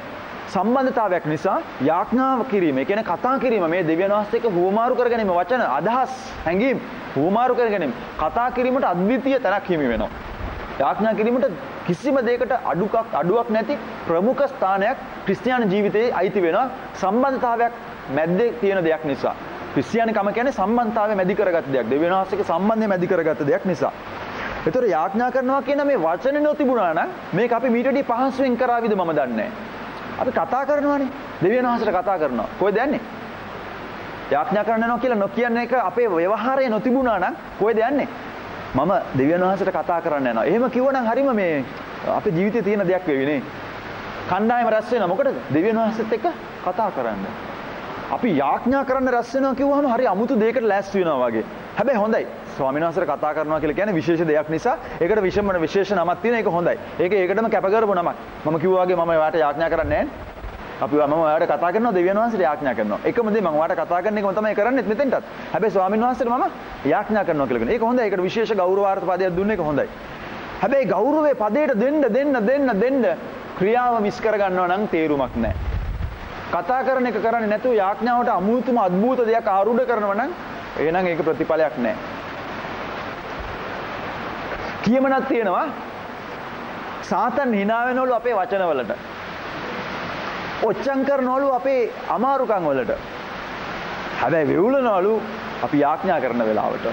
සම්බන්ධතාවයක් නිසා යාඥාව කිරීම, ඒ කියන්නේ කතා කිරීම, මේ දෙවියන් වහන්සේ එක්ක හුවමාරු කරගැනීම, වචන, අදහස්, හැඟීම් හුවමාරු කරගැනීම, කතා කිරීමට අද්විතීය තැනක් හිමි වෙනවා. යාඥා කිරීමට කිසිම දෙයකට අඩුවක් නැති ප්‍රමුඛ ස්ථානයක් ක්‍රිස්තියානි ජීවිතයේ අයිති වෙනවා. සම්බන්ධතාවයක් මැද්දේ තියෙන දෙයක් නිසා. ක්‍රිස්තියානිකම කියන්නේ සම්බන්ධතාවය මැදි කරගත්ත දෙයක්. දෙවියන් වහන්සේගේ සම්බන්ධය මැදි කරගත්ත දෙයක් නිසා. ඒතර යාඥා කරනවා කියන මේ වචනේ නොතිබුණා නම් මේක අපි මීට වඩා පහසුවෙන් කරාවිද මම දන්නේ නැහැ. අපි කතා කරනවානේ. දෙවියන් වහන්සේට කතා කරනවා. කොහෙද යන්නේ? යාඥා කරනවා කියලා නොකියන එක අපේ ව්‍යවහාරයේ නොතිබුණා නම් කොහෙද යන්නේ? මම දෙවියන් වහන්සේට කතා කරන්න යනවා. එහෙම කිව්වනම් හරිම මේ අපේ ජීවිතේ තියෙන දෙයක් වෙවි නේ. කණ්ඩායම රැස් වෙනවා. මොකටද? දෙවියන් වහන්සේත් එක්ක කතා කරන්න. අපි යාඥා කරන්න රැස් වෙනවා කිව්වහම හරි අමුතු දෙයකට ලෑස්ති වෙනවා වගේ. හැබැයි හොඳයි. ස්වාමීන් වහන්සේට කතා කරනවා කියලා කියන්නේ විශේෂ දෙයක් නිසා ඒකට විශේෂ නමක් තියෙන එක හොඳයි. ඒකටම කැප කරපු නමක්. මම කිව්වා වගේ මම ඔයාලට යාඥා කරන්නේ නැහැ. මම ඔයාලට කතා කරනවා දෙවියන් වහන්සේට යාඥා කරනවා. එකම දේ මම ඔයාලට කතා කරන එකම තමයි කරන්නේ මෙතෙන්ටත්. හැබැයි ස්වාමීන් වහන්සේට මම යාඥා කරනවා කියලා කියනවා. ඒක හොඳයි. ඒකට විශේෂ ගෞරවාර්ථ පදයක් දුන්න එක හොඳයි. හැබැයි ගෞරවයේ පදයට දෙන්න ක්‍රියාව මිස් කරගන්නවා නම් තේරුමක් නැහැ. කතා කරන එක කරන්නේ නැතුව යාඥාවට අමුතුම අద్భుත දෙයක් ආරූඪ කරනවා නම් එහෙනම් ඒක ප්‍රතිඵලයක් නැහැ. කියමනක් තියෙනවා සාතන් hina වෙනවලු අපේ වචනවලට. ඔච්චම් කරනවලු අපේ අමාරුකම් වලට. හැබැයි වෙවුලනවලු අපි යාඥා කරන වෙලාවට.